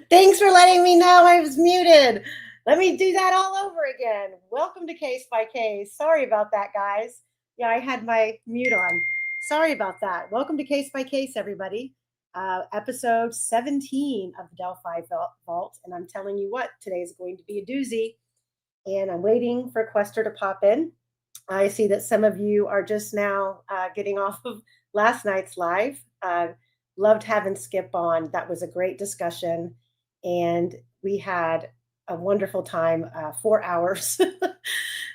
Thanks for letting me know I was muted. Let me do that all over again. Welcome to Case by Case. Sorry about that, guys. Yeah, I had my mute on. Sorry about that. Welcome to Case by Case, everybody. Episode 17 of the Delphi Vault. And I'm telling you what, today is going to be a doozy. And I'm waiting for Quester to pop in. I see that some of you are just now getting off of last night's live. Loved having Skip on. That was a great discussion. And we had a wonderful time, 4 hours.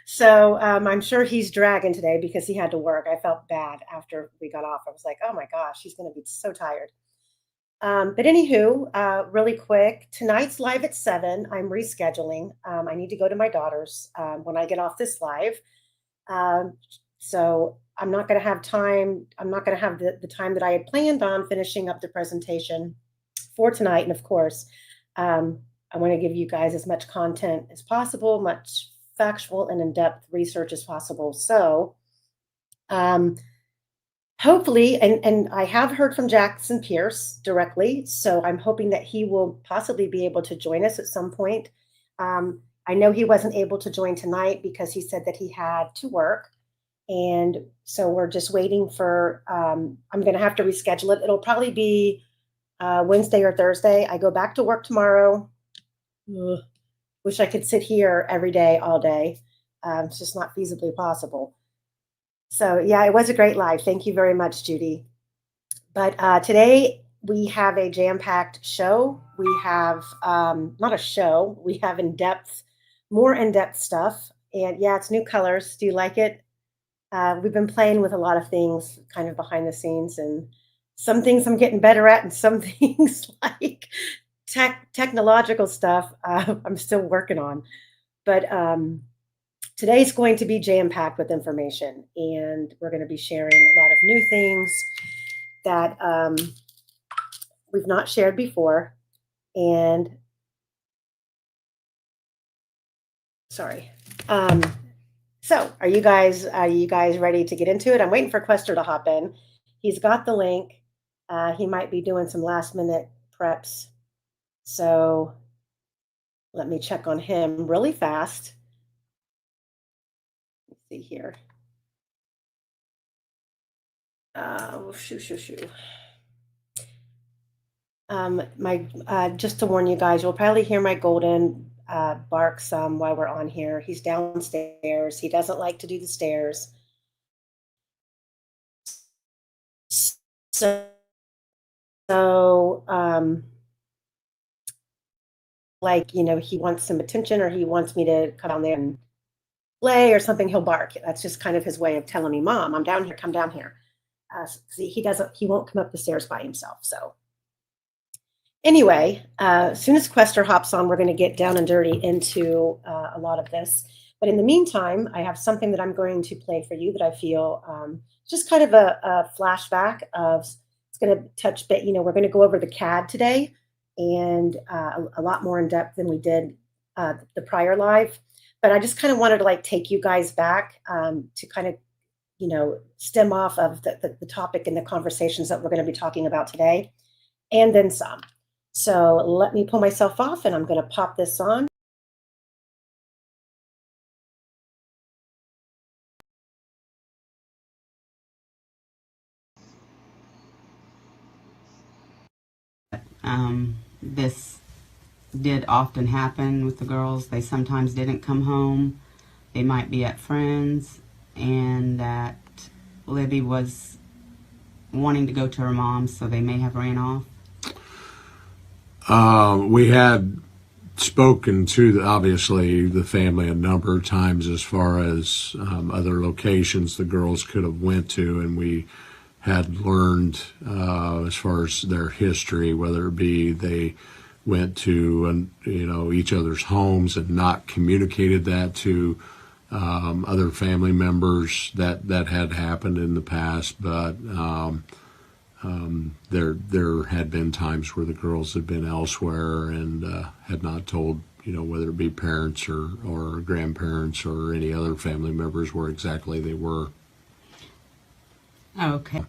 So I'm sure he's dragging today because he had to work. I felt bad after we got off. I was like, oh my gosh, he's going to be so tired. But anywho, really quick, tonight's live at 7. I'm rescheduling. I need to go to my daughter's when I get off this live. So I'm not going to have time. I'm not going to have the time that I had planned on finishing up the presentation for tonight. And of course, I want to give you guys as much content as possible, much factual and in-depth research as possible. So hopefully, and I have heard from Jackson Pierce directly, so I'm hoping that he will possibly be able to join us at some point. I know he wasn't able to join tonight because he said that he had to work. And so we're just waiting for, I'm going to have to reschedule it. It'll probably be Wednesday or Thursday. I go back to work tomorrow. Ugh, wish I could sit here every day, all day. It's just not feasibly possible. So yeah, it was a great live. Thank you very much, Judy. But today we have a jam-packed show. We have, not a show, we have more in-depth stuff. And yeah, it's new colors. Do you like it? We've been playing with a lot of things kind of behind the scenes, and some things I'm getting better at, and some things like technological stuff I'm still working on. But today's going to be jam-packed with information, and we're going to be sharing a lot of new things that we've not shared before. And sorry. So are you guys ready to get into it? I'm waiting for Quester to hop in. He's got the link. He might be doing some last minute preps. So let me check on him really fast. Let's see here. Shoo. Just to warn you guys, you'll probably hear my golden bark some while we're on here. He's downstairs. He doesn't like to do the stairs. So like, he wants some attention, or he wants me to come down there and play or something, he'll bark. That's just kind of his way of telling me, Mom, I'm down here, come down here. He won't come up the stairs by himself. So anyway, as soon as Quester hops on, we're going to get down and dirty into a lot of this. But in the meantime, I have something that I'm going to play for you that I feel just kind of a flashback of. It's going to touch, we're going to go over the CAD today, and a lot more in depth than we did the prior live. But I just kind of wanted to take you guys back to kind of, stem off of the topic and the conversations that we're going to be talking about today, and then some. So let me pull myself off, and I'm going to pop this on. This did often happen with the girls. They sometimes didn't come home. They might be at friends, and that Libby was wanting to go to her mom's, so they may have ran off. We had spoken to, obviously, the family a number of times as far as other locations the girls could have went to, and we had learned as far as their history, whether it be they went to each other's homes and not communicated that to other family members, that had happened in the past. But there had been times where the girls had been elsewhere and had not told, whether it be parents or grandparents or any other family members, where exactly they were. Okay.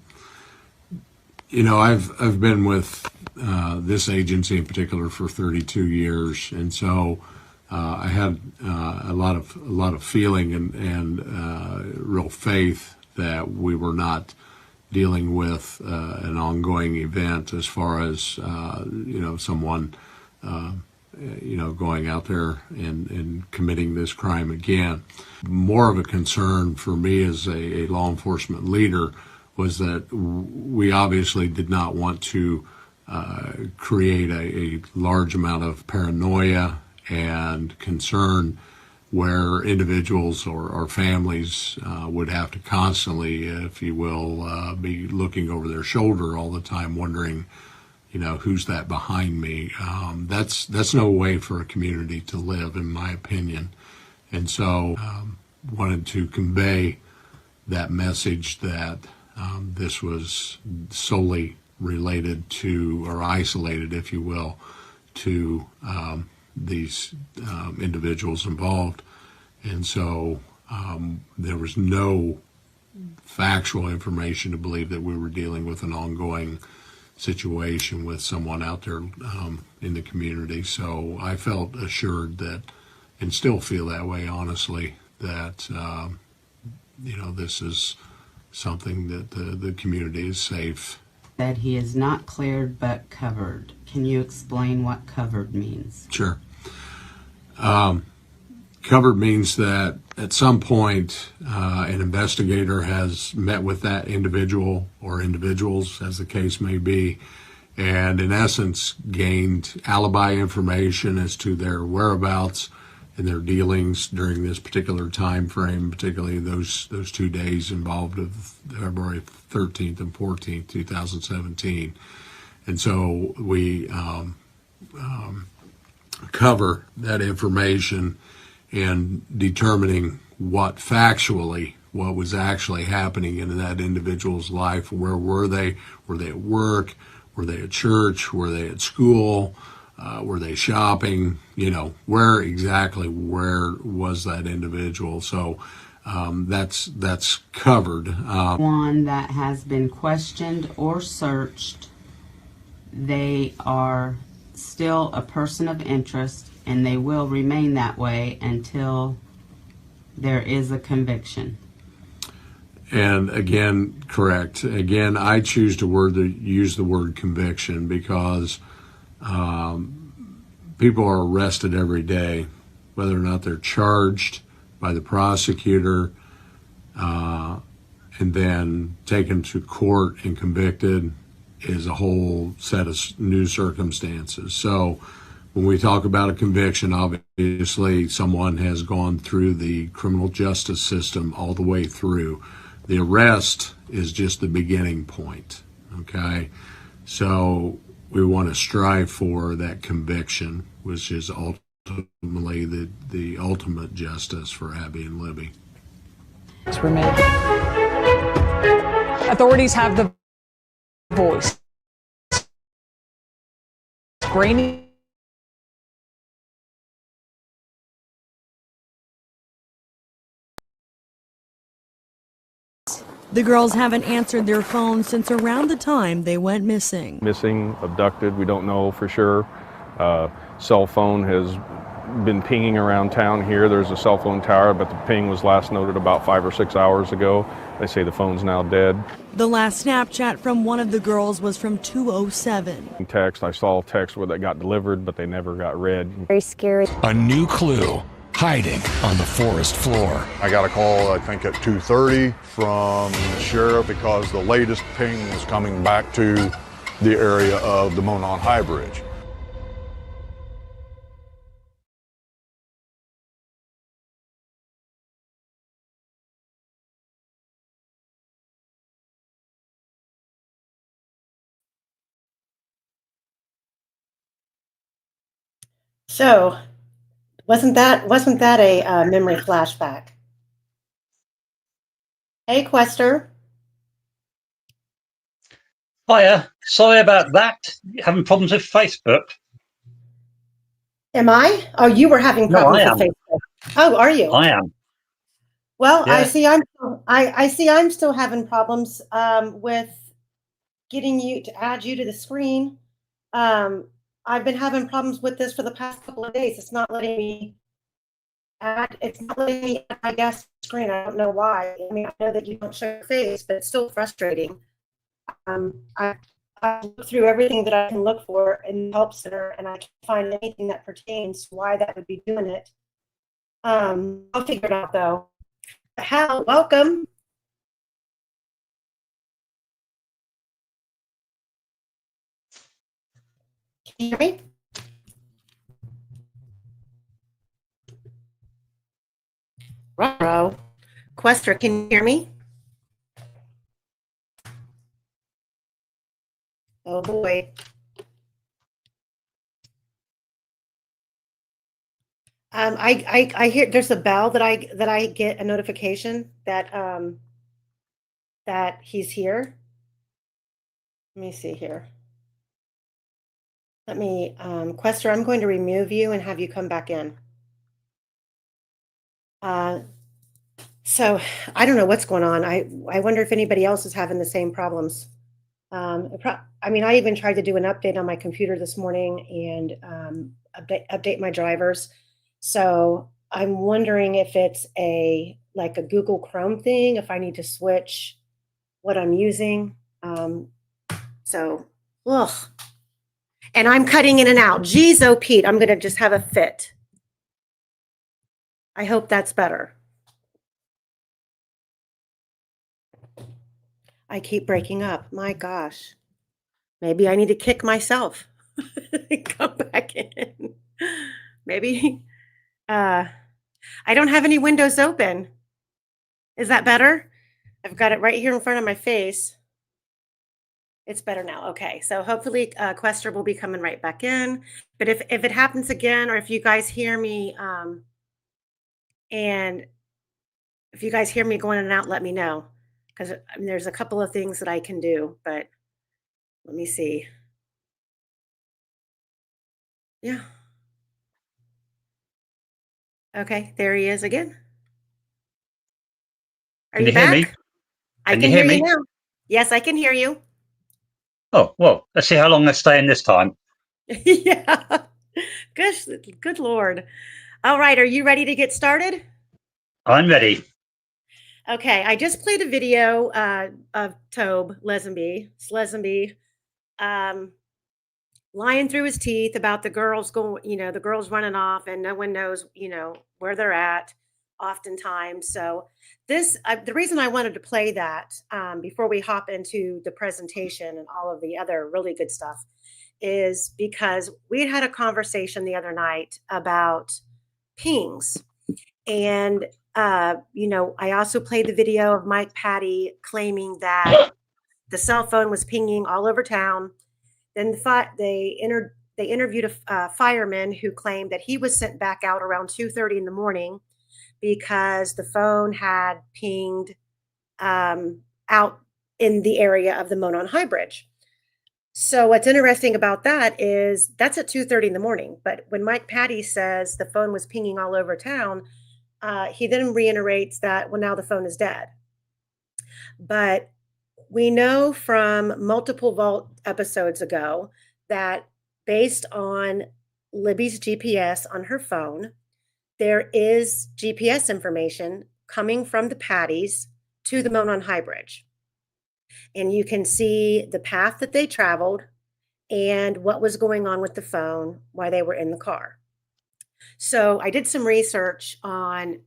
I've been with this agency in particular for 32 years, and so I had a lot of feeling and real faith that we were not dealing with an ongoing event as far as someone going out there and committing this crime again. More of a concern for me as a law enforcement leader was that we obviously did not want to create a large amount of paranoia and concern where individuals or families would have to constantly, if you will, be looking over their shoulder all the time, wondering, who's that behind me? That's no way for a community to live, in my opinion. And so wanted to convey that message that this was solely related to, or isolated, if you will, to these individuals involved. And so there was no factual information to believe that we were dealing with an ongoing situation with someone out there in the community. So I felt assured that, and still feel that way, honestly, that this is something that the community is safe. That he is not cleared but covered. Can you explain what covered means? Sure. Covered means that at some point an investigator has met with that individual or individuals, as the case may be, and in essence gained alibi information as to their whereabouts and their dealings during this particular time frame, particularly those 2 days involved of February 13th and 14th, 2017. And so we cover that information in determining what was actually happening in that individual's life. Where were they? Were they at work? Were they at church? Were they at school? Were they shopping? Where was that individual? So that's covered. One that has been questioned or searched, they are still a person of interest, and they will remain that way until there is a conviction. And again, correct. Again, I choose to use the word conviction because people are arrested every day, whether or not they're charged by the prosecutor and then taken to court and convicted is a whole set of new circumstances. So when we talk about a conviction, obviously someone has gone through the criminal justice system all the way through. The arrest is just the beginning point, okay? So we want to strive for that conviction, which is ultimately the ultimate justice for Abby and Libby. Were made. Authorities have the voice. Grainy. The girls haven't answered their phones since around the time they went missing. Missing, abducted, we don't know for sure. Cell phone has been pinging around town here. There's a cell phone tower, but the ping was last noted about 5 or 6 hours ago. They say the phone's now dead. The last Snapchat from one of the girls was from 2:07. Text, I saw a text where that got delivered, but they never got read. Very scary. A new clue hiding on the forest floor. I got a call, I think at 2:30 from the sheriff because the latest ping was coming back to the area of the Monon High Bridge. So wasn't that a memory flashback? Hey, Quester. Hiya, sorry about that. Having problems with Facebook. Am I? Oh, you were having No, problems I with am. Facebook. Oh, are you? I am. Well, Yeah. I see I'm still having problems with getting you to add you to the screen. I've been having problems with this for the past couple of days. It's not letting me it's not letting me add my guest screen. I don't know why. I mean, I know that you don't show your face, but it's still frustrating. I look through everything that I can look for in the help center, and I can't find anything that pertains to why that would be doing it. I'll figure it out though. Hal, welcome. Can you hear me? Ruh-roh. Quester, can you hear me? Oh boy. I hear there's a bell that I get a notification that that he's here. Let me see here. Let me Quester, I'm going to remove you and have you come back in. So I don't know what's going on. I wonder if anybody else is having the same problems. I mean, I even tried to do an update on my computer this morning and update my drivers. So I'm wondering if it's like a Google Chrome thing, if I need to switch what I'm using. So, ugh. And I'm cutting in and out. Geez, oh Pete, I'm going to just have a fit. I hope that's better. I keep breaking up. My gosh. Maybe I need to kick myself. Come back in. Maybe. I don't have any windows open. Is that better? I've got it right here in front of my face. It's better now. Okay. So hopefully Quester will be coming right back in. But if it happens again, or if you guys hear me, and if you guys hear me going in and out, let me know. Because I mean, there's a couple of things that I can do, but let me see. Yeah. Okay, there he is again. Are Can you you hear me? back? I Can can you hear hear you me? now. Yes, I can hear you. Oh, well, let's see how long I stay in this time. Yeah. Good Lord. All right, are you ready to get started? I'm ready. Okay, I just played a video of Tobe Lesenby, lying through his teeth about the girls going, the girls running off and no one knows, where they're at oftentimes. So the reason I wanted to play that before we hop into the presentation and all of the other really good stuff is because we had a conversation the other night about pings. And, I also played the video of Mike Patty claiming that the cell phone was pinging all over town. Then they interviewed a fireman who claimed that he was sent back out around 2:30 in the morning because the phone had pinged out in the area of the Monon High Bridge. So what's interesting about that is that's at 2:30 in the morning. But when Mike Patty says the phone was pinging all over town, he then reiterates that, well, now the phone is dead. But we know from multiple Vault episodes ago that based on Libby's GPS on her phone, there is GPS information coming from the Patties to the Monon High Bridge. And you can see the path that they traveled and what was going on with the phone while they were in the car. So I did some research on,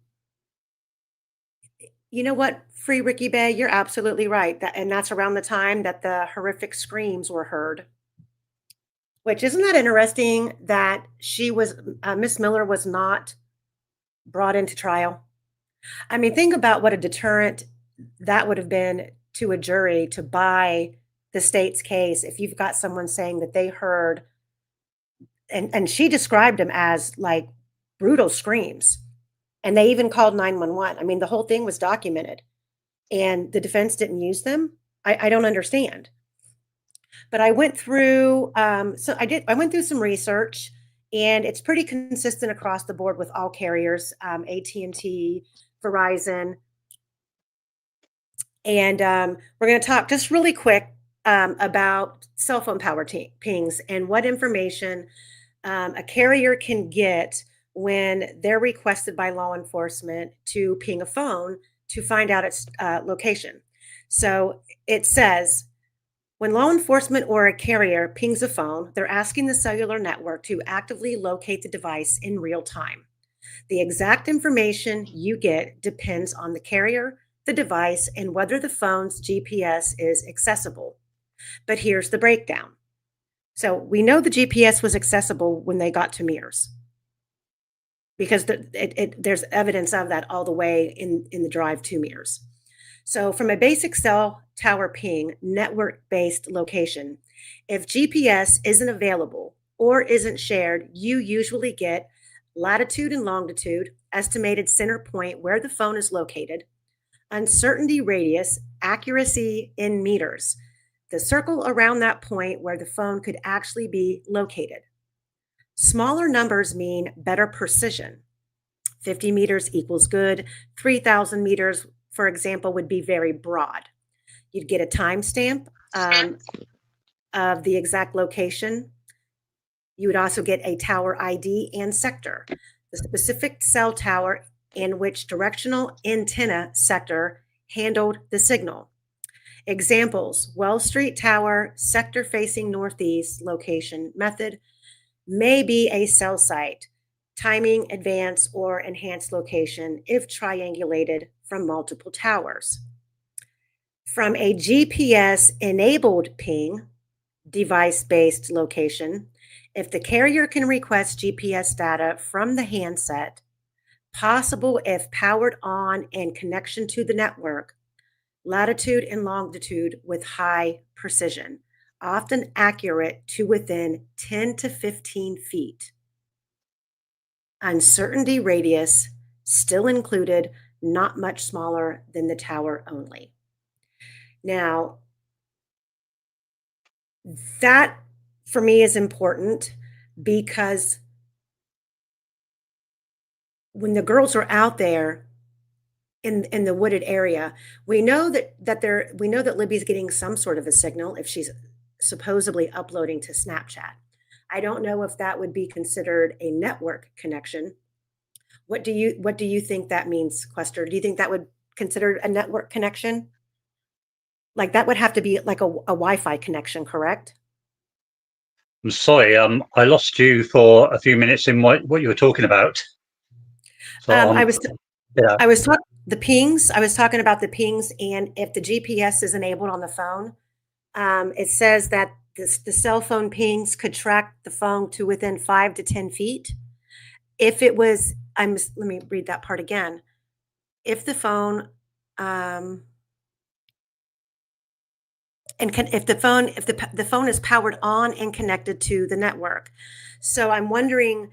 you know what, Free Ricky Bay, you're absolutely right. And that's around the time that the horrific screams were heard. Which, isn't that interesting that Miss Miller was not brought into trial? I mean, think about what a deterrent that would have been to a jury to buy the state's case if you've got someone saying that they heard, and she described them as like brutal screams. And they even called 911. I mean, the whole thing was documented and the defense didn't use them. I don't understand. But I went through, I went through some research and it's pretty consistent across the board with all carriers, AT&T, Verizon. And we're going to talk just really quick about cell phone power pings and what information a carrier can get when they're requested by law enforcement to ping a phone to find out its location. So it says, when law enforcement or a carrier pings a phone, they're asking the cellular network to actively locate the device in real time. The exact information you get depends on the carrier, the device, and whether the phone's GPS is accessible. But here's the breakdown. So we know the GPS was accessible when they got to Mears, because there's evidence of that all the way in the drive to Mears. So from a basic cell tower ping, network-based location, if GPS isn't available or isn't shared, you usually get latitude and longitude, estimated center point where the phone is located, uncertainty radius, accuracy in meters, the circle around that point where the phone could actually be located. Smaller numbers mean better precision. 50 meters equals good. 3,000 meters, for example, would be very broad. You'd get a timestamp of the exact location. You would also get a tower ID and sector, the specific cell tower in which directional antenna sector handled the signal. Examples: Wells Street Tower, sector facing northeast, location method, may be a cell site, timing, advance, or enhanced location if triangulated from multiple towers. From a GPS-enabled ping, device-based location, if the carrier can request GPS data from the handset, possible if powered on and connection to the network, latitude and longitude with high precision, often accurate to within 10 to 15 feet. Uncertainty radius still included, not much smaller than the tower only. Now, that for me is important because when the girls are out there in the wooded area, we know that Libby's getting some sort of a signal if she's supposedly uploading to Snapchat. I don't know if that would be considered a network connection. What do you think that means, Quester? Do you think that would consider a network connection? Like that would have to be like a Wi-Fi connection, correct? I'm sorry, I lost you for a few minutes in what you were talking about. So, I was yeah. I was talking the pings. I was talking about the pings, and if the GPS is enabled on the phone, it says that the cell phone pings could track the phone to within 5 to 10 feet. If it was, let me read that part again. If the phone, if the phone is powered on and connected to the network, so I'm wondering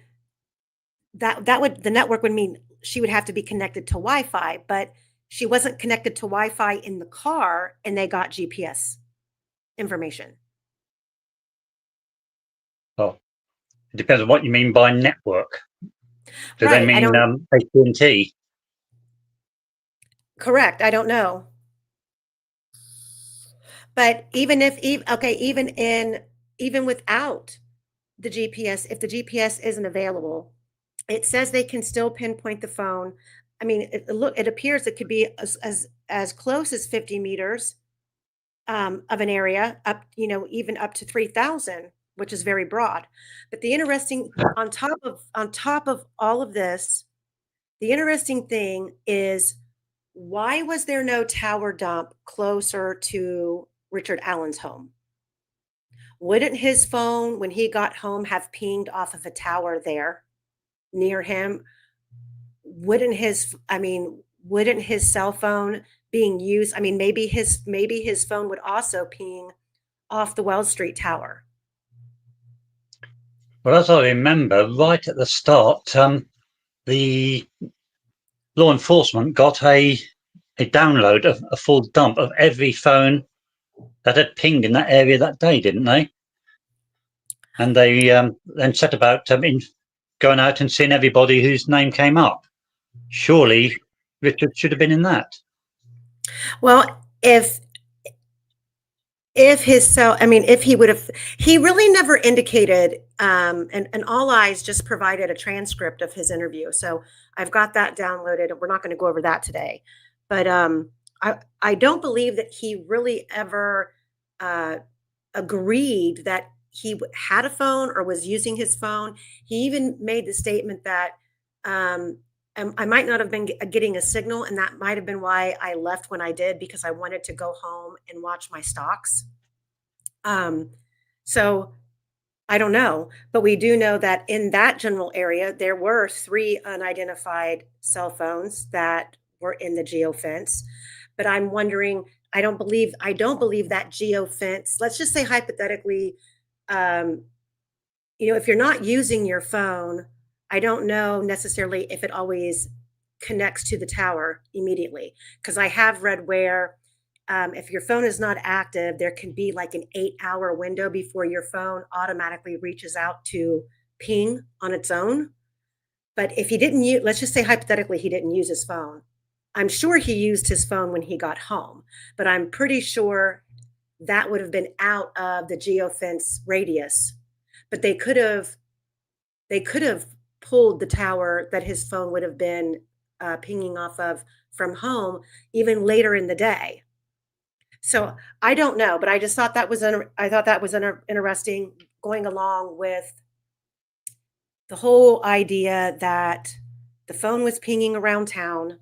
the network would mean she would have to be connected to Wi-Fi, but she wasn't connected to Wi-Fi in the car, and they got GPS information. Oh, it depends on what you mean by network. Do Right, they mean AT&T? Correct. I don't know. But even without the GPS, if the GPS isn't available, it says they can still pinpoint the phone. I mean, it appears it could be as close as 50 meters of an area, up, even up to 3,000, which is very broad. But the interesting, on top of all of this, the interesting thing is, why was there no tower dump closer to Richard Allen's home? Wouldn't his phone, when he got home, have pinged off of a tower there near him? Wouldn't his cell phone being used? I mean, maybe his phone would also ping off the Wells Street Tower. Well, as I remember, right at the start, the law enforcement got a download of a full dump of every phone that had pinged in that area that day, didn't they? And they then set about going out and seeing everybody whose name came up. Surely Richard should have been in that. Well, if if his cell, I mean, if he would have, he really never indicated, and All Eyes just provided a transcript of his interview. So I've got that downloaded. We're not going to go over that today, but I don't believe that he really ever agreed that he had a phone or was using his phone. He even made the statement that I might not have been getting a signal, and that might have been why I left when I did, because I wanted to go home and watch my stocks. So I don't know, but we do know that in that general area, there were 3 unidentified cell phones that were in the geofence. But I'm wondering, I don't believe that geofence, let's just say hypothetically, if you're not using your phone, I don't know necessarily if it always connects to the tower immediately. Because I have read where if your phone is not active, there can be like an 8-hour window before your phone automatically reaches out to ping on its own. But if he didn't use, let's just say hypothetically, he didn't use his phone. I'm sure he used his phone when he got home, but I'm pretty sure that would have been out of the geofence radius. But they could have pulled the tower that his phone would have been pinging off of from home even later in the day. So I don't know, but I just thought that was interesting, going along with the whole idea that the phone was pinging around town.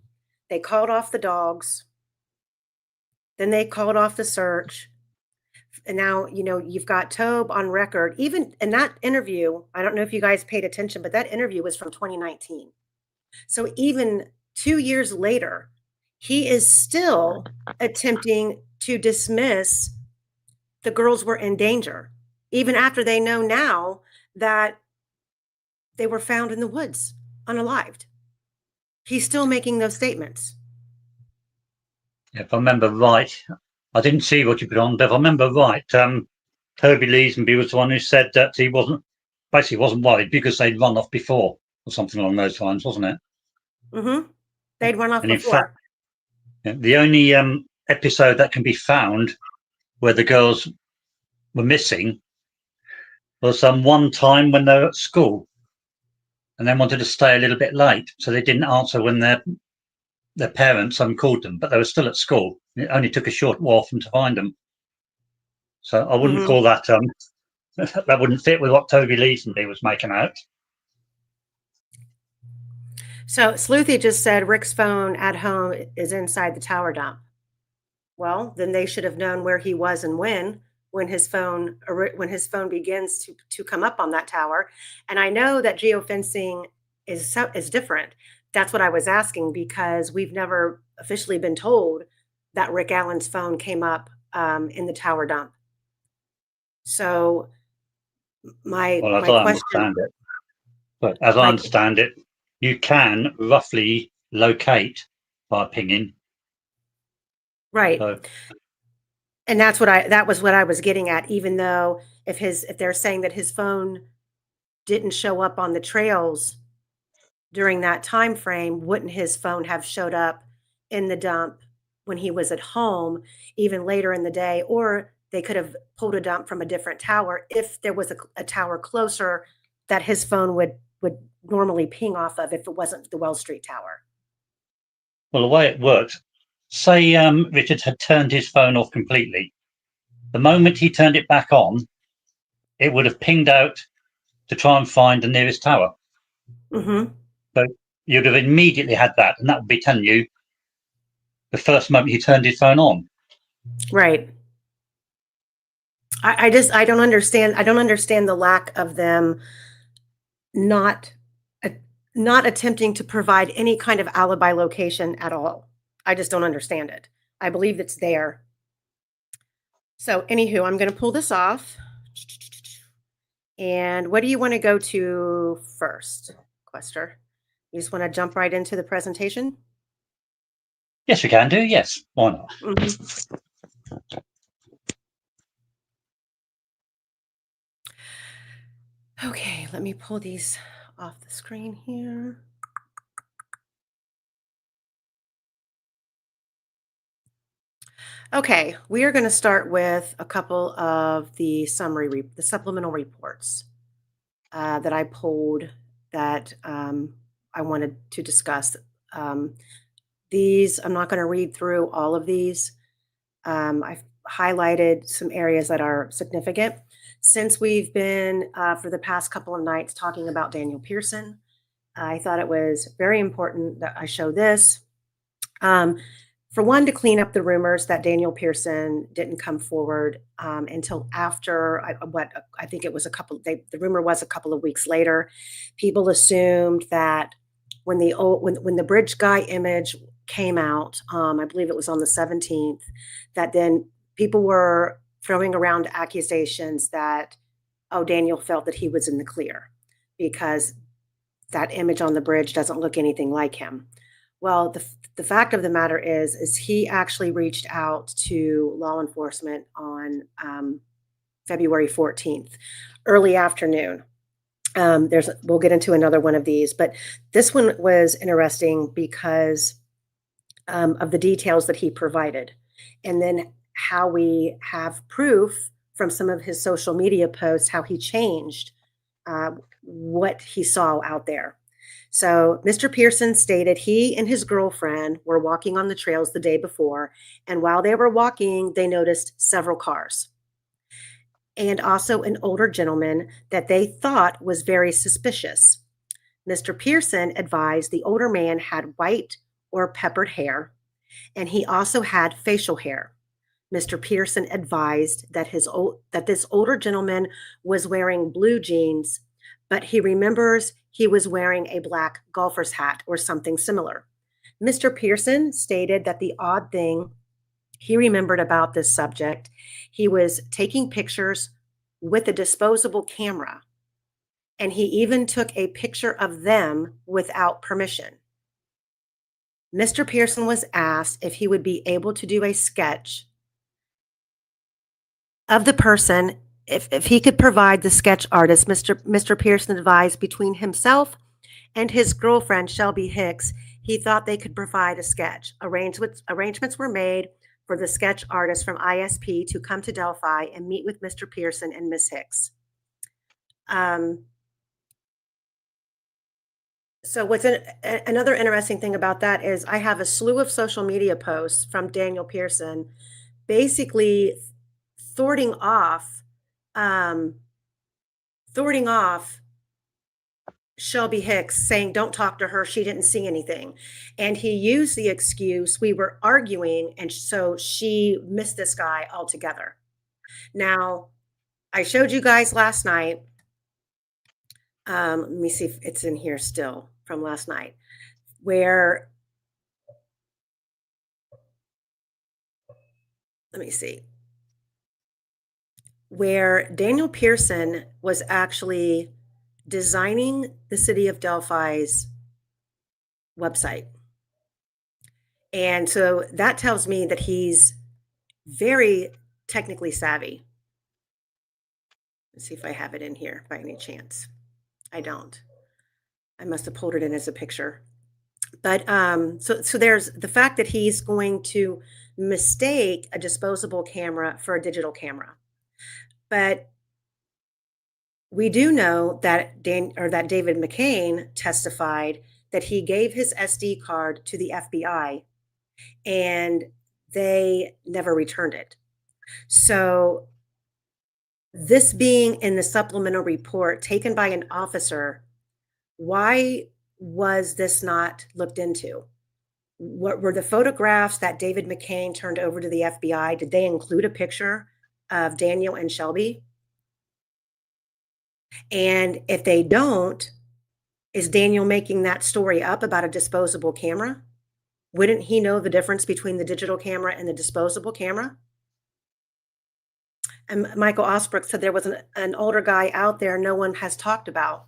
They called off the dogs. Then they called off the search. And now, you've got Tobe on record. Even in that interview, I don't know if you guys paid attention, but that interview was from 2019. So even 2 years later, he is still attempting to dismiss the girls were in danger, even after they know now that they were found in the woods unalived. He's still making those statements. If I remember right, I didn't see what you put on, but if I remember right, Toby Leesenby was the one who said that he wasn't worried because they'd run off before or something along those lines, wasn't it? Mm-hmm. They'd run off And before. in fact, the only episode that can be found where the girls were missing was one time when they were at school and then wanted to stay a little bit late, so they didn't answer when their parents called them, but they were still at school. It only took a short while for them to find them. So I wouldn't call that that wouldn't fit with what Toby Leesenby was making out. So Sleuthy just said Rick's phone at home is inside the tower dump. Well, then they should have known where he was and when his phone begins to come up on that tower. And I know that geofencing is different. That's what I was asking, because we've never officially been told that Rick Allen's phone came up in the tower dump. So my question, as I understand it, you can roughly locate by pinging. right? So, And that was what I was getting at. Even though if they're saying that his phone didn't show up on the trails during that time frame, wouldn't his phone have showed up in the dump when he was at home even later in the day? Or they could have pulled a dump from a different tower if there was a tower closer that his phone would normally ping off of, if it wasn't the Wells Street Tower. well, the way it works, say Richard had turned his phone off completely. The moment he turned it back on, it would have pinged out to try and find the nearest tower. Mm-hmm. So you'd have immediately had that, and that would be telling you the first moment he turned his phone on. Right. I don't understand. I don't understand the lack of them not attempting to provide any kind of alibi location at all. I just don't understand it. I believe it's there. So anywho, I'm going to pull this off. And what do you want to go to first, Quester? You just want to jump right into the presentation? Yes, we can do. Yes, why not? Mm-hmm. Okay, let me pull these off the screen here. Okay, we are going to start with a couple of the the supplemental reports that I pulled that I wanted to discuss. Um, these, I'm not going to read through all of these. I've highlighted some areas that are significant. Since we've been, for the past couple of nights, talking about Daniel Pearson, I thought it was very important that I show this. Um, for one, to clean up the rumors that Daniel Pearson didn't come forward until after what I think it was the rumor was a couple of weeks later. People assumed that when the bridge guy image came out, I believe it was on the 17th, that then people were throwing around accusations that, oh, Daniel felt that he was in the clear because that image on the bridge doesn't look anything like him. Well, the fact of the matter is he actually reached out to law enforcement on February 14th, early afternoon. We'll get into another one of these, but this one was interesting because of the details that he provided, and then how we have proof from some of his social media posts how he changed what he saw out there. So, Mr. Pearson stated he and his girlfriend were walking on the trails the day before, and while they were walking, they noticed several cars and also an older gentleman that they thought was very suspicious. Mr. Pearson advised the older man had white or peppered hair, and he also had facial hair. Mr. Pearson advised that this older gentleman was wearing blue jeans, but he remembers he was wearing a black golfer's hat or something similar. Mr. Pearson stated that the odd thing he remembered about this subject, he was taking pictures with a disposable camera, and he even took a picture of them without permission. Mr. Pearson was asked if he would be able to do a sketch of the person if he could provide the sketch artist. Mr. Pearson advised between himself and his girlfriend, Shelby Hicks, he thought they could provide a sketch. Arrangements were made for the sketch artist from ISP to come to Delphi and meet with Mr. Pearson and Miss Hicks. So another interesting thing about that is I have a slew of social media posts from Daniel Pearson basically thwarting off Shelby Hicks, saying don't talk to her, she didn't see anything. And he used the excuse we were arguing, and so she missed this guy altogether. Now, I showed you guys last night. Let me see if it's in here still from last night, where, let me see, where Daniel Pearson was actually designing the city of Delphi's website. And so that tells me that he's very technically savvy. Let's see if I have it in here by any chance. I don't. I must have pulled it in as a picture. But so there's the fact that he's going to mistake a disposable camera for a digital camera. But we do know that David McCain testified that he gave his SD card to the FBI and they never returned it. So this being in the supplemental report taken by an officer, why was this not looked into? What were the photographs that David McCain turned over to the FBI? Did they include a picture of Daniel and Shelby? And if they don't, is Daniel making that story up about a disposable camera? Wouldn't he know the difference between the digital camera and the disposable camera? And Michael Osbrook said there was an older guy out there no one has talked about.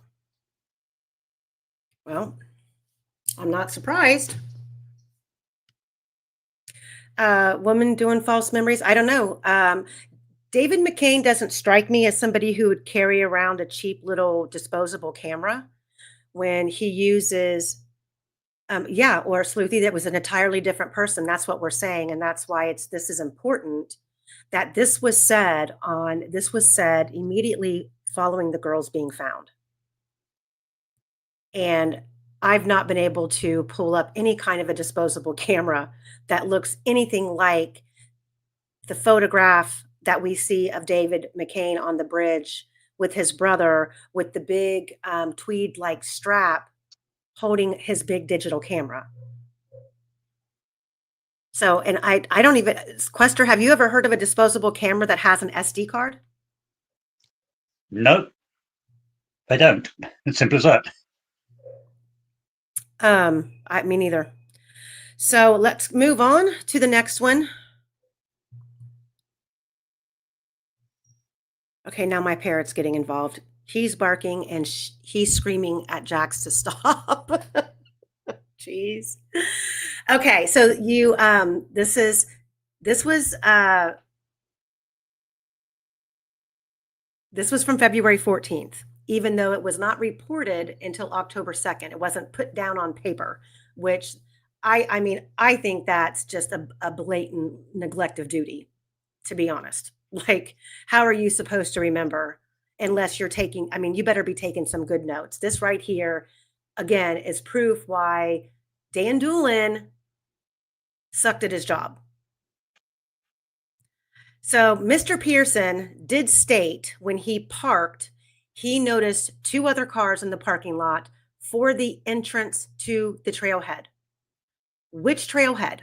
Well, I'm not surprised. Woman doing false memories. I don't know. David McCain doesn't strike me as somebody who would carry around a cheap little disposable camera when he uses Yeah, or Sleuthy, that was an entirely different person. That's what we're saying, and that's why this is important that this was said immediately following the girls being found. And I've not been able to pull up any kind of a disposable camera that looks anything like the photograph that we see of David McCain on the bridge with his brother with the big tweed like strap holding his big digital camera. So, and I don't even, Quester, have you ever heard of a disposable camera that has an SD card? No, they don't. It's simple as that. Me neither. So let's move on to the next one. Okay, now my parrot's getting involved. He's barking and he's screaming at Jax to stop. Jeez. Okay, so you this was from February 14th, even though it was not reported until October 2nd. It wasn't put down on paper, which I mean, I think that's just a blatant neglect of duty, to be honest. Like, how are you supposed to remember unless you're taking, I mean, you better be taking some good notes. This right here, again, is proof why Dan Doolin sucked at his job. So Mr. Pearson did state when he parked, he noticed 2 other cars in the parking lot for the entrance to the trailhead. Which trailhead?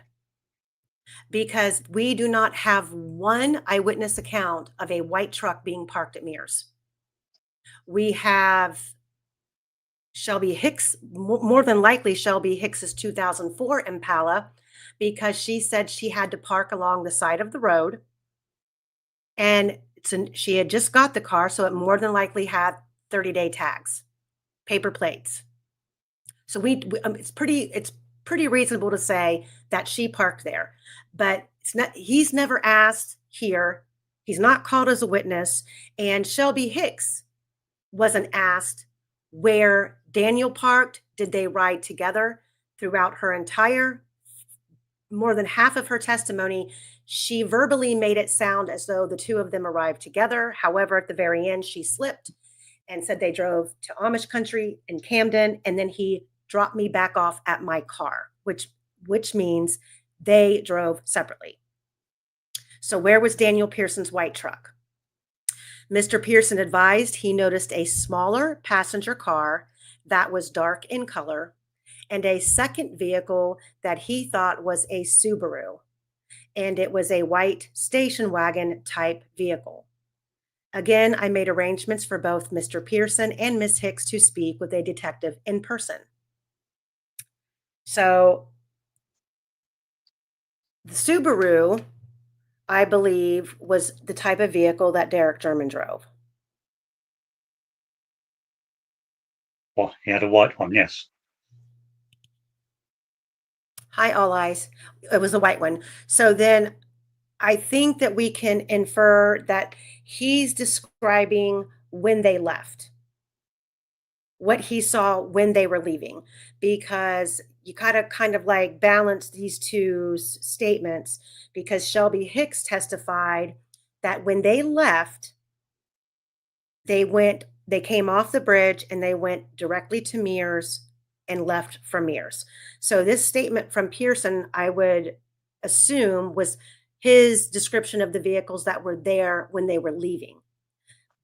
Because we do not have one eyewitness account of a white truck being parked at Mears. We have Shelby Hicks, more than likely Shelby Hicks's 2004 Impala, because she said she had to park along the side of the road. And she had just got the car, so it more than likely had 30-day tags, paper plates. So it's pretty reasonable to say that she parked there. But he's never asked here. He's not called as a witness. And Shelby Hicks wasn't asked where Daniel parked. Did they ride together? Throughout her entire, more than half of her testimony, she verbally made it sound as though the 2 of them arrived together. However, at the very end, she slipped and said they drove to Amish country in Camden, and then he dropped me back off at my car, which means they drove separately. So where was Daniel Pearson's white truck? Mr. Pearson advised he noticed a smaller passenger car that was dark in color and a second vehicle that he thought was a Subaru. And it was a white station wagon type vehicle. Again, I made arrangements for both Mr. Pearson and Miss Hicks to speak with a detective in person. So the Subaru, I believe, was the type of vehicle that Derek German drove. Well, he had a white one, yes. Hi, all eyes. It was a white one. So then I think that we can infer that he's describing when they left, what he saw when they were leaving, because you gotta kind of like balance these 2 statements, because Shelby Hicks testified that when they left, they came off the bridge and they went directly to Mears and left from Mears. So this statement from Pearson, I would assume, was his description of the vehicles that were there when they were leaving.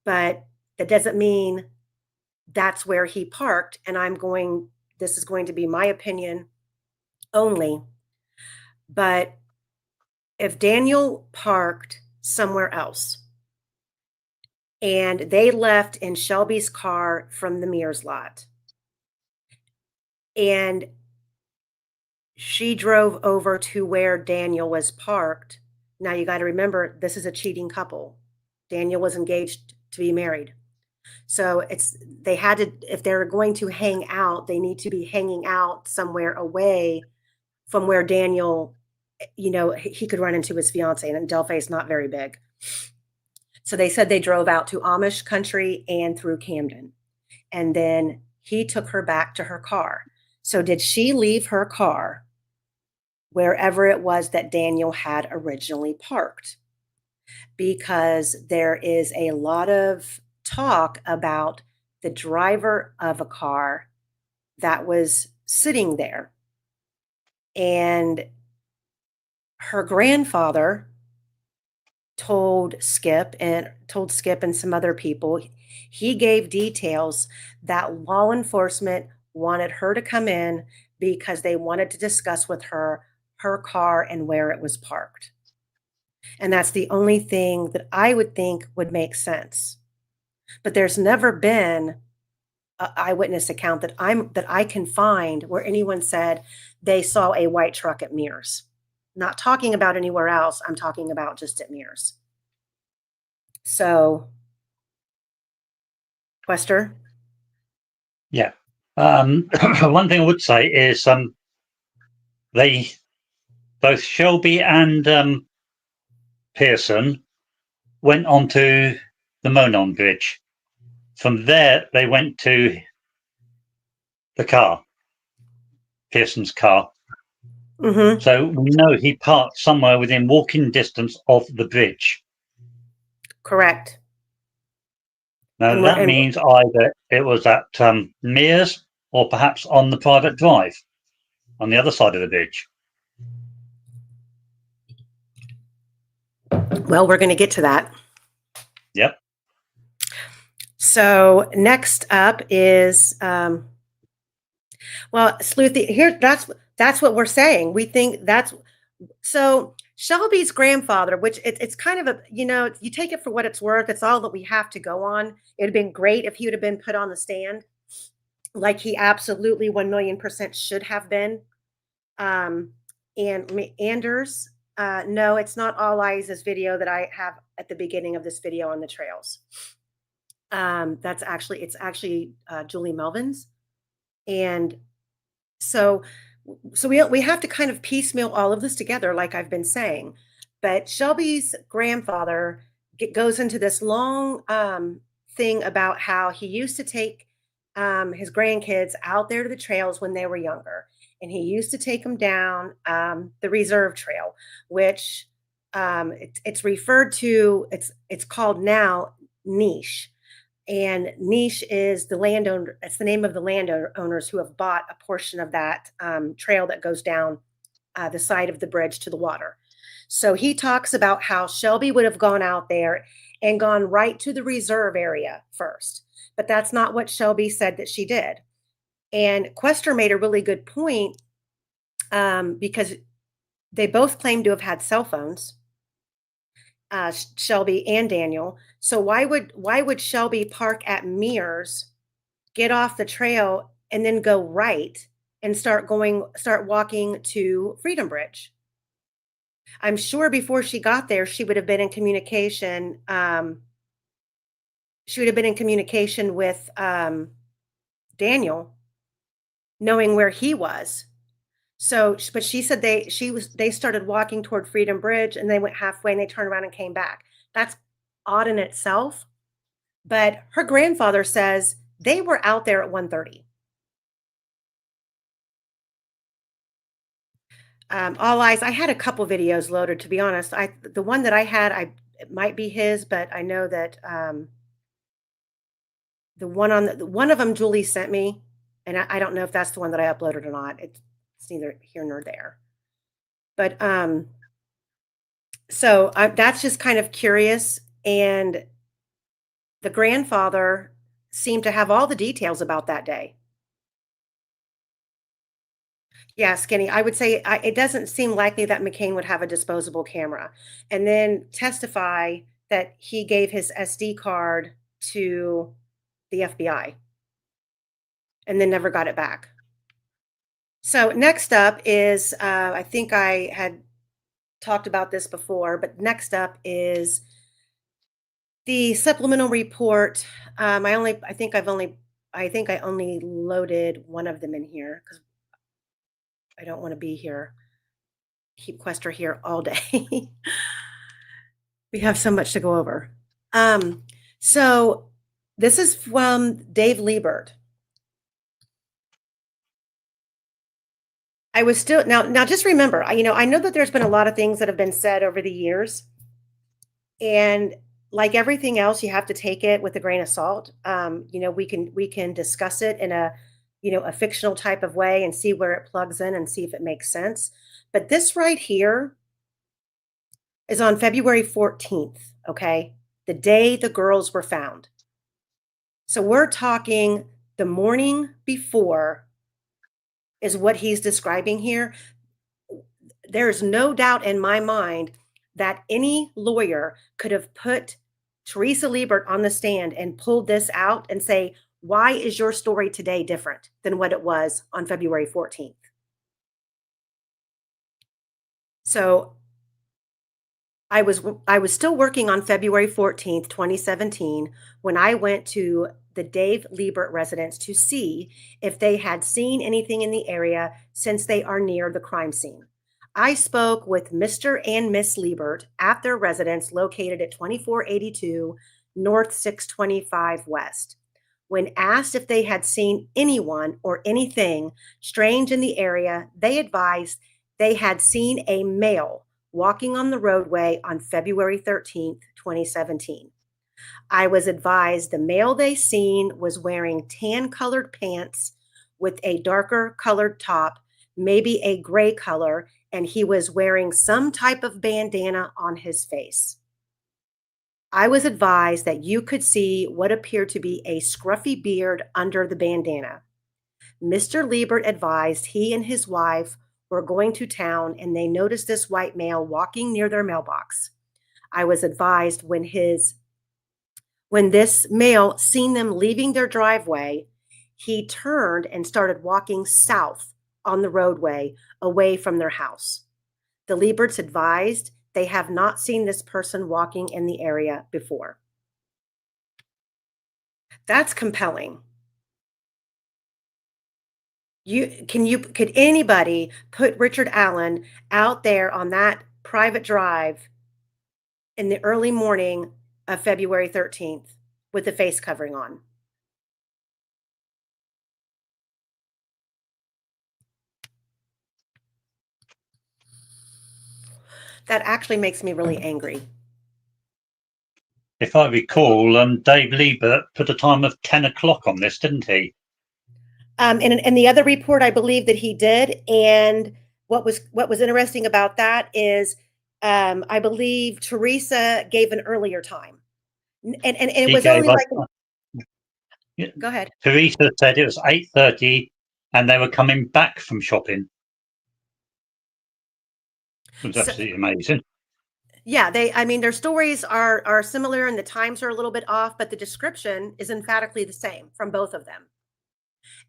But that doesn't mean that's where he parked. And this is going to be my opinion only. But if Daniel parked somewhere else and they left in Shelby's car from the Mears lot, and she drove over to where Daniel was parked. Now you got to remember, this is a cheating couple. Daniel was engaged to be married. So they had to, if they're going to hang out, they need to be hanging out somewhere away from where Daniel, he could run into his fiance, and Delphi is not very big. So they said they drove out to Amish country and through Camden. And then he took her back to her car. So did she leave her car wherever it was that Daniel had originally parked? Because there is a lot of talk about the driver of a car that was sitting there. And her grandfather told Skip and some other people, he gave details that law enforcement wanted her to come in because they wanted to discuss with her car and where it was parked. And that's the only thing that I would think would make sense. But there's never been an eyewitness account that I can find where anyone said they saw a white truck at Mears. Not talking about anywhere else. I'm talking about just at Mears. So, Quester? Yeah. One thing I would say is they both Shelby and Pearson went onto the Monon Bridge. From there, they went to the car, Pearson's car. Mm-hmm. So we know he parked somewhere within walking distance of the bridge. Correct. Now that means either it was at Mears or perhaps on the private drive on the other side of the bridge. Well, we're going to get to that. Yep. So next up is, Sleuthy, here, that's what we're saying. We think so Shelby's grandfather, which it's kind of you take it for what it's worth. It's all that we have to go on. It would have been great if he would have been put on the stand like he absolutely 1,000,000% should have been. And Anders, no, it's not All Eyes' this video that I have at the beginning of this video on the trails. It's actually Julie Melvin's. And so we have to kind of piecemeal all of this together, like I've been saying. But Shelby's grandfather goes into this long thing about how he used to take his grandkids out there to the trails when they were younger. And he used to take them down the reserve trail, which it's referred to, it's called now Niche. And Niche is the landowner. It's the name of the landowners who have bought a portion of that trail that goes down the side of the bridge to the water. So he talks about how Shelby would have gone out there and gone right to the reserve area first. But that's not what Shelby said that she did. And Quester made a really good point because they both claim to have had cell phones. Shelby and Daniel. So why would Shelby park at Mears, get off the trail, and then go right and start walking to Freedom Bridge? I'm sure before she got there, she would have been in communication. She would have been in communication with Daniel, knowing where he was. So, but she said they started walking toward Freedom Bridge and they went halfway and they turned around and came back. That's odd in itself. But her grandfather says they were out there at 1:30. All Eyes, I had a couple videos loaded, to be honest. The one that I had, it might be his, but I know that the one of them Julie sent me, and I don't know if that's the one that I uploaded or not. It's neither here nor there. But so that's just kind of curious. And the grandfather seemed to have all the details about that day. Yeah, Skinny, I would say it doesn't seem likely that McCain would have a disposable camera and then testify that he gave his SD card to the FBI and then never got it back. So next up is, I think I had talked about this before, but next up is the supplemental report. I think I only loaded one of them in here because I don't want to be here, keep Quester here all day. We have so much to go over. So this is from Dave Leibert. I was still now just remember, I know that there's been a lot of things that have been said over the years, and like everything else, you have to take it with a grain of salt. We can discuss it in a fictional type of way and see where it plugs in and see if it makes sense. But this right here is on February 14th, okay? The day the girls were found. So we're talking the morning before is what he's describing here. There's no doubt in my mind that any lawyer could have put Teresa Leibert on the stand and pulled this out and say, why is your story today different than what it was on February 14th? So I was still working on February 14th, 2017, when I went to the Dave Leibert residence to see if they had seen anything in the area since they are near the crime scene. I spoke with Mr. and Miss Leibert at their residence located at 2482 North 625 West. When asked if they had seen anyone or anything strange in the area, they advised they had seen a male walking on the roadway on February 13th, 2017. I was advised the male they seen was wearing tan-colored pants with a darker colored top, maybe a gray color, and he was wearing some type of bandana on his face. I was advised that you could see what appeared to be a scruffy beard under the bandana. Mr. Leibert advised he and his wife were going to town and they noticed this white male walking near their mailbox. I was advised when this male seen them leaving their driveway, he turned and started walking south on the roadway away from their house. The Leiberts advised they have not seen this person walking in the area before. That's compelling. Could anybody put Richard Allen out there on that private drive in the early morning of February 13th with the face covering on? That actually makes me really angry. If I recall, Dave Leibert put a time of 10 o'clock on this, didn't he? And the other report, I believe that he did. And what was interesting about that is, I believe Teresa gave an earlier time, and it He was gave only us. like. Go ahead. Teresa said it was 8:30, and they were coming back from shopping. It was absolutely amazing. Yeah, their stories are similar and the times are a little bit off, but the description is emphatically the same from both of them.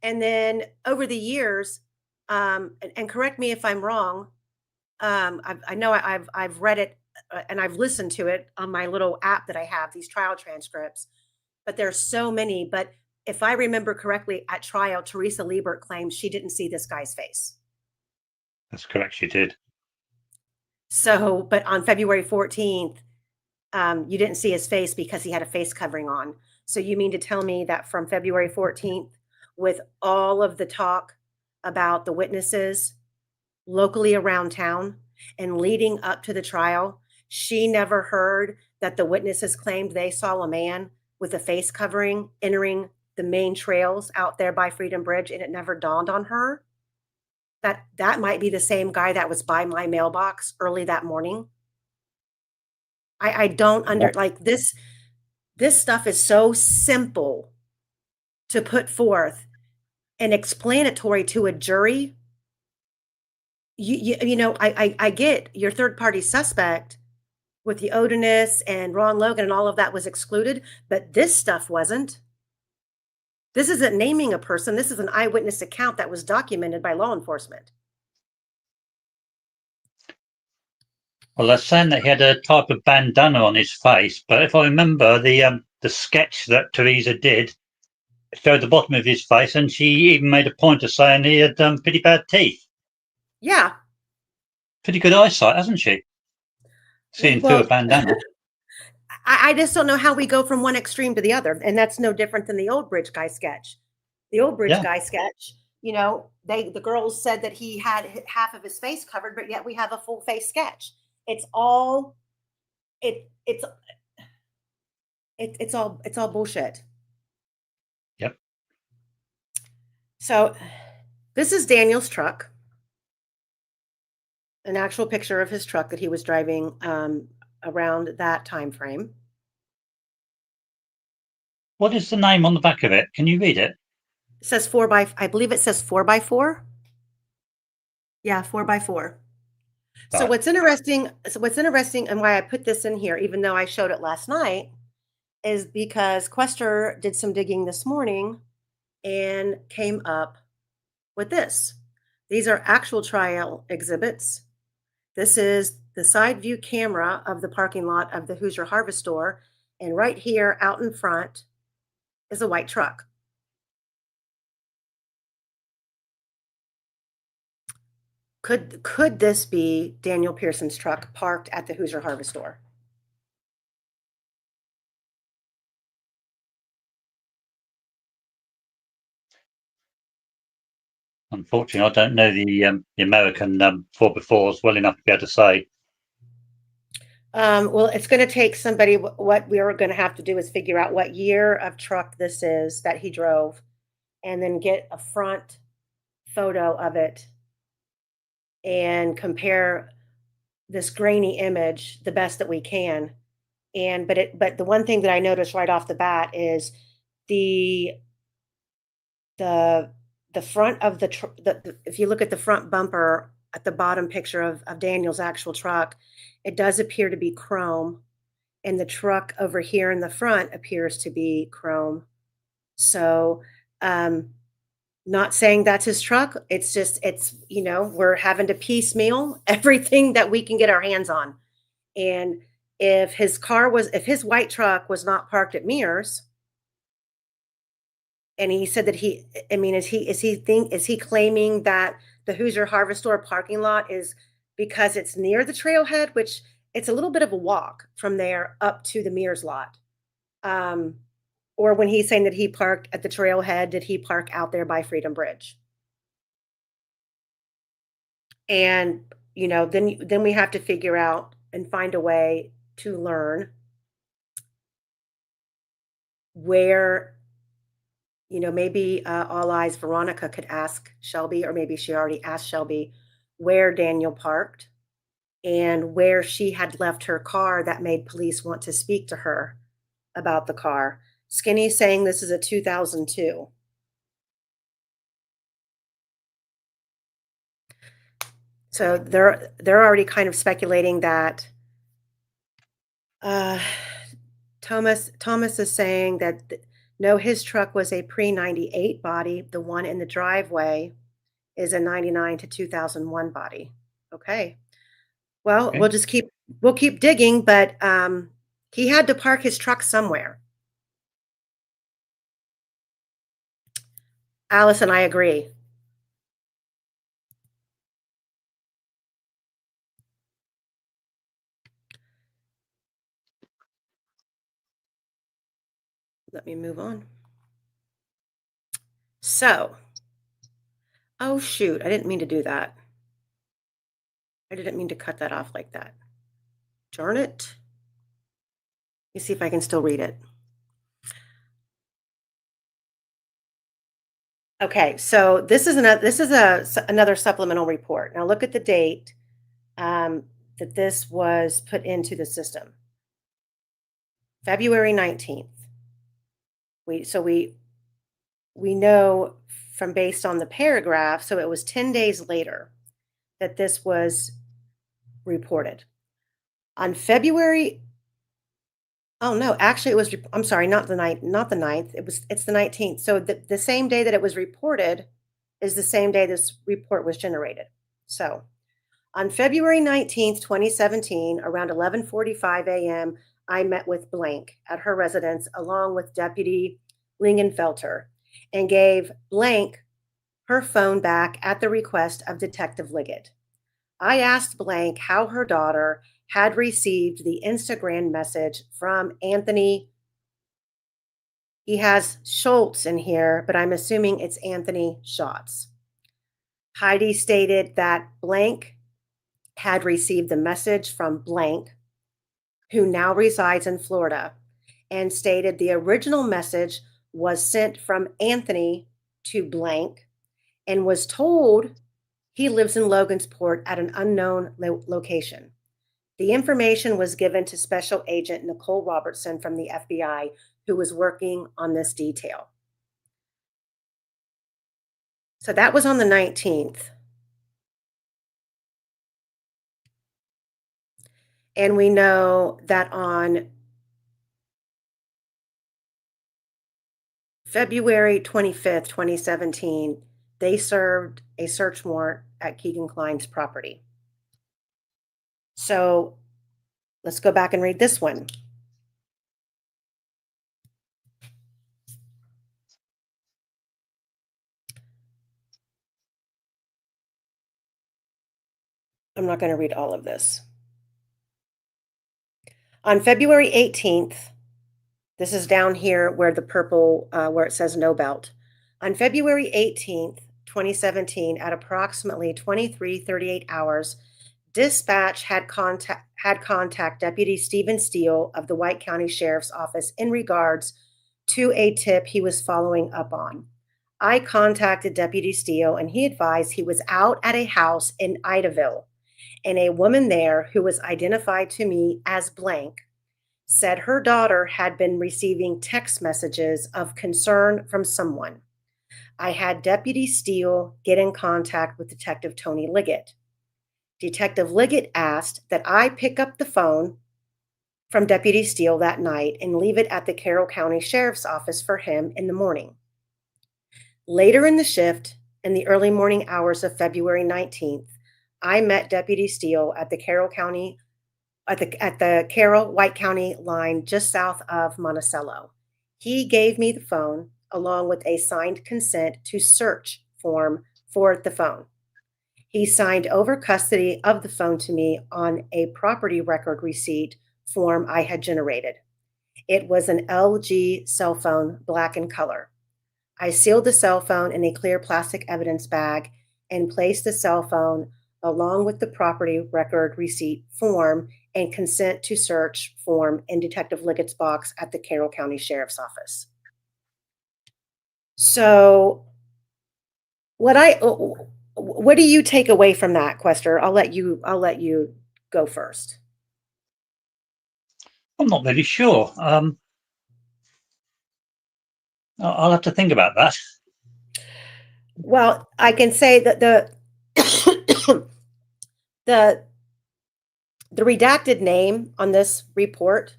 And then over the years, and correct me if I'm wrong, I know I've read it and I've listened to it on my little app that I have, these trial transcripts, but there's so many. But if I remember correctly, at trial, Teresa Leibert claims she didn't see this guy's face. That's correct, she did. So, but on February 14th, you didn't see his face because he had a face covering on. So you mean to tell me that from February 14th, with all of the talk about the witnesses locally around town and leading up to the trial, she never heard that the witnesses claimed they saw a man with a face covering entering the main trails out there by Freedom Bridge, and it never dawned on her that that might be the same guy that was by my mailbox early that morning? I don't like this. This stuff is so simple to put forth and explanatory to a jury. I get your third party suspect with the Odinist and Ron Logan and all of that was excluded, but this stuff wasn't. This isn't naming a person. This is an eyewitness account that was documented by law enforcement. Well, they're saying that he had a type of bandana on his face, but if I remember, the sketch that Teresa did showed the bottom of his face, and she even made a point of saying he had pretty bad teeth. Yeah. Pretty good eyesight, hasn't she? Seeing through a bandana. I just don't know how we go from one extreme to the other. And that's no different than the old bridge guy sketch. The old bridge guy sketch, the girls said that he had half of his face covered, but yet we have a full face sketch. It's all it's all bullshit. Yep. So this is Daniel's truck. An actual picture of his truck that he was driving around that time frame. What is the name on the back of it? Can you read it? It says I believe it says 4x4. Yeah, 4x4. So Right. what's interesting and why I put this in here, even though I showed it last night, is because Quester did some digging this morning and came up with this. These are actual trial exhibits. This is the side view camera of the parking lot of the Hoosier Harvest Store. And right here out in front is a white truck. Could this be Daniel Pearson's truck parked at the Hoosier Harvest Store? Unfortunately, I don't know the American 4x4s well enough to be able to say. Well, it's going to take somebody. What we are going to have to do is figure out what year of truck this is that he drove, and then get a front photo of it and compare this grainy image the best that we can. But the one thing that I noticed right off the bat is the front of if you look at the front bumper at the bottom picture of Daniel's actual truck, it does appear to be chrome, and the truck over here in the front appears to be chrome. So, not saying that's his truck. It's just, we're having to piecemeal everything that we can get our hands on. And if his white truck was not parked at Mears, and he said that is he claiming that the Hoosier Harvest Store parking lot is because it's near the trailhead, which it's a little bit of a walk from there up to the Mears lot. Or when he's saying that he parked at the trailhead, did he park out there by Freedom Bridge? And, then we have to figure out and find a way to learn where, maybe All Eyes Veronica could ask Shelby, or maybe she already asked Shelby where Daniel parked and where she had left her car that made police want to speak to her about the car. Skinny's saying this is a 2002. So they're already kind of speculating that Thomas is saying that no, his truck was a pre-98 body. The one in the driveway is a 99 to 2001 body. Okay. Well, Okay. we'll keep digging, but he had to park his truck somewhere. Alice and I agree. Let me move on. So, oh shoot, I didn't mean to do that. I didn't mean to cut that off like that. Darn it. Let me see if I can still read it. Okay, so this is another supplemental report. Now look at the date that this was put into the system. February 19th. We know from based on the paragraph, so it was 10 days later that this was reported. On February, oh no, actually it was, I'm sorry, not the 9th, it's the 19th. So the same day that it was reported is the same day this report was generated. So on February 19th, 2017, around 11:45 a.m., I met with Blank at her residence along with Deputy Lingenfelter and gave Blank her phone back at the request of Detective Liggett. I asked Blank how her daughter had received the Instagram message from Anthony. He has Schultz in here, but I'm assuming it's Anthony Schatz. Heidi stated that blank had received the message from blank, who now resides in Florida, and stated the original message was sent from Anthony to blank and was told he lives in Logansport at an unknown location. The information was given to Special Agent Nicole Robertson from the FBI, who was working on this detail. So that was on the 19th. And we know that on February 25th, 2017, they served a search warrant at Keegan Klein's property. So let's go back and read this one. I'm not going to read all of this. On February 18th, this is down here where the purple, where it says no belt. On February 18th, 2017, at approximately 23:38 hours, dispatch had contact Deputy Stephen Steele of the White County Sheriff's Office in regards to a tip he was following up on. I contacted Deputy Steele, and he advised he was out at a house in Idaville, and a woman there who was identified to me as blank said her daughter had been receiving text messages of concern from someone. I had Deputy Steele get in contact with Detective Tony Liggett. Detective Liggett asked that I pick up the phone from Deputy Steele that night and leave it at the Carroll County Sheriff's Office for him in the morning. Later in the shift, in the early morning hours of February 19th, I met Deputy Steele at the Carroll White County line just south of Monticello. He gave me the phone along with a signed consent to search form for the phone. He signed over custody of the phone to me on a property record receipt form I had generated. It was an LG cell phone, black in color. I sealed the cell phone in a clear plastic evidence bag and placed the cell phone along with the property record receipt form and consent to search form in Detective Liggett's box at the Carroll County Sheriff's Office. So what do you take away from that, Quester? I'll let you go first. I'm not really sure. I'll have to think about that. Well, I can say that the redacted name on this report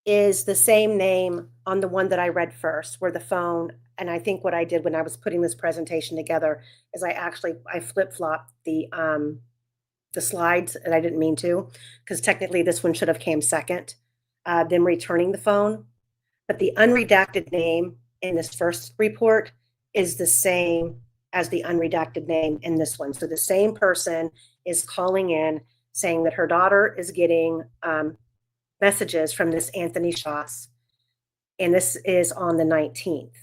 is the same name on the one that I read first, where the phone, and I think what I did when I was putting this presentation together is I flip-flopped the slides, and I didn't mean to, because technically this one should have came second, them returning the phone. But the unredacted name in this first report is the same as the unredacted name in this one. So the same person is calling in saying that her daughter is getting messages from this Anthony Schatz, and this is on the 19th.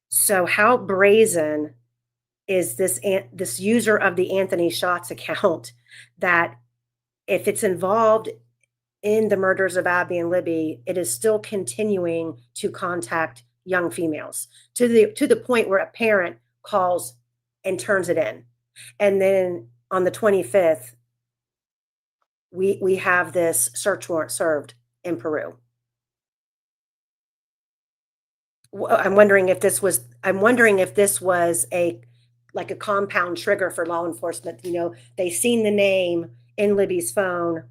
So how brazen is this user of the Anthony Schatz account that if it's involved in the murders of Abby and Libby, it is still continuing to contact young females to the point where a parent calls and turns it in. And then on the 25th, we have this search warrant served in Peru. I'm wondering if this was a compound trigger for law enforcement. You know, they seen the name in Libby's phone.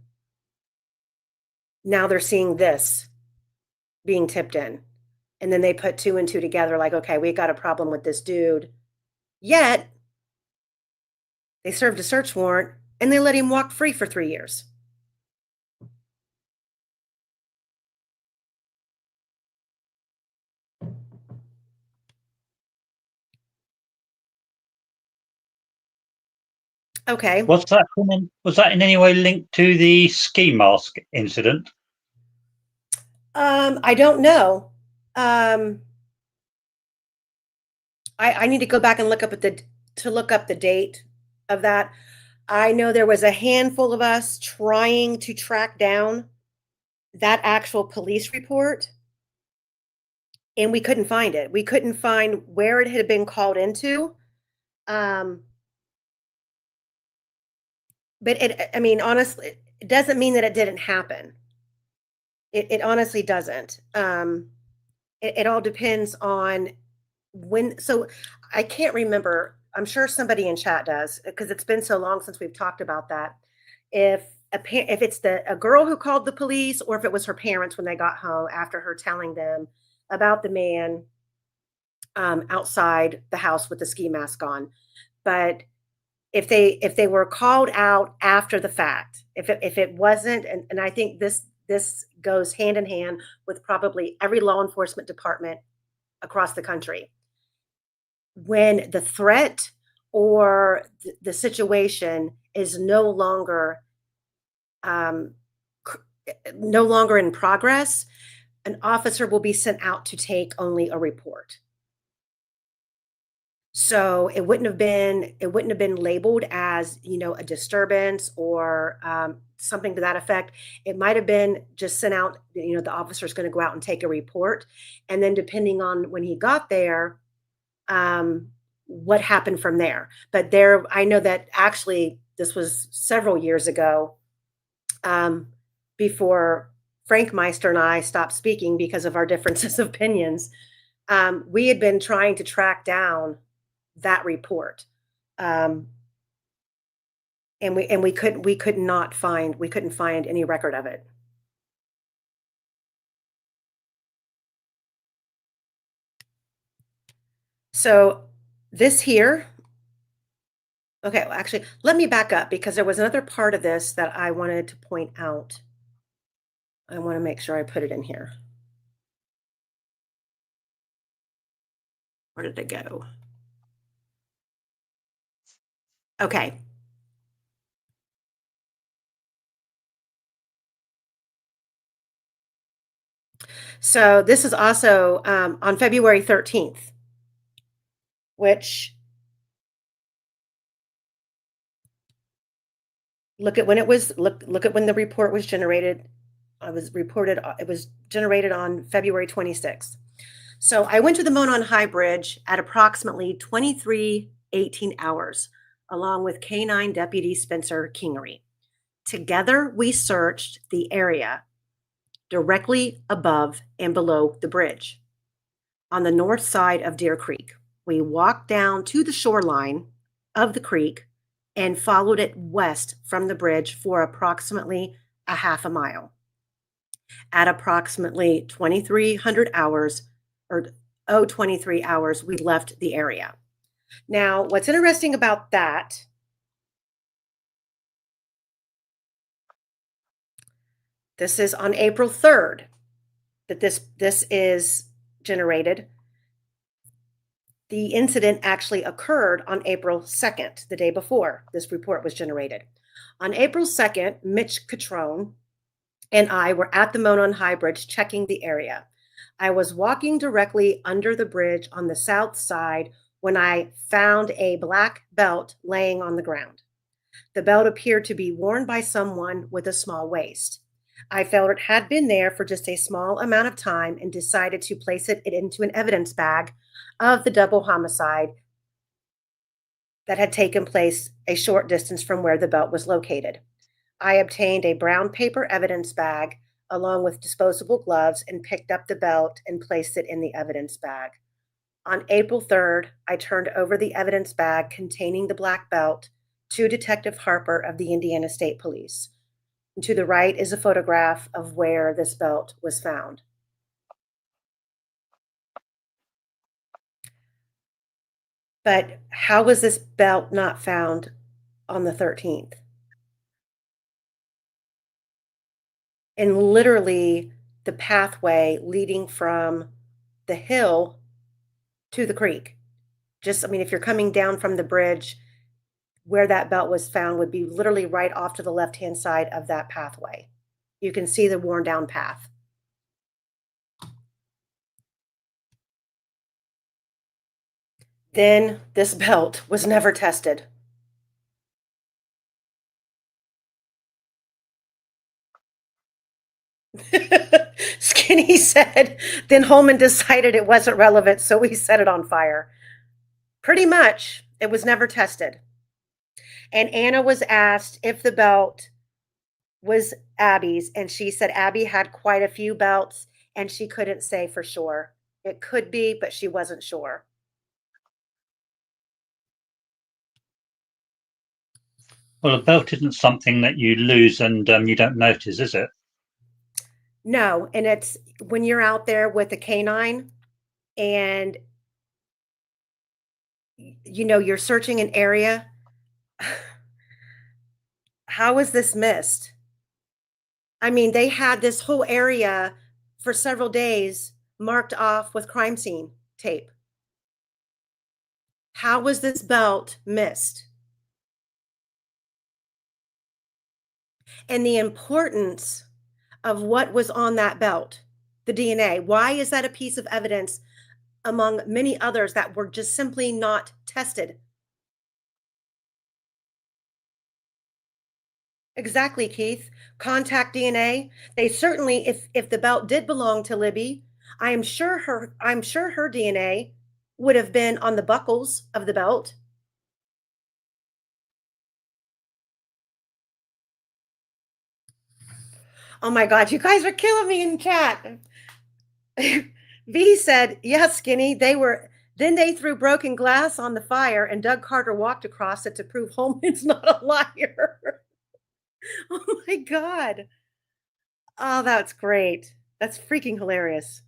Now they're seeing this being tipped in. And then they put two and two together, like, okay, we got a problem with this dude. Yet they served a search warrant and they let him walk free for 3 years. Okay. Was that in any way linked to the ski mask incident? I don't know. I need to go back and look up at to look up the date of that. I know there was a handful of us trying to track down that actual police report, and we couldn't find it. We couldn't find where it had been called into. Um, but I mean, honestly, it doesn't mean that it didn't happen. It honestly doesn't. It all depends on when. So I can't remember. I'm sure somebody in chat does, because it's been so long since we've talked about that. If if it's a girl who called the police, or if it was her parents when they got home after her telling them about the man outside the house with the ski mask on. But if they were called out after the fact, if it wasn't, and I think this goes hand in hand with probably every law enforcement department across the country. When the threat or the situation is no longer in progress, an officer will be sent out to take only a report. So it wouldn't have been labeled as, a disturbance or something to that effect. It might have been just sent out, the officer's going to go out and take a report. And then depending on when he got there, what happened from there. But I know that actually this was several years ago, before Frank Meister and I stopped speaking because of our differences of opinions. We had been trying to track down that report. And we couldn't find any record of it. So this here, okay, well, actually, let me back up, because there was another part of this that I wanted to point out. I want to make sure I put it in here. Where did it go? Okay. So this is also on February 13th, which, look at when it was, look at when the report was generated. It was generated on February 26th. So I went to the Monon High Bridge at approximately 23:18 hours, along with K-9 Deputy Spencer Kingery. Together, we searched the area directly above and below the bridge. On the north side of Deer Creek, we walked down to the shoreline of the creek and followed it west from the bridge for approximately a half a mile. At approximately 2300 hours, or 23 hours, we left the area. Now, what's interesting about that, this is on April 3rd that this is generated. The incident actually occurred on April 2nd, the day before this report was generated. On April 2nd, Mitch Catrone and I were at the Monon High Bridge checking the area. I was walking directly under the bridge on the south side when I found a black belt laying on the ground. The belt appeared to be worn by someone with a small waist. I felt it had been there for just a small amount of time and decided to place it into an evidence bag of the double homicide that had taken place a short distance from where the belt was located. I obtained a brown paper evidence bag along with disposable gloves and picked up the belt and placed it in the evidence bag. On April 3rd, I turned over the evidence bag containing the black belt to Detective Harper of the Indiana State Police. And to the right is a photograph of where this belt was found. But how was this belt not found on the 13th? And literally the pathway leading from the hill to the creek. If you're coming down from the bridge, where that belt was found would be literally right off to the left-hand side of that pathway. You can see the worn down path. Then this belt was never tested. Skinny said, then Holman decided it wasn't relevant, so we set it on fire. Pretty much, it was never tested. And Anna was asked if the belt was Abby's, and she said Abby had quite a few belts, and she couldn't say for sure. It could be, but she wasn't sure. Well, a belt isn't something that you lose and you don't notice, is it? No, and it's when you're out there with a canine and you're searching an area. How is this missed? I mean, they had this whole area for several days marked off with crime scene tape. How was this belt missed? And the importance of what was on that belt, the DNA. Why is that a piece of evidence among many others that were just simply not tested? Exactly, Keith. Contact DNA. They certainly, if the belt did belong to Libby, I'm sure her DNA would have been on the buckles of the belt. Oh my God, you guys are killing me in chat. V said, yeah, Skinny, then they threw broken glass on the fire and Doug Carter walked across it to prove Holman's not a liar. Oh my God. Oh, that's great. That's freaking hilarious.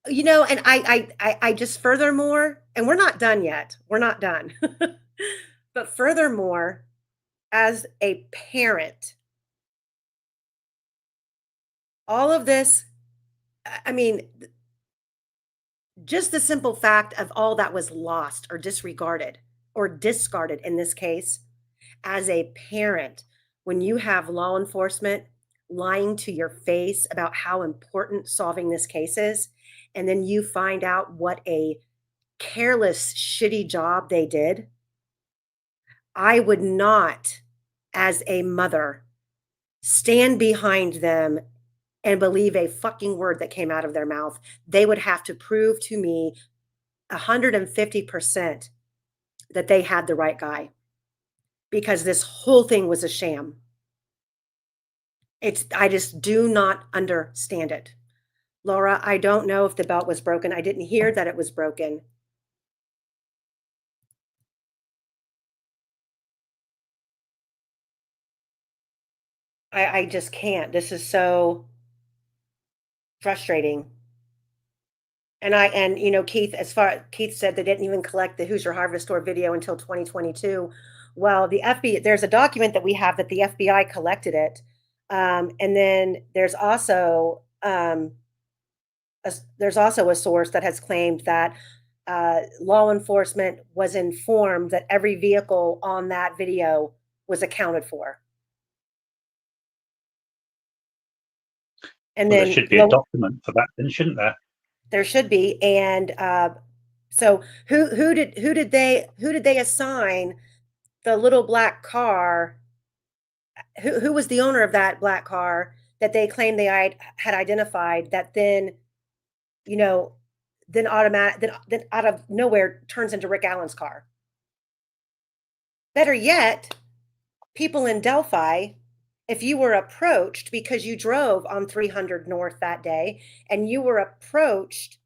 And I just furthermore, and we're not done yet. We're not done. But furthermore, as a parent, all of this, I mean, just the simple fact of all that was lost or disregarded or discarded in this case, as a parent, when you have law enforcement lying to your face about how important solving this case is, and then you find out what a careless, shitty job they did, I would not, as a mother, stand behind them and believe a fucking word that came out of their mouth. They would have to prove to me 150% that they had the right guy, because this whole thing was a sham. I just do not understand it. Laura, I don't know if the belt was broken. I didn't hear that it was broken. I just can't. This is so frustrating. And Keith, Keith said they didn't even collect the Hoosier Harvest Store video until 2022. Well, the FBI, there's a document that we have that the FBI collected it. And then there's also a source that has claimed that law enforcement was informed that every vehicle on that video was accounted for. And Well, then there should be a document for that, then, shouldn't there? There should be. And so who did they assign the little black car? Who was the owner of that black car that they claimed they had identified, that then then out of nowhere turns into Rick Allen's car? Better yet, people in Delphi, if you were approached because you drove on 300 North that day and you were approached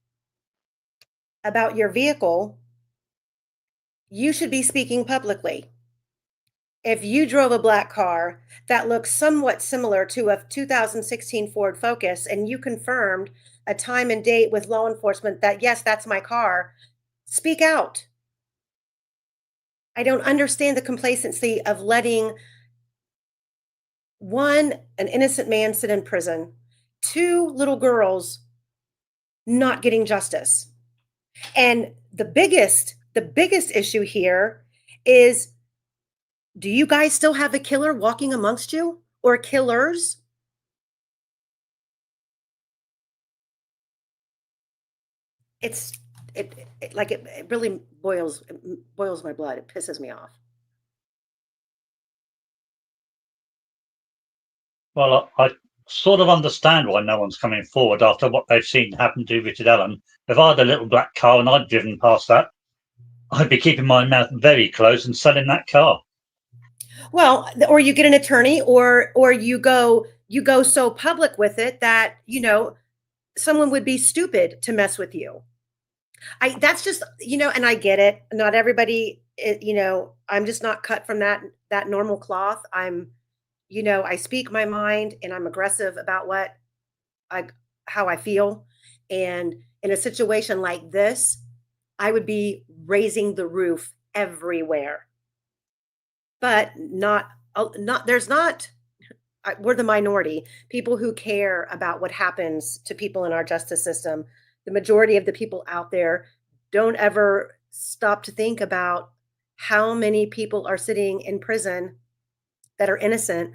about your vehicle, you should be speaking publicly. If you drove a black car that looks somewhat similar to a 2016 Ford Focus and you confirmed a time and date with law enforcement that, yes, that's my car, speak out. I don't understand the complacency of letting one, an innocent man sit in prison, two, little girls not getting justice. And the biggest issue here is, do you guys still have a killer walking amongst you, or killers? it really boils my blood. It pisses me off. Well, I sort of understand why no one's coming forward after what they've seen happen to Richard Allen. If I had a little black car and I'd driven past that, I'd be keeping my mouth very closed and selling that car. Well, or you get an attorney, or you go so public with it that someone would be stupid to mess with you. That's just, and I get it. Not everybody, I'm just not cut from that normal cloth. I speak my mind, and I'm aggressive about how I feel. And in a situation like this, I would be raising the roof everywhere. But we're the minority, people who care about what happens to people in our justice system. The majority of the people out there don't ever stop to think about how many people are sitting in prison that are innocent,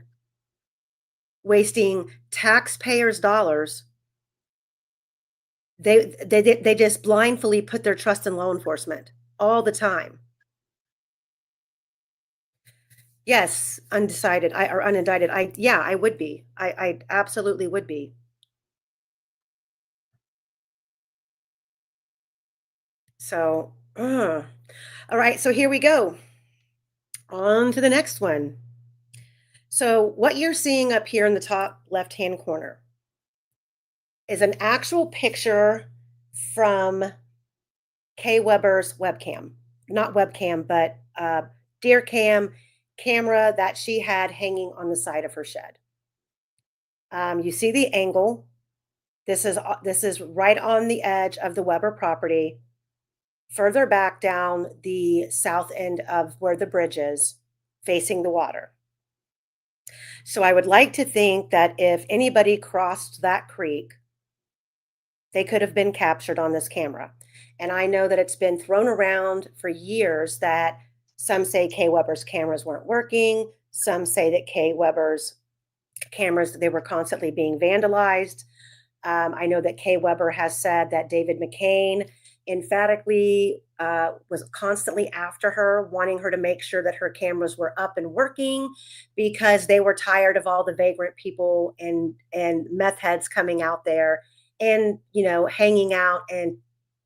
wasting taxpayers' dollars. They just blindly put their trust in law enforcement all the time. Yes, undecided or unindicted. I would be. I absolutely would be. So, all right. So here we go. On to the next one. So what you're seeing up here in the top left-hand corner is an actual picture from Kay Weber's webcam. Not webcam, but deer cam camera that she had hanging on the side of her shed. You see the angle. This is right on the edge of the Weber property, further back down the south end of where the bridge is, facing the water. So I would like to think that if anybody crossed that creek, they could have been captured on this camera. And I know that it's been thrown around for years that some say Kay Weber's cameras weren't working. Some say that Kay Weber's cameras, they were constantly being vandalized. I know that Kay Weber has said that David McCain emphatically was constantly after her, wanting her to make sure that her cameras were up and working because they were tired of all the vagrant people and meth heads coming out there and, hanging out and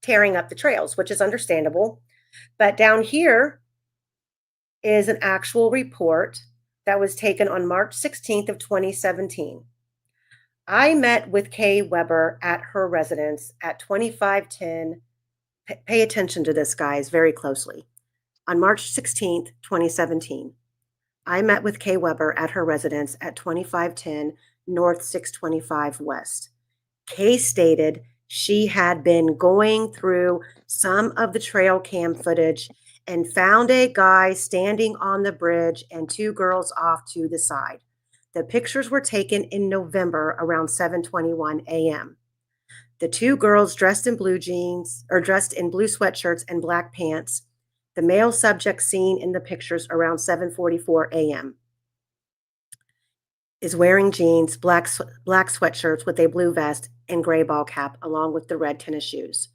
tearing up the trails, which is understandable. But down here is an actual report that was taken on March 16th of 2017. I met with Kay Weber at her residence at 2510. Pay attention to this, guys, very closely. On March 16th, 2017, I met with Kay Weber at her residence at 2510 North 625 West. Kay stated she had been going through some of the trail cam footage and found a guy standing on the bridge and two girls off to the side. The pictures were taken in November around 7:21 a.m. The two girls dressed in blue jeans or dressed in blue sweatshirts and black pants. The male subject seen in the pictures around 7:44 a.m. is wearing jeans, black sweatshirts with a blue vest and gray ball cap, along with the red tennis shoes.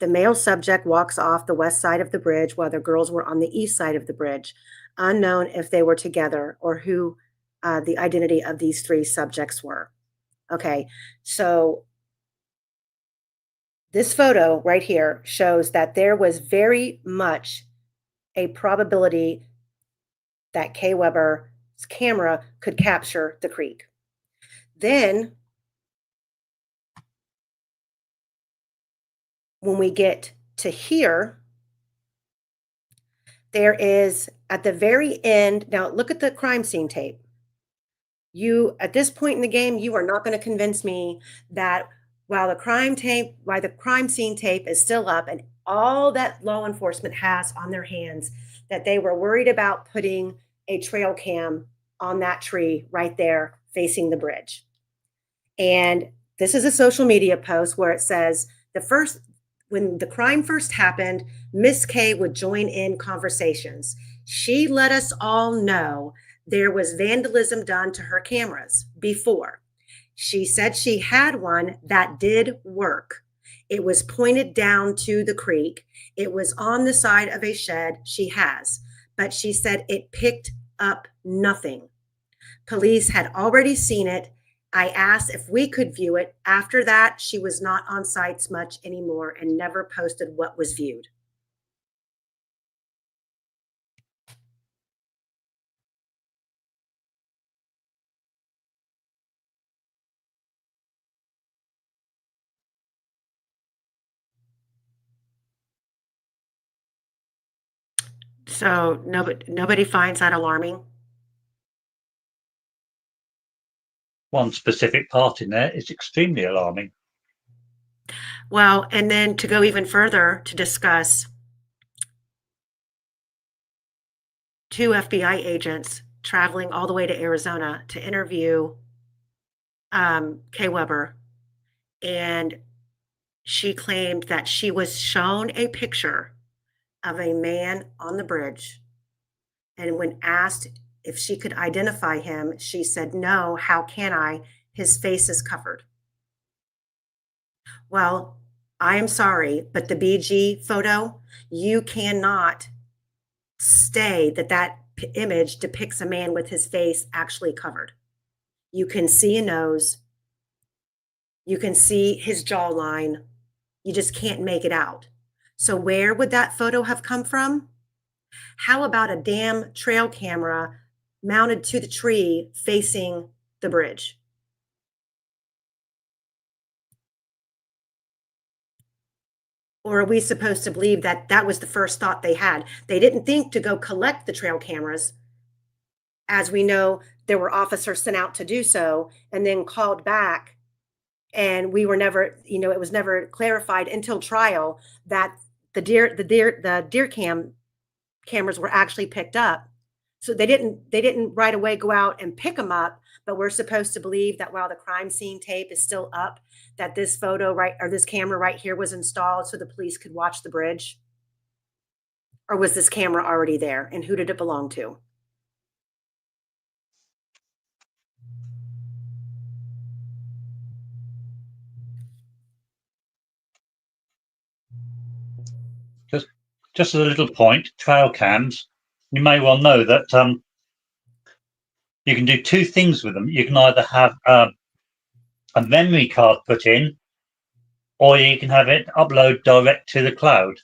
The male subject walks off the west side of the bridge while the girls were on the east side of the bridge, unknown if they were together or who the identity of these three subjects were. Okay, so this photo right here shows that there was very much a probability that Kay Weber's camera could capture the creek. Then, when we get to here, there is at the very end, now look at the crime scene tape. At this point in the game, you are not going to convince me that while the crime scene tape is still up and all that law enforcement has on their hands, that they were worried about putting a trail cam on that tree right there facing the bridge. And this is a social media post where it says when the crime first happened, Miss Kay would join in conversations. She let us all know there was vandalism done to her cameras before. She said she had one that did work. It was pointed down to the creek. It was on the side of a shed. She has, but she said it picked up nothing. Police had already seen it. I asked if we could view it. After that, she was not on sites much anymore and never posted what was viewed. So nobody finds that alarming. One specific part in there is extremely alarming. Well, and then to go even further to discuss, 2 FBI agents traveling all the way to Arizona to interview Kay Weber, and she claimed that she was shown a picture of a man on the bridge, and when asked if she could identify him, she said, "No, how can I? His face is covered." Well, I am sorry, but the BG photo, you cannot say that image depicts a man with his face actually covered. You can see a nose. You can see his jawline. You just can't make it out. So where would that photo have come from? How about a damn trail camera mounted to the tree facing the bridge? Or are we supposed to believe that that was the first thought they had? They didn't think to go collect the trail cameras. As we know, there were officers sent out to do so and then called back. And we were never, it was never clarified until trial that the deer cameras were actually picked up. So they didn't right away go out and pick them up, but we're supposed to believe that while the crime scene tape is still up, that this this camera right here was installed so the police could watch the bridge? Or was this camera already there, and who did it belong to? Just as a little point, trail cams, you may well know that you can do 2 things with them. You can either have a memory card put in, or you can have it upload direct to the cloud.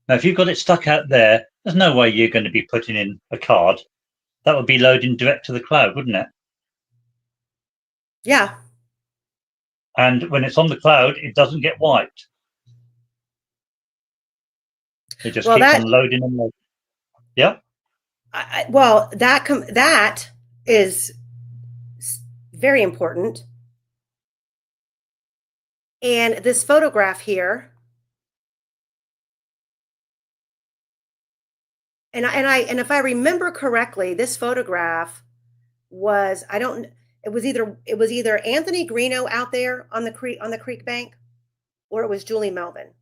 Now, if you've got it stuck out there, there's no way you're going to be putting in a card. That would be loading direct to the cloud, wouldn't it? Yeah. And when it's on the cloud, it doesn't get wiped. It just keeps on loading and loading. Yeah. That is very important. And this photograph here, and if I remember correctly, this photograph was it was either Anthony Greeno out there on the creek bank, or it was Julie Melvin.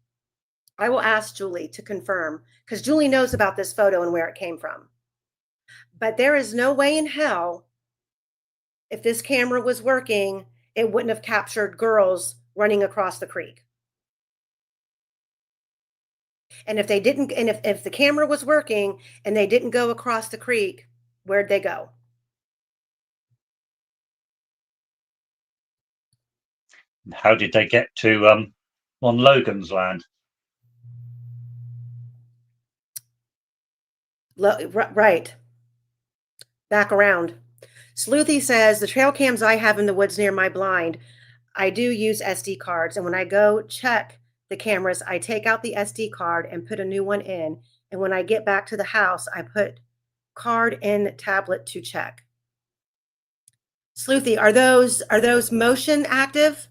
I will ask Julie to confirm, because Julie knows about this photo and where it came from. But there is no way in hell, if this camera was working, it wouldn't have captured girls running across the creek. And if they didn't, and if the camera was working and they didn't go across the creek, where'd they go? How did they get to on Logan's land? Right. Back around. Sleuthy says, the trail cams I have in the woods near my blind, I do use SD cards. And when I go check the cameras, I take out the SD card and put a new one in. And when I get back to the house, I put card in tablet to check. Sleuthy, are those motion active?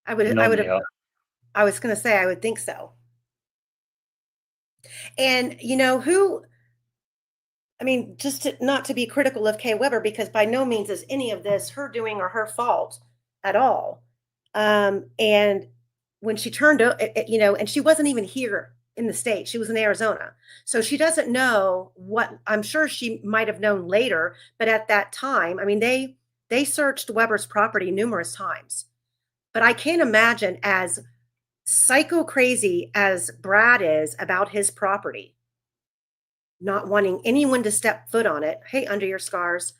I was going to say, I would think so. And not to be critical of Kay Weber, because by no means is any of this her doing or her fault at all. And when she turned, and she wasn't even here in the state, she was in Arizona. So she doesn't know what, I'm sure she might have known later, but at that time, they searched Weber's property numerous times. But I can't imagine, as psycho crazy as Brad is about his property, not wanting anyone to step foot on it, hey, under your scars,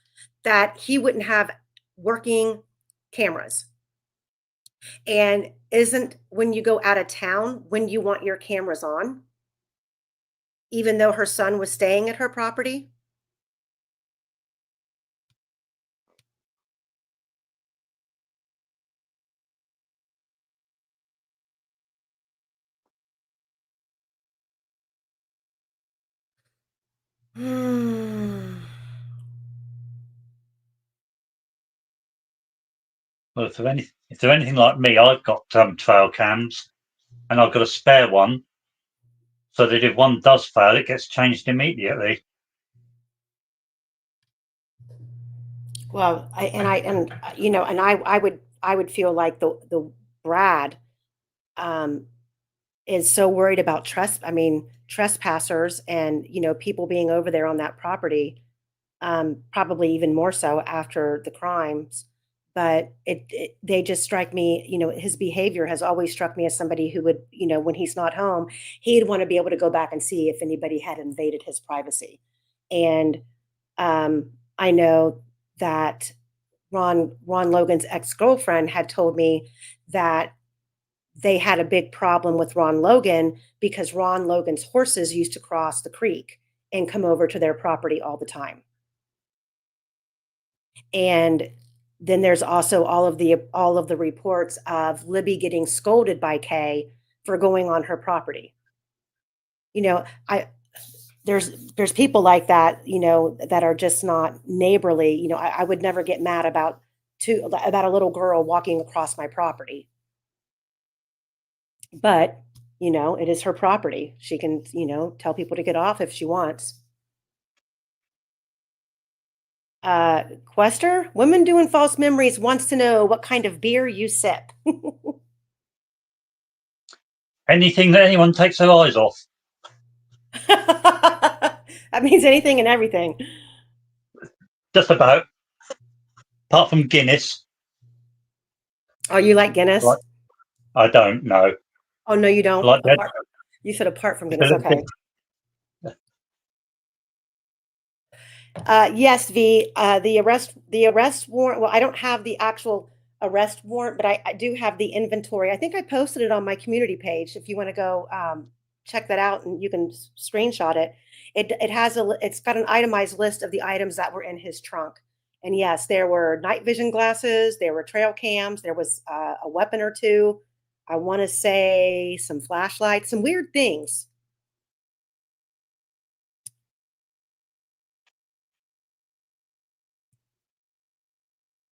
that he wouldn't have working cameras. And isn't when you go out of town when you want your cameras on, even though her son was staying at her property? Hmm. Well, if they're anything like me, I've got trail cams, and I've got a spare one, so that if one does fail, it gets changed immediately. Well, I would feel like the Brad um, is so worried about trespassers and, people being over there on that property, probably even more so after the crimes. But they just strike me, his behavior has always struck me as somebody who would, when he's not home, he'd want to be able to go back and see if anybody had invaded his privacy. And I know that Ron Logan's ex-girlfriend had told me that they had a big problem with Ron Logan because Ron Logan's horses used to cross the creek and come over to their property all the time. And then there's also all of the reports of Libby getting scolded by Kay for going on her property. I there's people like that, that are just not neighborly. I would never get mad about a little girl walking across my property. But, it is her property. She can, tell people to get off if she wants. Quester, Women Doing False Memories wants to know what kind of beer you sip. Anything that anyone takes their eyes off. That means anything and everything. Just about. Apart from Guinness. Oh, you like Guinness? Like, I don't know. Oh, no, you don't? Like that. You said apart from Guinness. Okay. Yes, V. The arrest warrant. Well, I don't have the actual arrest warrant, but I do have the inventory. I think I posted it on my community page. If you want to go check that out, and you can screenshot it. It's got an itemized list of the items that were in his trunk. And yes, there were night vision glasses, there were trail cams, there was a weapon or two. I want to say some flashlights, some weird things.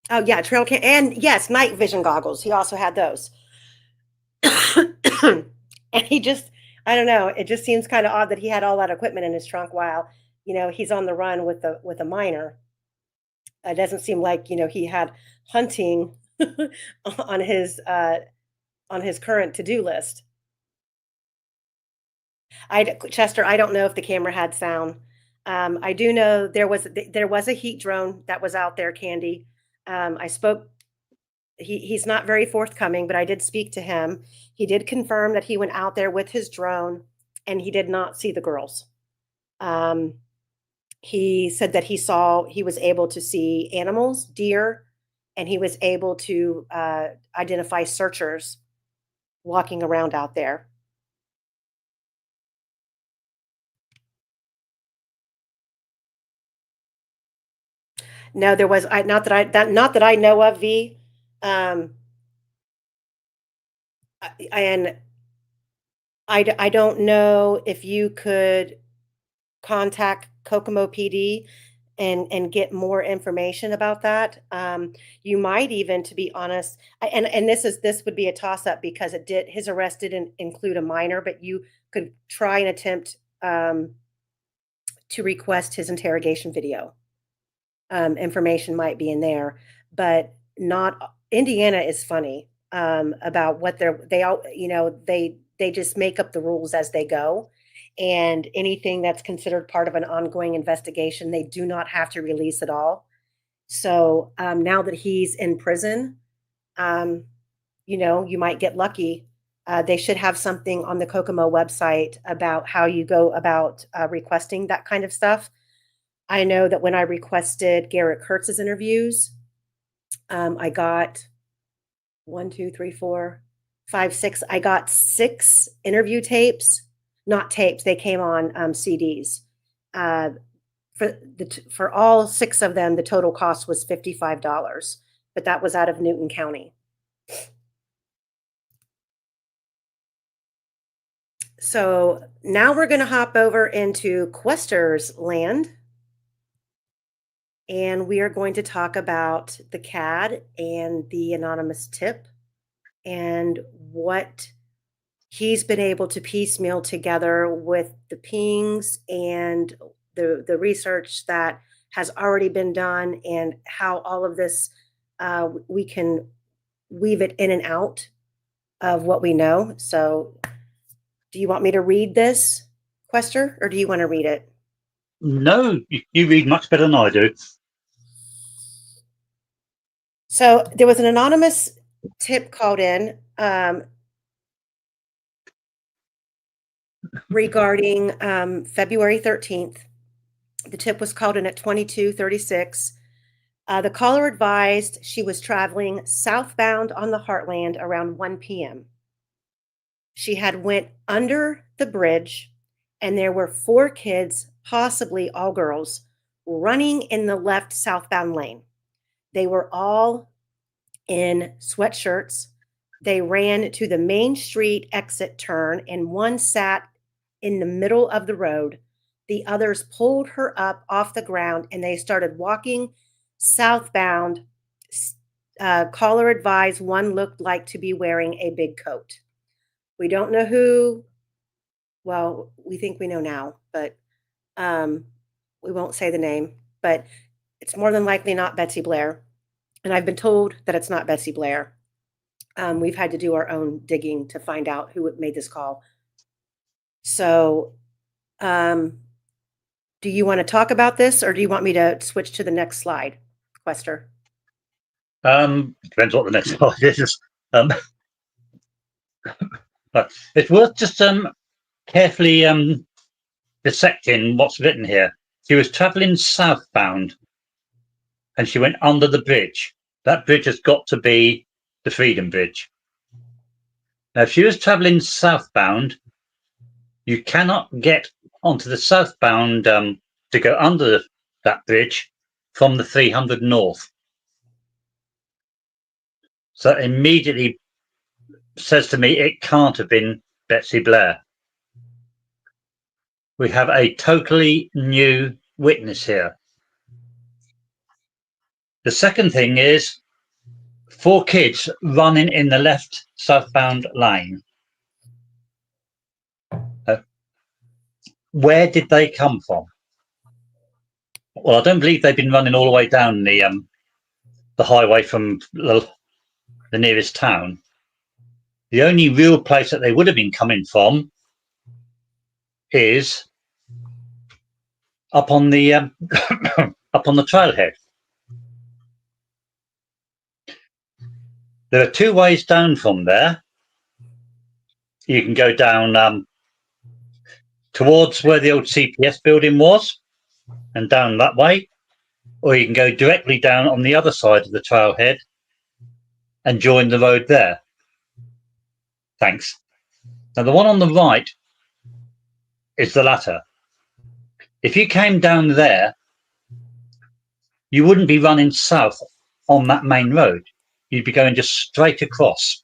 Oh yeah, trail cam, and yes, night vision goggles. He also had those. And I don't know, it just seems kind of odd that he had all that equipment in his trunk while, he's on the run with a minor. It doesn't seem like, he had hunting on his current to-do list. Chester, I don't know if the camera had sound. I do know there was a heat drone that was out there, Candy. I spoke. He's not very forthcoming, but I did speak to him. He did confirm that he went out there with his drone and he did not see the girls. He said that he was able to see animals, deer, and he was able to identify searchers walking around out there. No, there was not that I know of, V. And I don't know if you could contact Kokomo PD and get more information about that. You might even, to be honest, and this would be a toss up because his arrest didn't include a minor, but you could try and attempt to request his interrogation video. Information might be in there, but not. Indiana is funny about what they just make up the rules as they go, and anything that's considered part of an ongoing investigation, they do not have to release at all. So now that he's in prison, you might get lucky. They should have something on the Kokomo website about how you go about requesting that kind of stuff. I know that when I requested Garrett Kurtz's interviews, I got 1, 2, 3, 4, 5, 6. I got 6 interview tapes, not tapes. They came on CDs. For all 6 of them, the total cost was $55, but that was out of Newton County. So now we're going to hop over into Quester's land. And we are going to talk about the CAD and the anonymous tip and what he's been able to piecemeal together with the pings and the research that has already been done, and how all of this, we can weave it in and out of what we know. So do you want me to read this, Quester, or do you want to read it? No, you read much better than I do. So there was an anonymous tip called in regarding February 13th. The tip was called in at 22:36. The caller advised she was traveling southbound on the Heartland around 1 p.m. She had went under the bridge, and there were 4 kids, possibly all girls, running in the left southbound lane. They were all in sweatshirts. They ran to the main street exit turn, and one sat in the middle of the road. The others pulled her up off the ground, and they started walking southbound. Caller advised one looked like to be wearing a big coat. We don't know who. Well, we think we know now, but we won't say the name. But it's more than likely not Betsy Blair. And I've been told that it's not Betsy Blair. We've had to do our own digging to find out who made this call. So do you want to talk about this, or do you want me to switch to the next slide, Quester? Depends what the next slide is. But it's worth just carefully dissecting what's written here. She was traveling southbound and she went under the bridge. That bridge has got to be the Freedom Bridge. Now, if she was traveling southbound, you cannot get onto the southbound to go under that bridge from the 300 North. So that immediately says to me it can't have been Betsy Blair. We have a totally new witness here. The second thing is 4 kids running in the left southbound lane. Where did they come from? Well, I don't believe they've been running all the way down the highway from the nearest town. The only real place that they would have been coming from is up on the up on the trailhead. There are 2 ways down from there. You can go down towards where the old CPS building was and down that way, or you can go directly down on the other side of the trailhead and join the road there. Thanks. Now, the one on the right is the latter. If you came down there, you wouldn't be running south on that main road. You'd be going just straight across.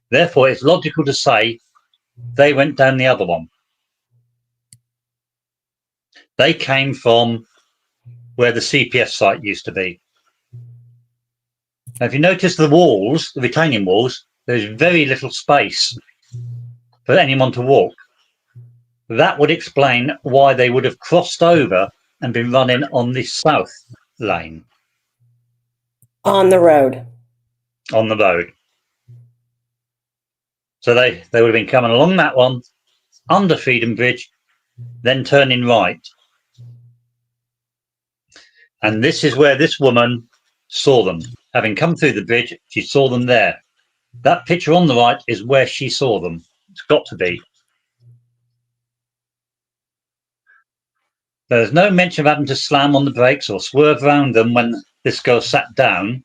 Therefore, it's logical to say they went down the other one. They came from where the CPS site used to be. Now, if you notice the walls, the retaining walls, there's very little space for anyone to walk. That would explain why they would have crossed over and been running on the south lane. On the road. On the road. So they would have been coming along that one, under Freedom Bridge, then turning right. And this is where this woman saw them. Having come through the bridge, she saw them there. That picture on the right is where she saw them. It's got to be. There's no mention of having to slam on the brakes or swerve around them when this girl sat down.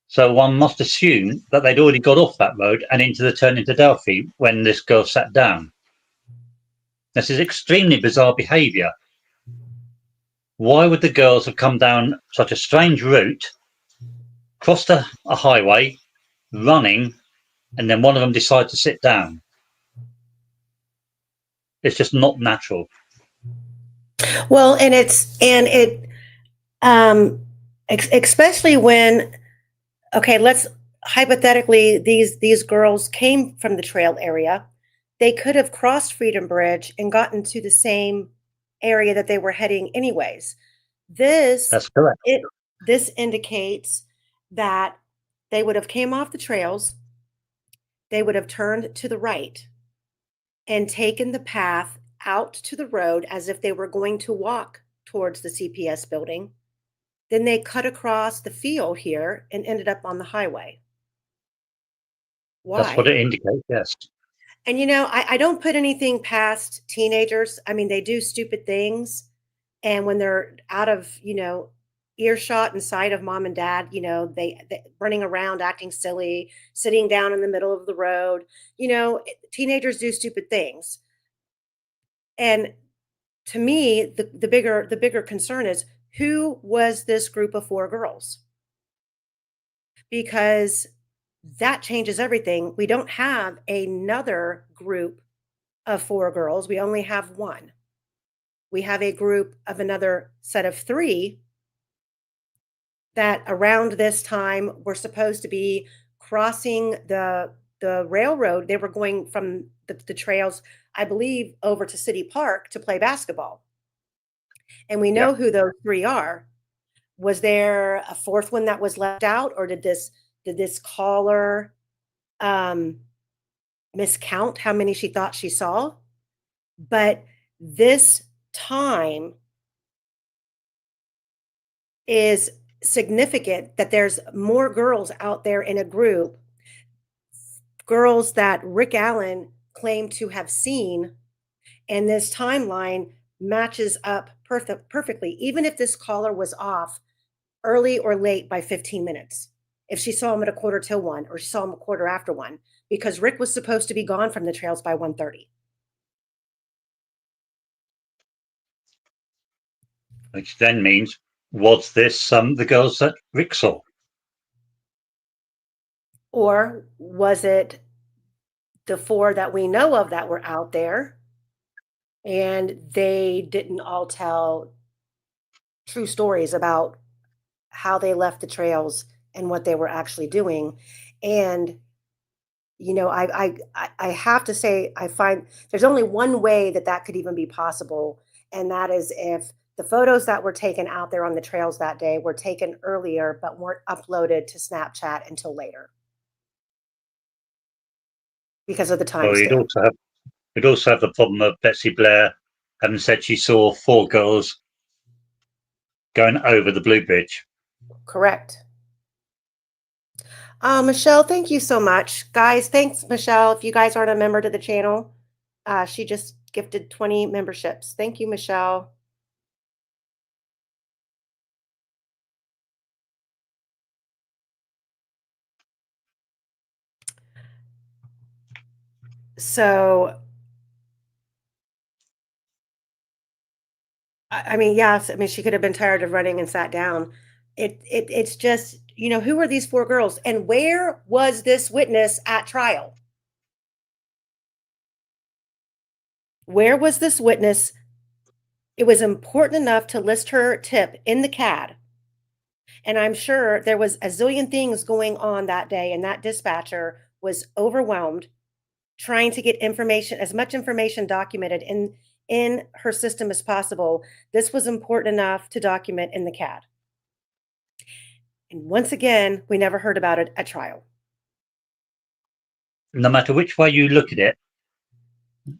So one must assume that they'd already got off that road and into the turn into Delphi when this girl sat down. This is extremely bizarre behaviour. Why would the girls have come down such a strange route, crossed a highway, running, and then one of them decide to sit down? It's just not natural. Well, especially when, okay, let's hypothetically, these girls came from the trail area. They could have crossed Freedom Bridge and gotten to the same area that they were heading anyways. That's correct. This indicates that they would have came off the trails. They would have turned to the right and taken the path out to the road as if they were going to walk towards the CPS building. Then they cut across the field here and ended up on the highway. Why? That's what it indicates, yes. And, I don't put anything past teenagers. I mean, they do stupid things. And when they're out of, earshot and sight of mom and dad, they running around, acting silly, sitting down in the middle of the road, teenagers do stupid things. And to me, the bigger concern is, who was this group of 4 girls? Because that changes everything. We don't have another group of 4 girls. We only have 1. We have a group of another set of 3 that around this time were supposed to be crossing the railroad. They were going from the trails, I believe, over to City Park to play basketball. And we know who those 3 are. Was there a 4th one that was left out, or did this caller miscount how many she thought she saw? But this time is significant, that there's more girls out there in a group, girls that Rick Allen claimed to have seen, and this timeline matches up perfectly, even if this caller was off early or late by 15 minutes. If she saw him at 1:45 or she saw him 1:15, because Rick was supposed to be gone from the trails by 1:30. Which then means, was this the girls that Rick saw? Or was it the 4 that we know of that were out there, and they didn't all tell true stories about how they left the trails and what they were actually doing? And I have to say, I find there's only one way that could even be possible, and that is if the photos that were taken out there on the trails that day were taken earlier but weren't uploaded to Snapchat until later because of the time. Well, you'd also have the problem of Betsy Blair having said she saw 4 girls going over the Blue Bridge. Correct. Michelle, thank you so much. Guys, thanks, Michelle. If you guys aren't a member to the channel, she just gifted 20 memberships. Thank you, Michelle. So, I mean, yes, I mean, she could have been tired of running and sat down. It's just, who are these 4 girls, and where was this witness at trial? Where was this witness? It was important enough to list her tip in the CAD. And I'm sure there was a zillion things going on that day, and that dispatcher was overwhelmed trying to get information, as much information documented in her system as possible. This was important enough to document in the CAD. And once again, we never heard about it at trial. No matter which way you look at it,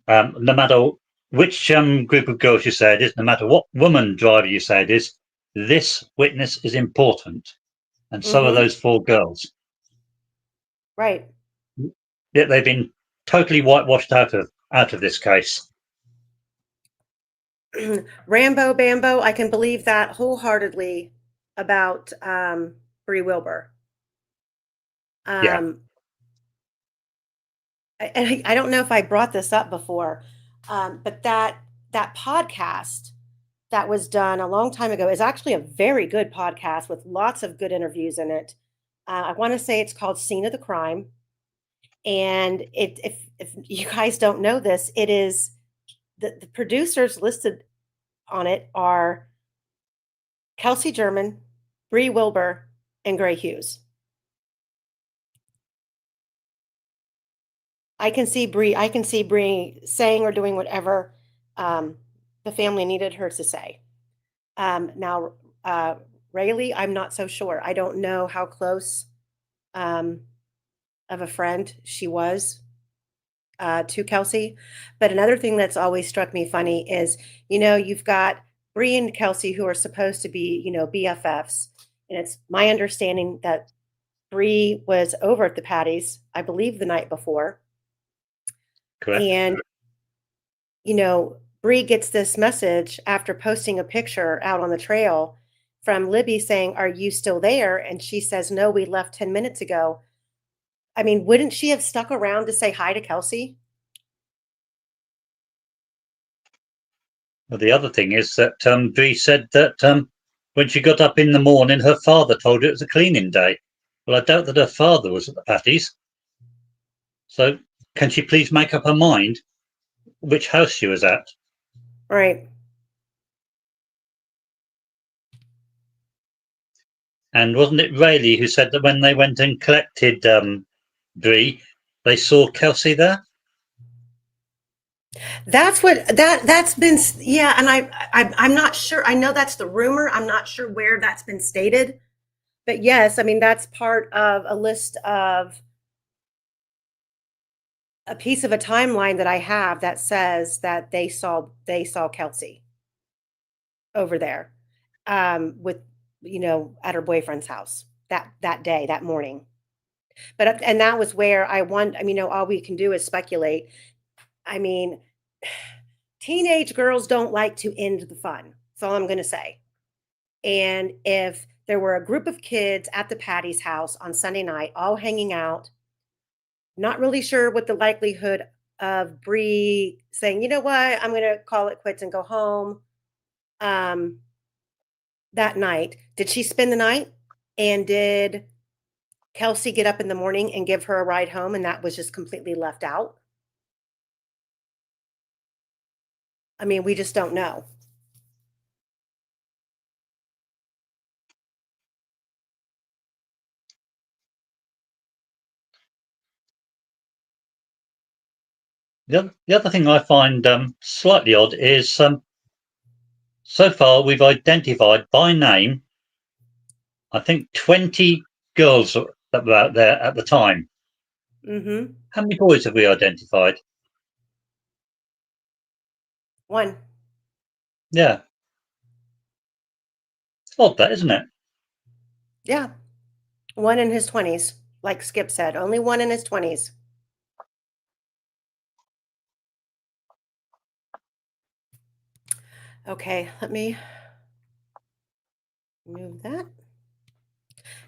no matter which group of girls you say it is, no matter what woman driver you say it is, this witness is important, and so are those 4 girls. Right. Yet they've been totally whitewashed out of this case. Rambo Bambo, I can believe that wholeheartedly about Bree Wilbur. Yeah. I don't know if I brought this up before, but that podcast that was done a long time ago is actually a very good podcast with lots of good interviews in it. I want to say it's called Scene of the Crime. And if you guys don't know this, it is the producers listed on it are Kelsey German, Bree Wilbur, and Gray Hughes. I can see Bree saying or doing whatever the family needed her to say. Now, Rayleigh, I'm not so sure. I don't know how close of a friend she was to Kelsey. But another thing that's always struck me funny is, you've got Bree and Kelsey who are supposed to be, BFFs. And it's my understanding that Bree was over at the Patties, I believe, the night before. Correct. And, Bree gets this message after posting a picture out on the trail from Libby saying, "Are you still there?" And she says, "No, we left 10 minutes ago." I mean, wouldn't she have stuck around to say hi to Kelsey? Well, the other thing is that Bree said that when she got up in the morning, her father told her it was a cleaning day. Well, I doubt that her father was at the Patties. So can she please make up her mind which house she was at? Right. And wasn't it Rayleigh who said that when they went and collected Bree, they saw Kelsey there? That's been, yeah. And I'm not sure. I know that's the rumor. I'm not sure where that's been stated, but yes, I mean, that's part of a list of a piece of a timeline that I have that says that they saw Kelsey over there, with, at her boyfriend's house that day, that morning. But, and that was where all we can do is speculate. I mean, teenage girls don't like to end the fun. That's all I'm going to say. And if there were a group of kids at the Patty's house on Sunday night, all hanging out, not really sure what the likelihood of Bree saying, "You know what, I'm going to call it quits and go home," that night. Did she spend the night? And did Kelsey get up in the morning and give her a ride home, and that was just completely left out? I mean, we just don't know. The other thing I find slightly odd is so far we've identified by name, I think, 20 girls that were out there at the time. Mm-hmm. How many boys have we identified? 1. Yeah. It's odd, that, isn't it? Yeah. 1 in his 20s, like Skip said, only 1 in his 20s. Okay, let me move that.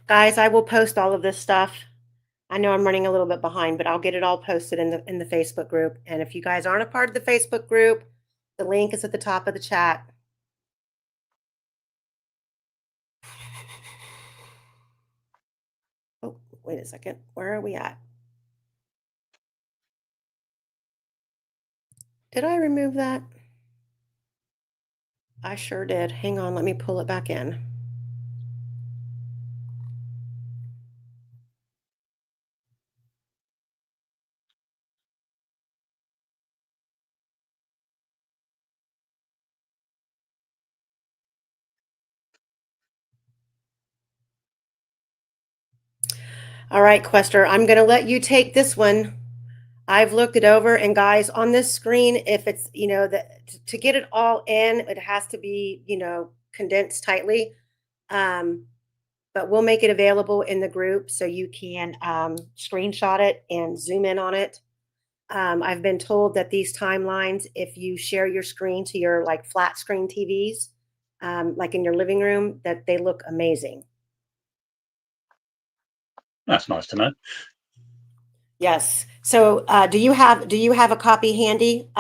Guys, I will post all of this stuff. I know I'm running a little bit behind, but I'll get it all posted in the Facebook group. And if you guys aren't a part of the Facebook group, the link is at the top of the chat. Oh, wait a second. Where are we at? Did I remove that? I sure did. Hang on, let me pull it back in. All right, Quester, I'm going to let you take this one. I've looked it over, and guys, on this screen, if it's, to get it all in, it has to be, condensed tightly. But we'll make it available in the group so you can screenshot it and zoom in on it. I've been told that these timelines, if you share your screen to your like flat screen TVs, like in your living room, that they look amazing. That's nice to know. Yes. So do you have a copy handy,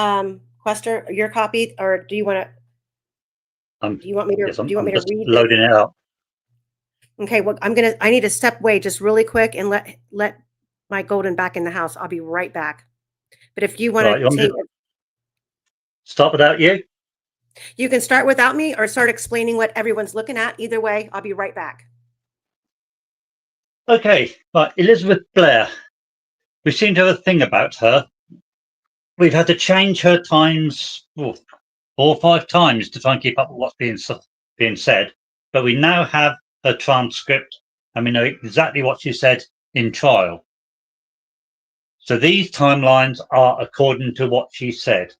Quester, your copy, or do you want to? Do you want me to? Yes, do you want me to just read loading it up? Okay. Well, I need to step away just really quick and let my golden back in the house. I'll be right back. But if you want Right, you to want me take, to start without you? you can start without me or start explaining what everyone's looking at. Either way, I'll be right back. Okay, right, Elizabeth Blair. We seem to have a thing about her. We've had to change her times 4 or 5 times to try and keep up with what's being said. But we now have her transcript and we know exactly what she said in trial. So these timelines are according to what she said.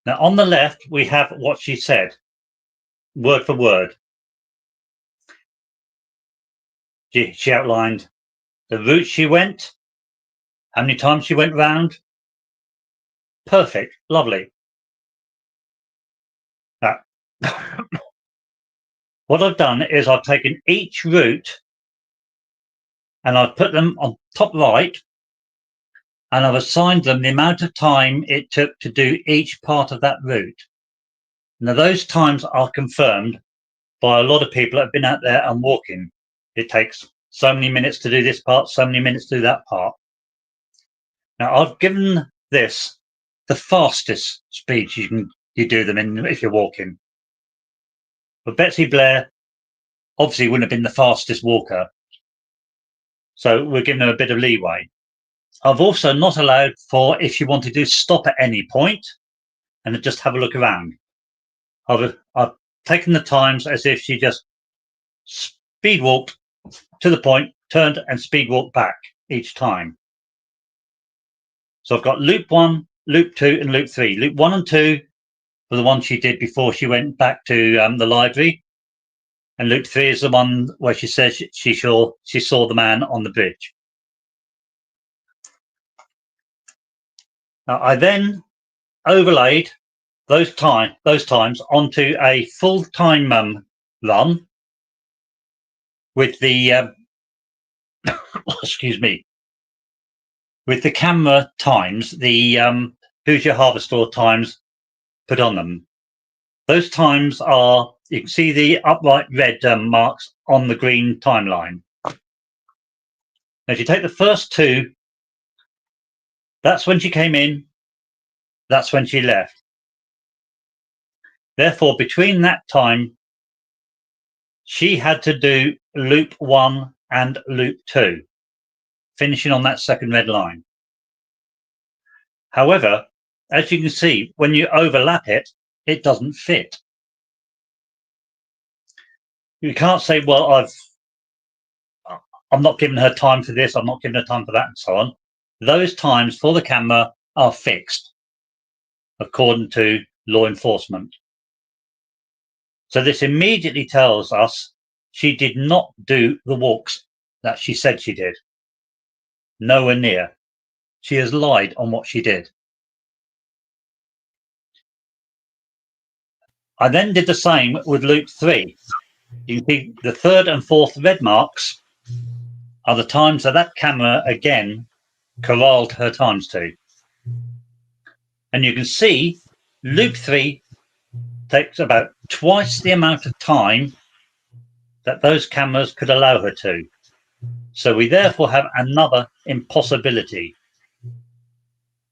Now, on the left, we have what she said, word for word. She outlined the route she went, how many times she went round. Perfect, lovely. Now, what I've done is I've taken each route and I've put them on top right, and I've assigned them the amount of time it took to do each part of that route. Now, those times are confirmed by a lot of people that have been out there and walking. It takes so many minutes to do this part, so many minutes to do that part. Now, I've given this the fastest speed you do them in if you're walking. But Betsy Blair obviously wouldn't have been the fastest walker, so we're giving her a bit of leeway. I've also not allowed for if you wanted to stop at any point and just have a look around. I've taken the times as if she just speed walked to the point, turned and speed walked back each time. So I've got loop 1, loop 2 and loop 3. Loop 1 and 2 were the one she did before she went back to the library. And loop 3 is the one where she says she saw the man on the bridge. Now, I then overlaid those times onto a full time run with the excuse me, with the camera times, the Who's Your Harvester times put on them. Those times are, you can see the upright red marks on the green timeline. Now, if you take the first 2, that's when she came in, that's when she left. Therefore, between that time, she had to do loop 1 and loop 2, finishing on that second red line. However, as you can see, when you overlap it, it doesn't fit. You can't say, well, I'm not giving her time for this, I'm not giving her time for that, and so on. Those times for the camera are fixed according to law enforcement. So this immediately tells us she did not do the walks that she said she did. Nowhere near. She has lied on what she did. I then did the same with loop 3. You can see the 3rd and 4th red marks are the times that camera again corralled her times to. And you can see loop 3 takes about twice the amount of time that those cameras could allow her to. So we therefore have another impossibility.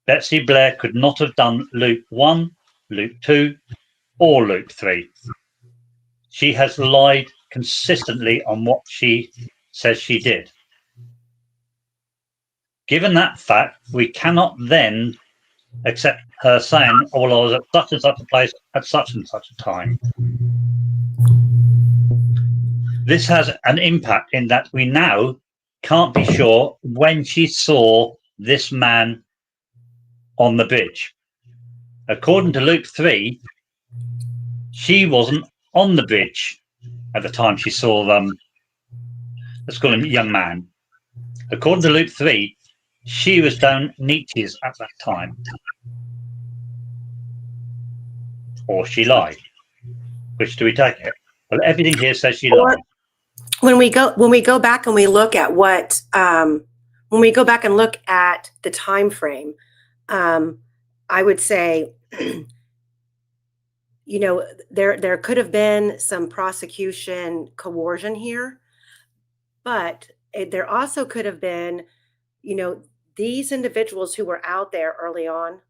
Betsy Blair could not have done loop 1, loop 2, or loop 3. She has lied consistently on what she says she did. Given that fact, we cannot then accept her saying, oh, well, I was at such and such a place at such and such a time. This has an impact in that we now can't be sure when she saw this man on the bridge. According to loop 3, she wasn't on the bridge at the time she saw, let's call him young man. According to loop 3, she was down Nietzsche's at that time. Or she lied. Which do we take it? Well, everything here says she lied. When we go back and we look at what when we go back and look at the time frame, I would say, you know, there could have been some prosecution coercion here, but there also could have been, you know, these individuals who were out there early on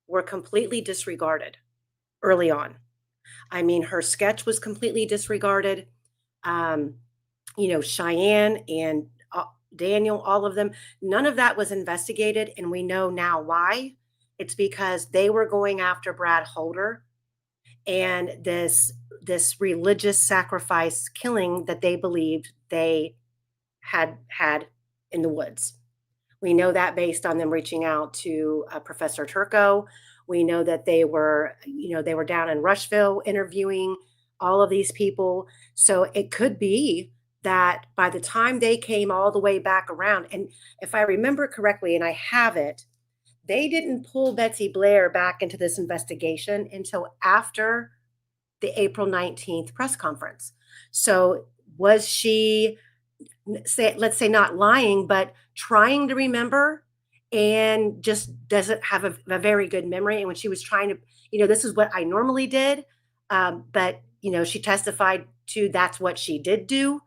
were completely disregarded early on. I mean, her sketch was completely disregarded. You know, Cheyenne and Daniel, all of them, none of that was investigated. And we know now why. It's because they were going after Brad Holder and this religious sacrifice killing that they believed they had in the woods. We know that based on them reaching out to Professor Turco. We know that they were down in Rushville interviewing all of these people. So it could be that by the time they came all the way back around, and if I remember correctly, and I have it, they didn't pull Betsy Blair back into this investigation until after the April 19th press conference. So was she, let's say not lying, but trying to remember and just doesn't have a very good memory? And when she was trying to, you know, this is what I normally did, but, you know, she testified to that's what she did do.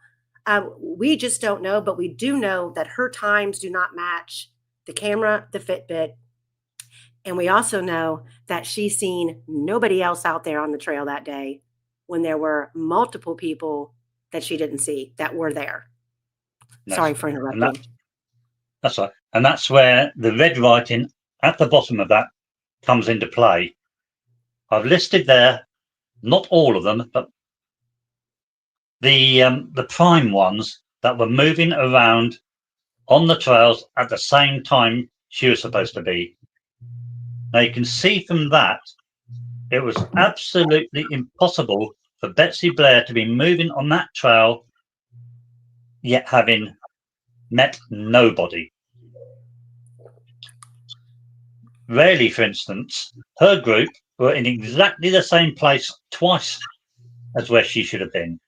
We just don't know, but we do know that her times do not match the camera, the Fitbit. And we also know that she's seen nobody else out there on the trail that day when there were multiple people that she didn't see that were there. Sorry for interrupting. That's right. And that's where the red writing at the bottom of that comes into play. I've listed there, not all of them, but the prime ones that were moving around on the trails at the same time she was supposed to be. Now you can see from that, it was absolutely impossible for Betsy Blair to be moving on that trail, yet having met nobody. Rarely, for instance, her group were in exactly the same place twice as where she should have been.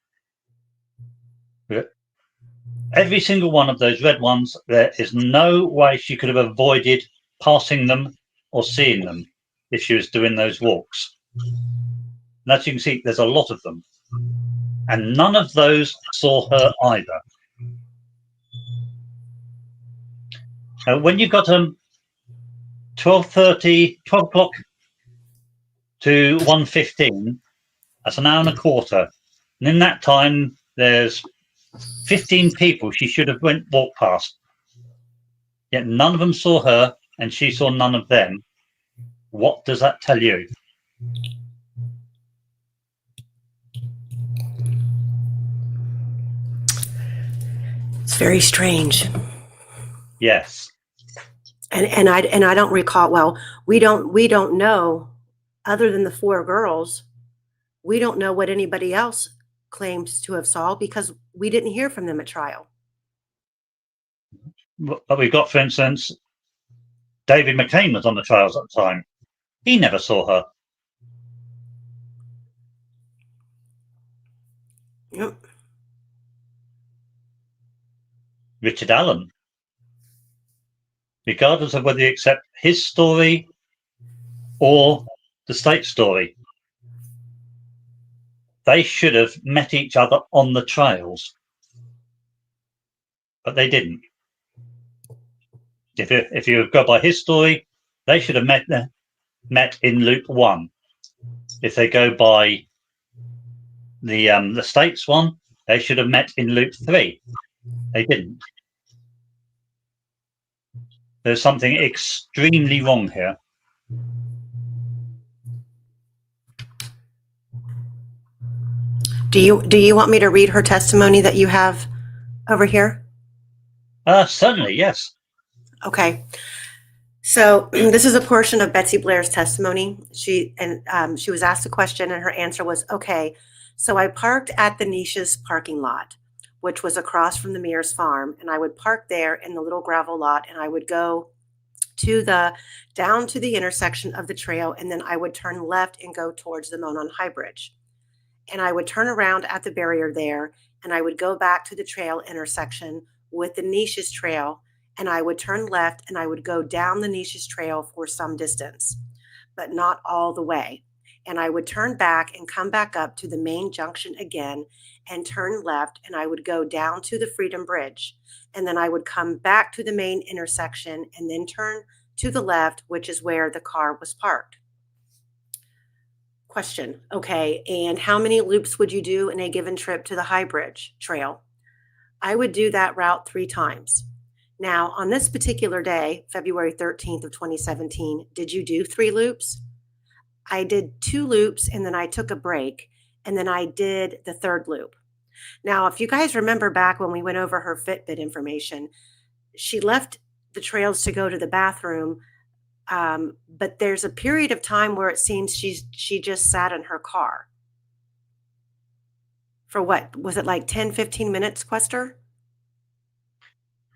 Every single one of those red ones, there is no way she could have avoided passing them or seeing them if she was doing those walks. And as you can see, there's a lot of them. And none of those saw her either. When you got 12 o'clock to 1:15, that's an hour and a quarter. And in that time, there's 15 people she should have walked past. Yet none of them saw her, and she saw none of them. What does that tell you? It's very strange. Yes. And I don't recall. Well, we don't know, other than the 4 girls, we don't know what anybody else claims to have saw because we didn't hear from them at trial. But we've got, for instance, David McCain was on the trials at the time. He never saw her. Yep. Richard Allen. Regardless of whether you accept his story or the state story, they should have met each other on the trails. But they didn't. If you go by his story, they should have met in loop 1. If they go by the state's one, they should have met in loop 3. They didn't. There's something extremely wrong here. Do you want me to read her testimony that you have over here? Certainly, yes. Okay. So this is a portion of Betsy Blair's testimony. She was asked a question and her answer was, okay, So I parked at the Niche's parking lot, which was across from the Mears farm. And I would park there in the little gravel lot, and I would go down to the intersection of the trail. And then I would turn left and go towards the Monon High Bridge. And I would turn around at the barrier there, and I would go back to the trail intersection with the Niche's trail, and I would turn left and I would go down the Niche's trail for some distance, but not all the way. And I would turn back and come back up to the main junction again and turn left, and I would go down to the Freedom Bridge. And then I would come back to the main intersection and then turn to the left, which is where the car was parked. Question. Okay. And how many loops would you do in a given trip to the High Bridge trail? I would do that route 3 times. Now, on this particular day, February 13th of 2017, did you do 3 loops? I did 2 loops, and then I took a break, and then I did the 3rd loop. Now, if you guys remember back when we went over her Fitbit information, she left the trails to go to the bathroom, but there's a period of time where it seems she just sat in her car. For what? Was it like 10, 15 minutes, Quester?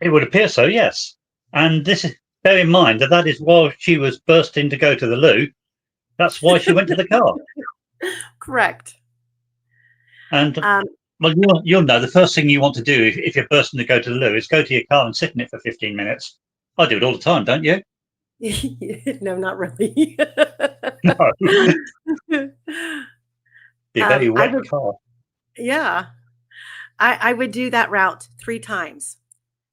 It would appear so, yes. And this is, bear in mind that is while she was bursting to go to the loo. That's why she went to the car. Correct. And well, you'll know the first thing you want to do if you're bursting to go to the loo is go to your car and sit in it for 15 minutes. I do it all the time, don't you? No, not really. No. Be a very wet car. Yeah. I would do that route 3 times.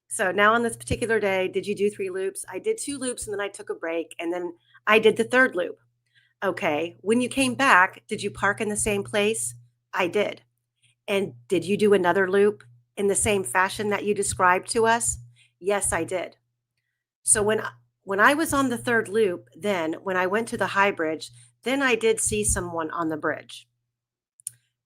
So now on this particular day, did you do 3 loops? I did 2 loops, and then I took a break, and then I did the 3rd loop. Okay. When you came back, did you park in the same place? I did. And did you do another loop in the same fashion that you described to us? Yes, I did. So when I was on the 3rd loop, then when I went to the High Bridge, then I did see someone on the bridge.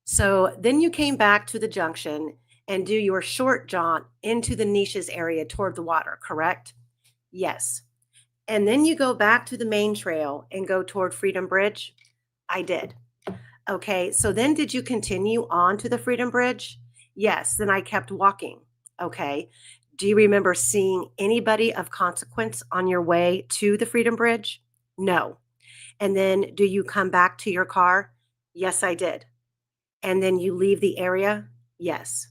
So then you came back to the junction and do your short jaunt into the Niche's area toward the water, correct? Yes. And then you go back to the main trail and go toward Freedom Bridge? I did. Okay, so then did you continue on to the Freedom Bridge? Yes, then I kept walking. Okay. Do you remember seeing anybody of consequence on your way to the Freedom Bridge? No. And then do you come back to your car? Yes, I did. And then you leave the area? Yes.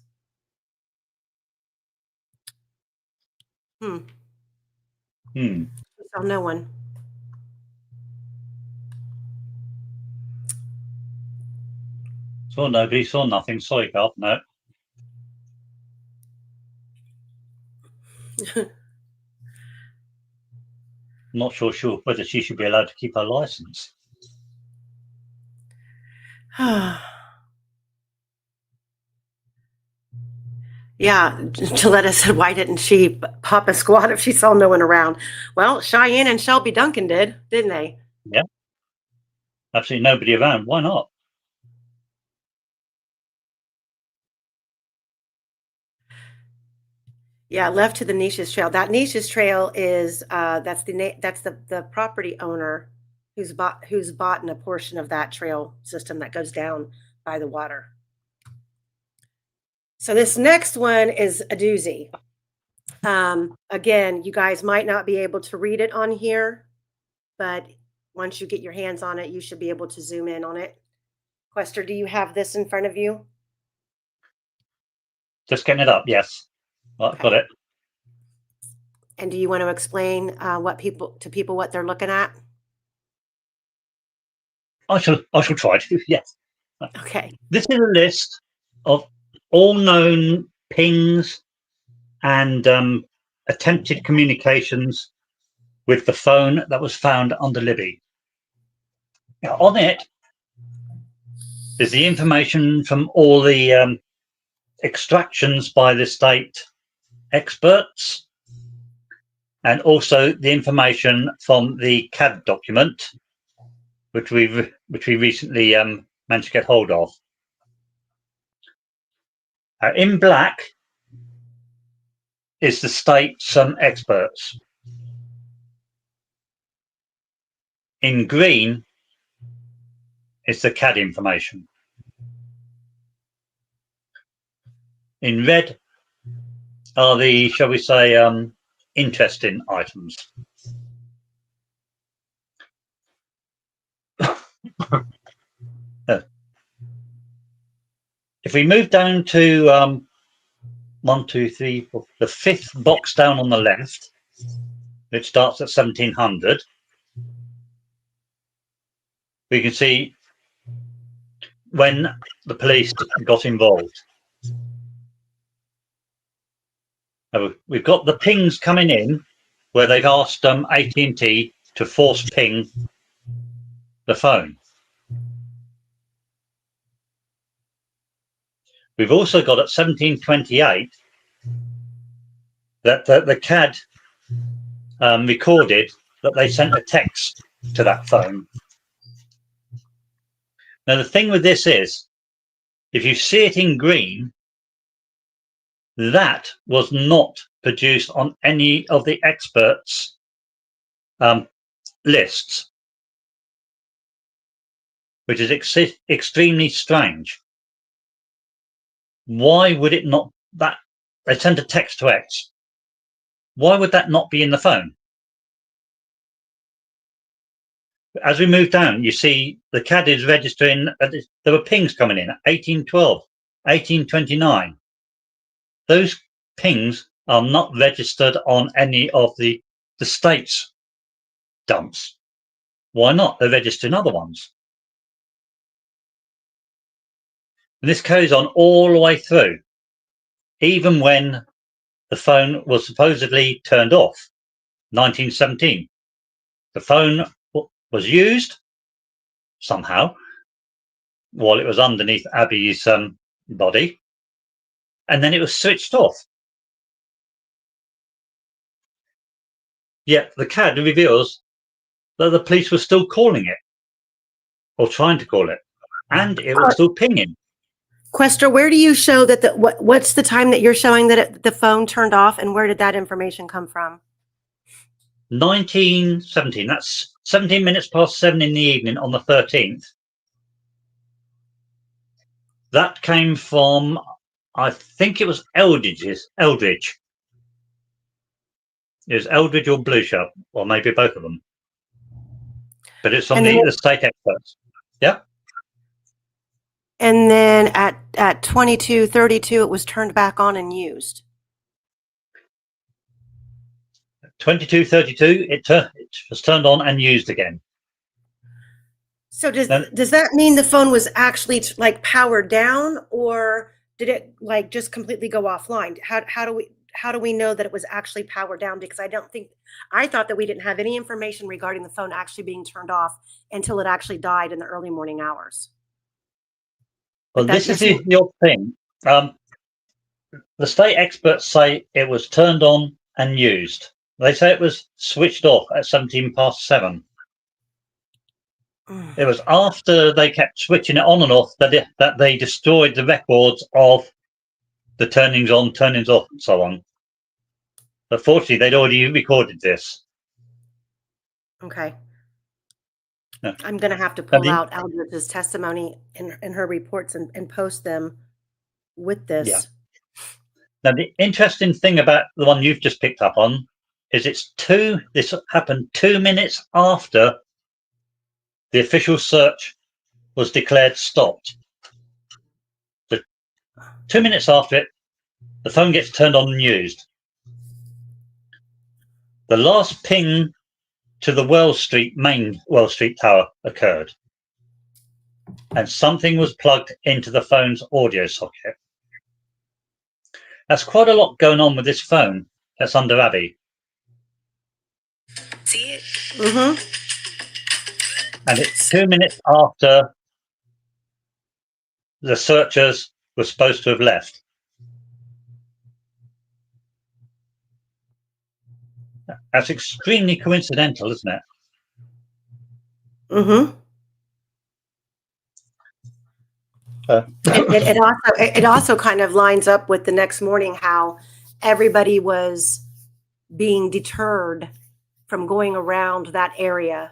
Hmm. So no one. Saw nobody, saw nothing. Sorry, Garth, no. Not sure whether she should be allowed to keep her license. Yeah, Gilletta said, why didn't she pop a squat if she saw no one around? Well, Cheyenne and Shelby Duncan did, didn't they? Yeah. Absolutely nobody around. Why not? Yeah, left to the Niche's Trail. That Niche's Trail is that's the property owner who's bought a portion of that trail system that goes down by the water. So this next one is a doozy. Again, you guys might not be able to read it on here, but once you get your hands on it, you should be able to zoom in on it. Quester, do you have this in front of you? Just getting it up, yes. Right, Okay. got it. And do you want to explain what they're looking at? I shall try to, yes. Okay. This is a list of all known pings and attempted communications with the phone that was found under Libby. Now, on it is the information from all the extractions by the state experts, and also the information from the CAD document, which we recently managed to get hold of. In black is the state's experts. In green is the CAD information. In red are the, shall we say, interesting items. If we move down to 1, 2, 3, 4, the fifth box down on the left, which starts at 1700, we can see when the police got involved. We've got the pings coming in where they've asked AT&T to force ping the phone. We've also got at 1728 that the CAD recorded that they sent a text to that phone. Now, the thing with this is, if you see it in green, that was not produced on any of the experts' lists, which is extremely strange. Why would it not? That they sent a text to X. Why would that not be in the phone? As we move down, you see the CAD is registering. There were pings coming in at 1812, 1829. Those pings are not registered on any of the state's dumps. Why not? They're registered in other ones. And this carries on all the way through, even when the phone was supposedly turned off, 1917. The phone was used somehow while it was underneath Abby's body, and then it was switched off. Yet the CAD reveals that the police were still calling it, or trying to call it, and it was still pinging. Questor, where do you show that what's the time that you're showing that the phone turned off, and where did that information come from? 1917. That's 17 minutes past 7 in the evening on the 13th. That came from, I think it was Eldridge. It was Eldridge or Blue Shell, or maybe both of them. But it's from the state experts. Yeah. And then at 22:32, it was turned back on and used. 22:32, it was turned on and used again. So does that mean the phone was actually like powered down, or did it like just completely go offline? How do we know that it was actually powered down? Because I thought that we didn't have any information regarding the phone actually being turned off until it actually died in the early morning hours. Well, this is the odd thing. The state experts say it was turned on and used. They say it was switched off at 17 past 7. It was after they kept switching it on and off that they destroyed the records of the turnings on, turnings off, and so on. But fortunately, they'd already recorded this. Okay. Yeah. I'm going to have to pull out Eldridge's testimony in her reports and post them with this. Yeah. Now, the interesting thing about the one you've just picked up on is this happened 2 minutes after the official search was declared stopped. So 2 minutes after it, the phone gets turned on and used. The last ping to the main Wells Street tower occurred, and something was plugged into the phone's audio socket. That's quite a lot going on with this phone that's under Abby. See it? Mm-hmm. And it's 2 minutes after the searchers were supposed to have left. That's extremely coincidental, isn't it? Mm-hmm. It also kind of lines up with the next morning how everybody was being deterred from going around that area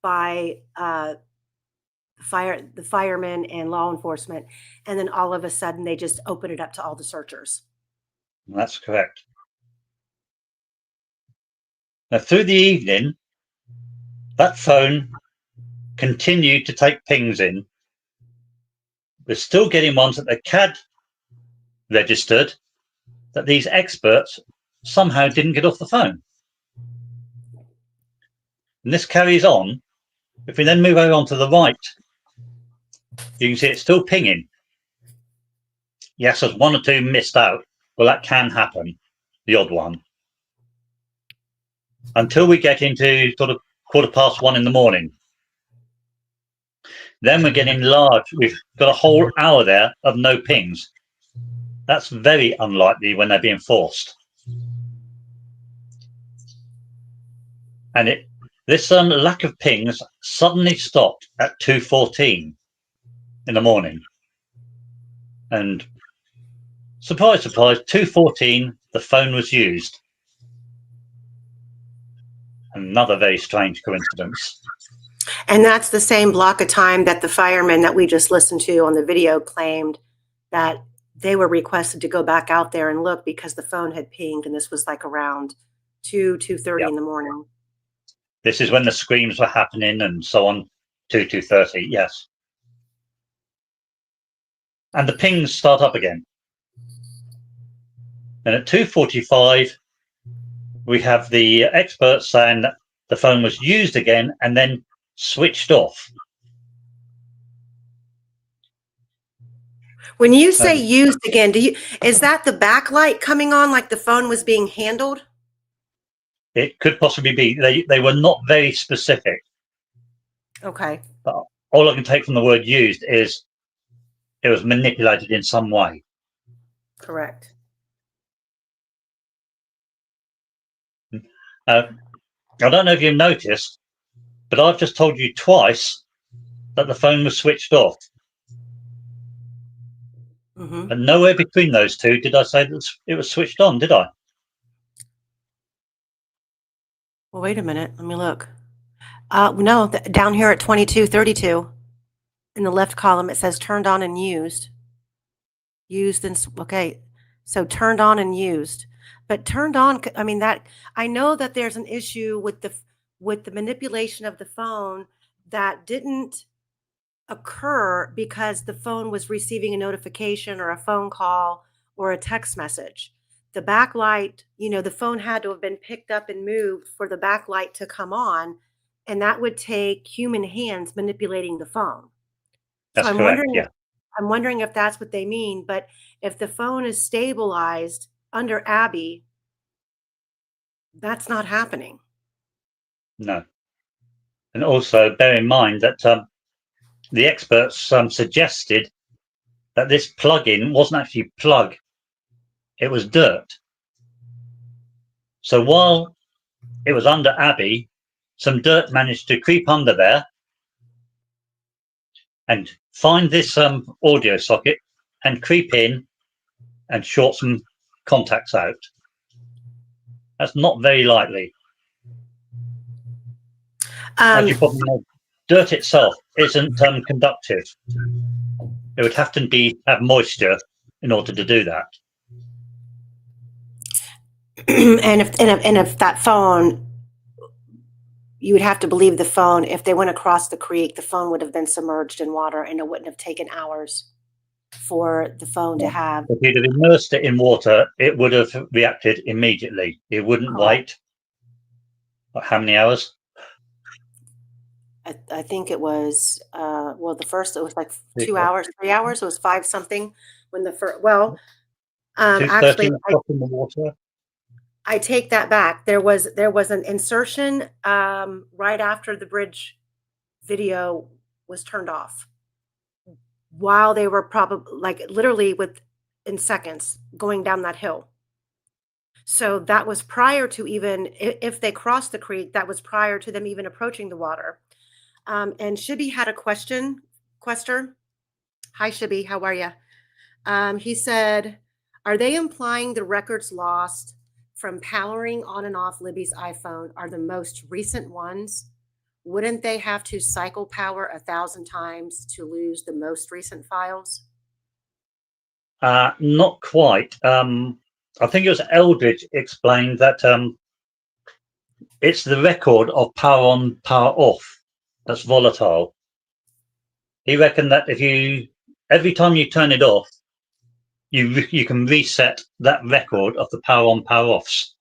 by the firemen and law enforcement, and then all of a sudden they just open it up to all the searchers. That's correct. Now, through the evening, that phone continued to take pings in. We're still getting ones that the CAD registered that these experts somehow didn't get off the phone. And this carries on. If we then move over on to the right, you can see it's still pinging. Yes, there's one or two missed out. Well, that can happen, the odd one. Until we get into sort of 1:15 in the morning. Then we're getting large. We've got a whole hour there of no pings. That's very unlikely when they're being forced. And this lack of pings suddenly stopped at 2:14 in the morning. And surprise, surprise, 2:14, the phone was used. Another very strange coincidence. And that's the same block of time that the firemen that we just listened to on the video claimed that they were requested to go back out there and look because the phone had pinged, and this was like around 2:30 in the morning. This is when the screams were happening and so on, 2:30, yes. And the pings start up again. And at 2:45, we have the experts saying that the phone was used again and then switched off. When you say used again, is that the backlight coming on like the phone was being handled? It could possibly be. They were not very specific. Okay. But all I can take from the word used is it was manipulated in some way. Correct. I don't know if you've noticed, but I've just told you twice that the phone was switched off. Mm-hmm. And nowhere between those two did I say that it was switched on, did I? Well, wait a minute. Let me look. No, down here at 22:32 in the left column, it says turned on and used. Used and, okay. So turned on and used. But turned on, I mean, that I know that there's an issue with the manipulation of the phone that didn't occur because the phone was receiving a notification or a phone call or a text message. The backlight, the phone had to have been picked up and moved for the backlight to come on, and that would take human hands manipulating the phone. That's so I'm correct, wondering, yeah. I'm wondering if that's what they mean. But if the phone is stabilized under Abby, that's not happening. No. And also bear in mind that the experts suggested that this plug-in wasn't actually plug, it was dirt. So while it was under Abby, some dirt managed to creep under there and find this audio socket and creep in and short some contacts out. That's not very likely. As you probably know, dirt itself isn't conductive. It would have to have moisture in order to do that. and if that phone, you would have to believe the phone. If they went across the creek, the phone would have been submerged in water, and it wouldn't have taken hours for the phone to have. If you'd have immersed it in water, it would have reacted immediately. It wouldn't wait. How many hours? I think it was, the first, it was like 2 hours, 3 hours. It was 5 something when the first, actually, in the water. I take that back. There was an insertion right after the bridge video was turned off, while they were probably literally in seconds going down that hill. So that was prior to even, if they crossed the creek, that was prior to them even approaching the water. And Shibby had a question. Quester. Hi, Shibby. How are you? He said, are they implying the records lost from powering on and off Libby's iPhone are the most recent ones wouldn't they have to cycle power 1,000 times to lose the most recent files? Not quite. I think it was Eldridge explained that it's the record of power on, power off that's volatile. He reckoned that every time you turn it off, you can reset that record of the power on, power offs.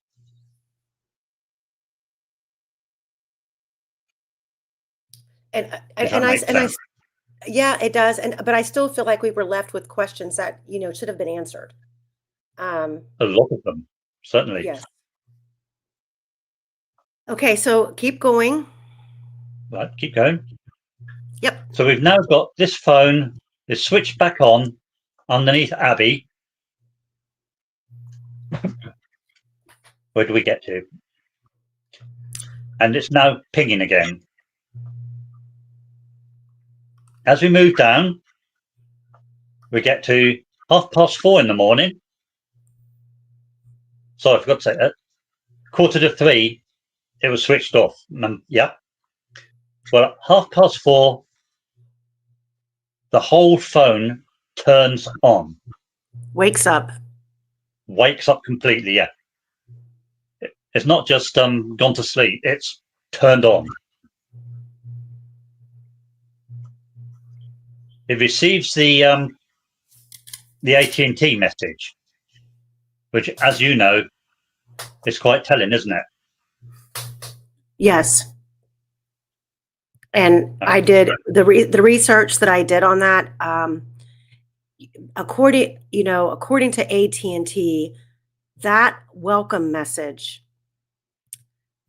Yeah, it does. But I still feel like we were left with questions that, should have been answered. A lot of them, certainly. Yes. Okay, so keep going. Right, keep going. Yep. So we've now got this phone is switched back on underneath Abby. Where do we get to? And it's now pinging again. As we move down, we get to 4:30 in the morning. Sorry, I forgot to say that. 2:45, it was switched off. Yeah. Well, at 4:30, the whole phone turns on. Wakes up. Wakes up completely, yeah. It's not just gone to sleep, it's turned on. It receives the AT&T message, which, as you know, is quite telling, isn't it? Yes. And I did the research that I did on that. According to AT&T, that welcome message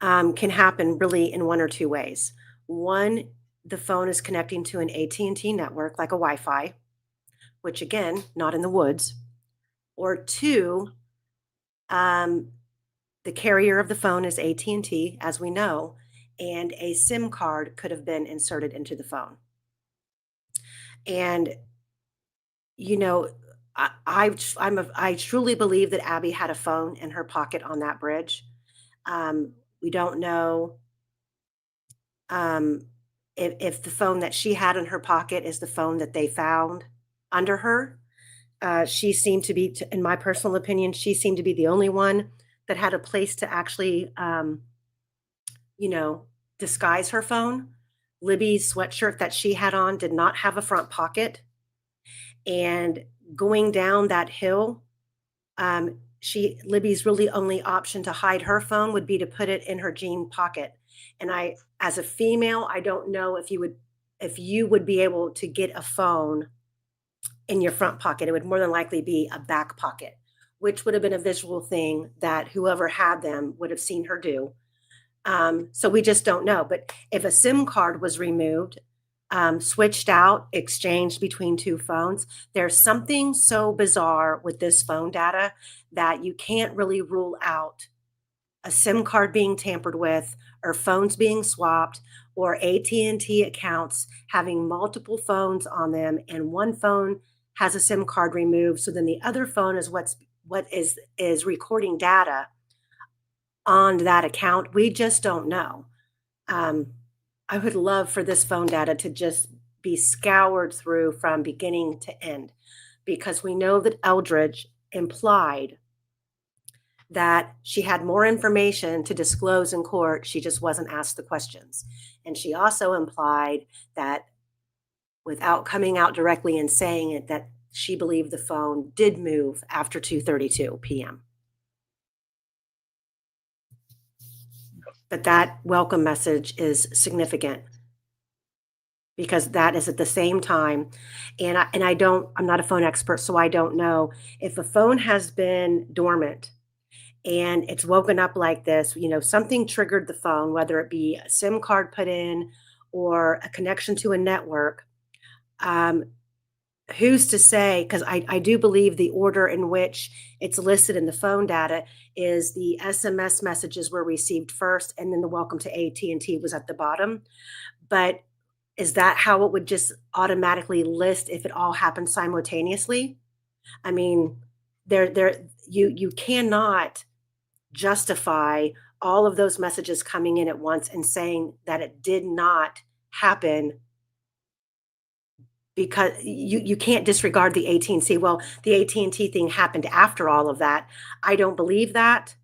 can happen really in one or two ways. One, the phone is connecting to an AT&T network, like a Wi-Fi, which again, not in the woods. Or two, the carrier of the phone is AT&T, as we know, and a SIM card could have been inserted into the phone. And, I truly believe that Abby had a phone in her pocket on that bridge. We don't know if the phone that she had in her pocket is the phone that they found under her. She seemed to be, in my personal opinion, she seemed to be the only one that had a place to actually, disguise her phone. Libby's sweatshirt that she had on did not have a front pocket. And going down that hill, Libby's really only option to hide her phone would be to put it in her jean pocket. And as a female, I don't know if you would be able to get a phone in your front pocket. It would more than likely be a back pocket, which would have been a visual thing that whoever had them would have seen her do. So we just don't know. But if a SIM card was removed, switched out, exchanged between two phones, there's something so bizarre with this phone data that you can't really rule out a SIM card being tampered with, or phones being swapped, or AT&T accounts having multiple phones on them, and one phone has a SIM card removed. So then the other phone is what is recording data on that account. We just don't know. I would love for this phone data to just be scoured through from beginning to end, because we know that Eldridge implied that she had more information to disclose in court. She just wasn't asked the questions. And she also implied that, without coming out directly and saying it, that she believed the phone did move after 2:32 p.m. But that welcome message is significant, because that is at the same time. And I'm not a phone expert, so I don't know if a phone has been dormant and it's woken up like this, something triggered the phone, whether it be a SIM card put in or a connection to a network. Who's to say? Because I do believe the order in which it's listed in the phone data is the SMS messages were received first, and then the welcome to AT&T was at the bottom. But is that how it would just automatically list if it all happened simultaneously? I mean, you cannot justify all of those messages coming in at once and saying that it did not happen, because you can't disregard the AT&T. Well, the AT&T thing happened after all of that. I don't believe that.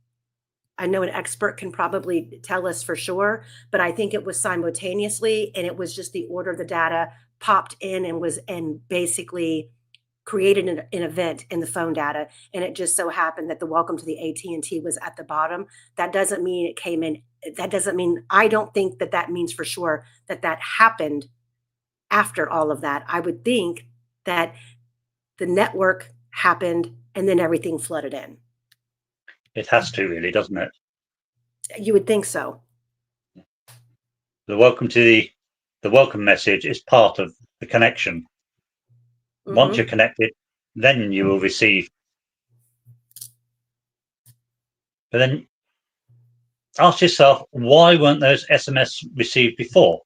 I know an expert can probably tell us for sure, but I think it was simultaneously, and it was just the order of the data popped in and basically created an event in the phone data, and it just so happened that the welcome to the AT&T was at the bottom. That doesn't mean it came in. That doesn't mean, I don't think that means for sure that happened after all of that. I would think that the network happened and then everything flooded in. It has to, really, doesn't it? You would think so. The welcome message is part of the connection. Once you're connected, then you will receive. But then ask yourself, why weren't those SMS received before?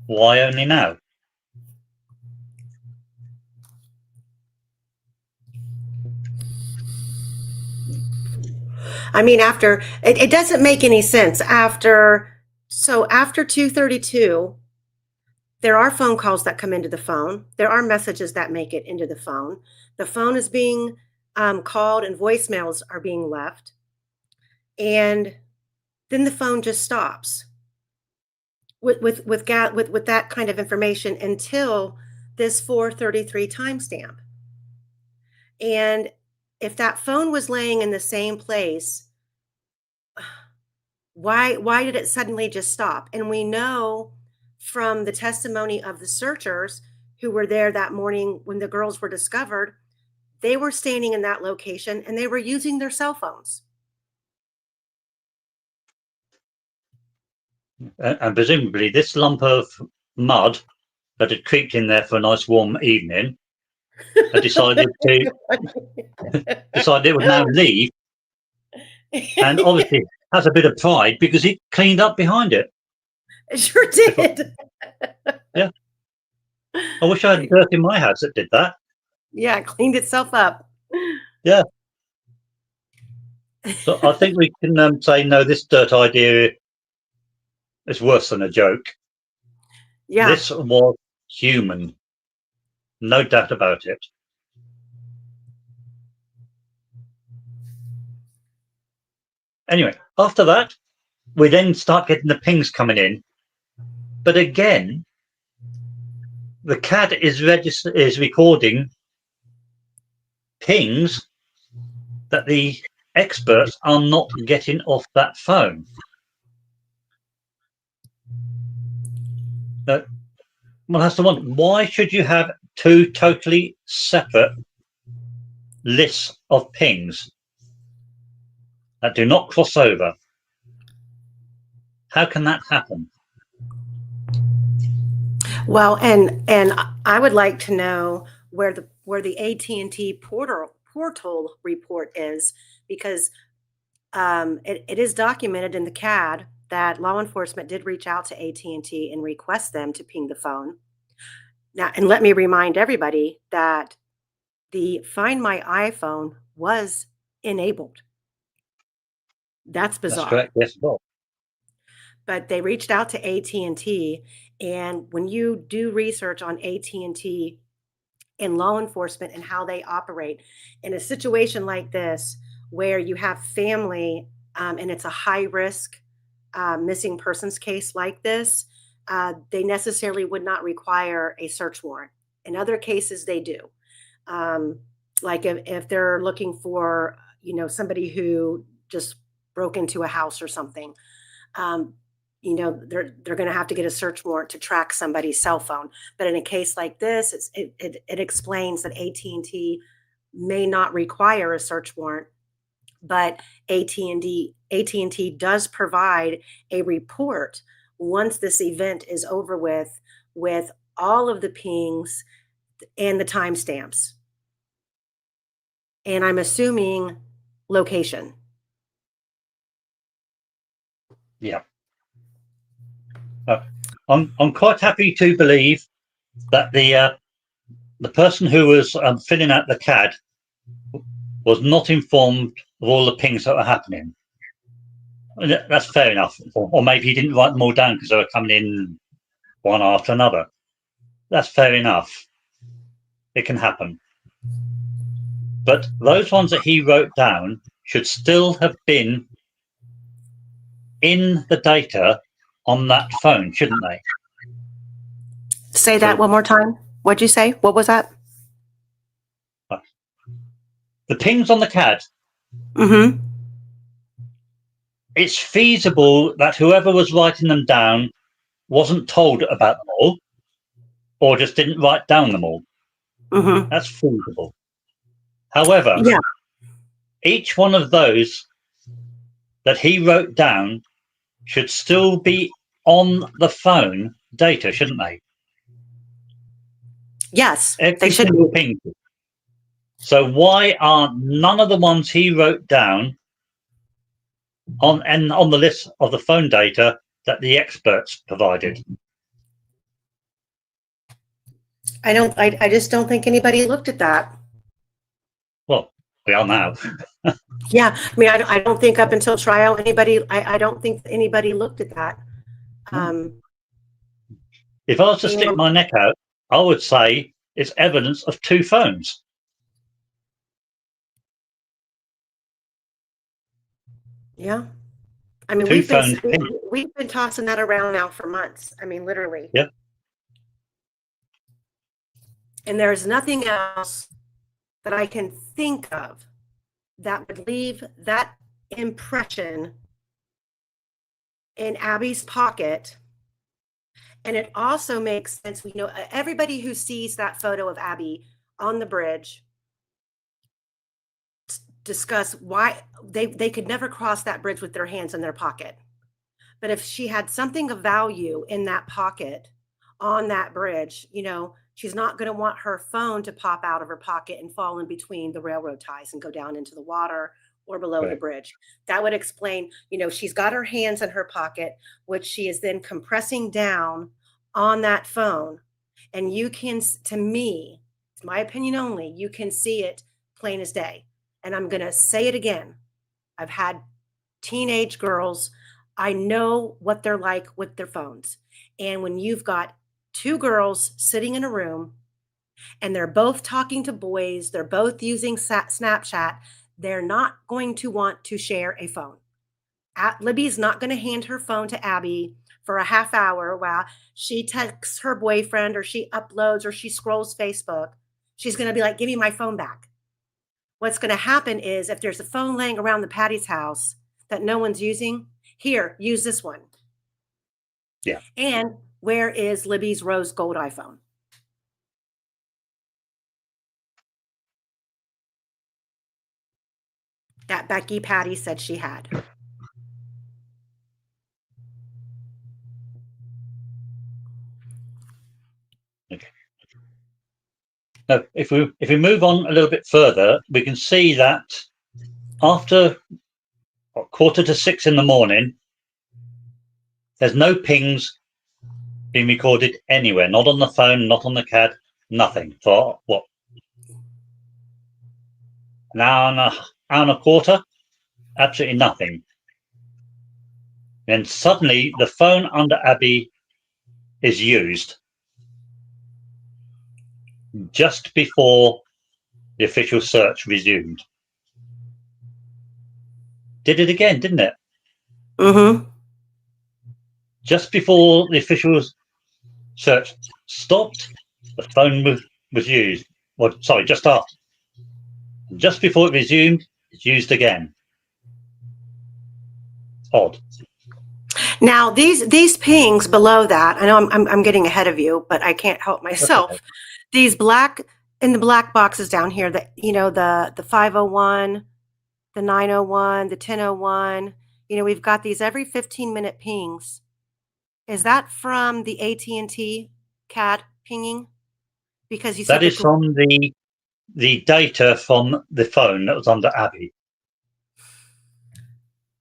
Why only now? I mean, it doesn't make any sense. After 2:32, there are phone calls that come into the phone. There are messages that make it into the phone. The phone is being called and voicemails are being left. And then the phone just stops with that kind of information until this 4:33 timestamp. And if that phone was laying in the same place, why did it suddenly just stop? And we know from the testimony of the searchers who were there that morning when the girls were discovered, they were standing in that location and they were using their cell phones. And presumably this lump of mud that had creeped in there for a nice warm evening had decided it would now leave, and obviously has a bit of pride because it cleaned up behind it. It sure did. Yeah. I wish I had dirt in my house that did that. Yeah, it cleaned itself up. Yeah. So I think we can say, no, this dirt idea is worse than a joke. Yeah. This was human. No doubt about it. Anyway, after that, we then start getting the pings coming in. But again, the CAD is recording pings that the experts are not getting off that phone. Now, one has to wonder, why should you have two totally separate lists of pings that do not cross over? How can that happen? Well, and I would like to know where the AT&T portal report is, because it is documented in the CAD that law enforcement did reach out to AT&T and request them to ping the phone. Now, and let me remind everybody that the Find My iPhone was enabled. That's bizarre. That's correct. Yes, well. But they reached out to AT&T, and when you do research on AT&T and law enforcement and how they operate in a situation like this, where you have family and it's a high risk missing persons case like this, they necessarily would not require a search warrant. In other cases, they do. Like if they're looking for, somebody who just broke into a house or something, they're going to have to get a search warrant to track somebody's cell phone. But in a case like this, it explains that AT&T may not require a search warrant, but AT&T does provide a report once this event is over with all of the pings and the timestamps. And I'm assuming location. Yeah. I'm quite happy to believe that the person who was filling out the CAD was not informed of all the pings that were happening. That's fair enough. Or maybe he didn't write them all down because they were coming in one after another. That's fair enough. It can happen. But those ones that he wrote down should still have been in the data on that phone, shouldn't they? Say that one more time. What'd you say? What was that? The pings on the CAD. Mm-hmm. It's feasible that whoever was writing them down wasn't told about them all, or just didn't write down them all. Mm-hmm. That's feasible. However, Yeah. each one of those that he wrote down should still be on the phone data, shouldn't they? Yes, Every they should single be. ping. So why are none of the ones he wrote down on the list of the phone data that the experts provided? I just don't think anybody looked at that. Well, we are now. Yeah, I mean, I don't think up until trial I don't think anybody looked at that. If I was to stick my neck out, I would say it's evidence of 2 phones. Yeah, I mean, 2 phones. we've been tossing that around now for months. I mean, literally. Yep. And there's nothing else that I can think of that would leave that impression in Abby's pocket. And it also makes sense. You know, everybody who sees that photo of Abby on the bridge discuss why they could never cross that bridge with their hands in their pocket. But if she had something of value in that pocket on that bridge, you know, she's not going to want her phone to pop out of her pocket and fall in between the railroad ties and go down into the water or below the bridge. That would explain, you know, she's got her hands in her pocket, which she is then compressing down on that phone. And you can, to me, it's my opinion only, you can see it plain as day. And I'm going to say it again. I've had teenage girls. I know what they're like with their phones. And when you've got 2 girls sitting in a room and they're both talking to boys, they're both using Snapchat, they're not going to want to share a phone. Libby's not going to hand her phone to Abby for a half hour while she texts her boyfriend or she uploads or she scrolls Facebook. She's going to be like, give me my phone back. What's going to happen is if there's a phone laying around the Patty's house that no one's using, here, use this one. Yeah. And where is Libby's rose gold iPhone? That Becky Patty said she had. Okay. Now, if we move on a little bit further, we can see that after 5:45 in the morning, there's no pings being recorded anywhere, not on the phone, not on the CAD, nothing. For what? An hour and a quarter? Absolutely nothing. Then suddenly the phone under Abby is used just before the official search resumed. Did it again, didn't it? Mm-hmm. Just before the official search stopped, the phone was used. Well, sorry, just after. Just before it resumed, it's used again. Odd. Now these pings below that, I know I'm getting ahead of you, but I can't help myself. Okay. These black in the black boxes down here, that you know, the 501, the 901, the 1001. You know, we've got these every 15-minute pings. Is that from the AT&T CAD pinging? Because you said That is from the data from the phone that was under Abby.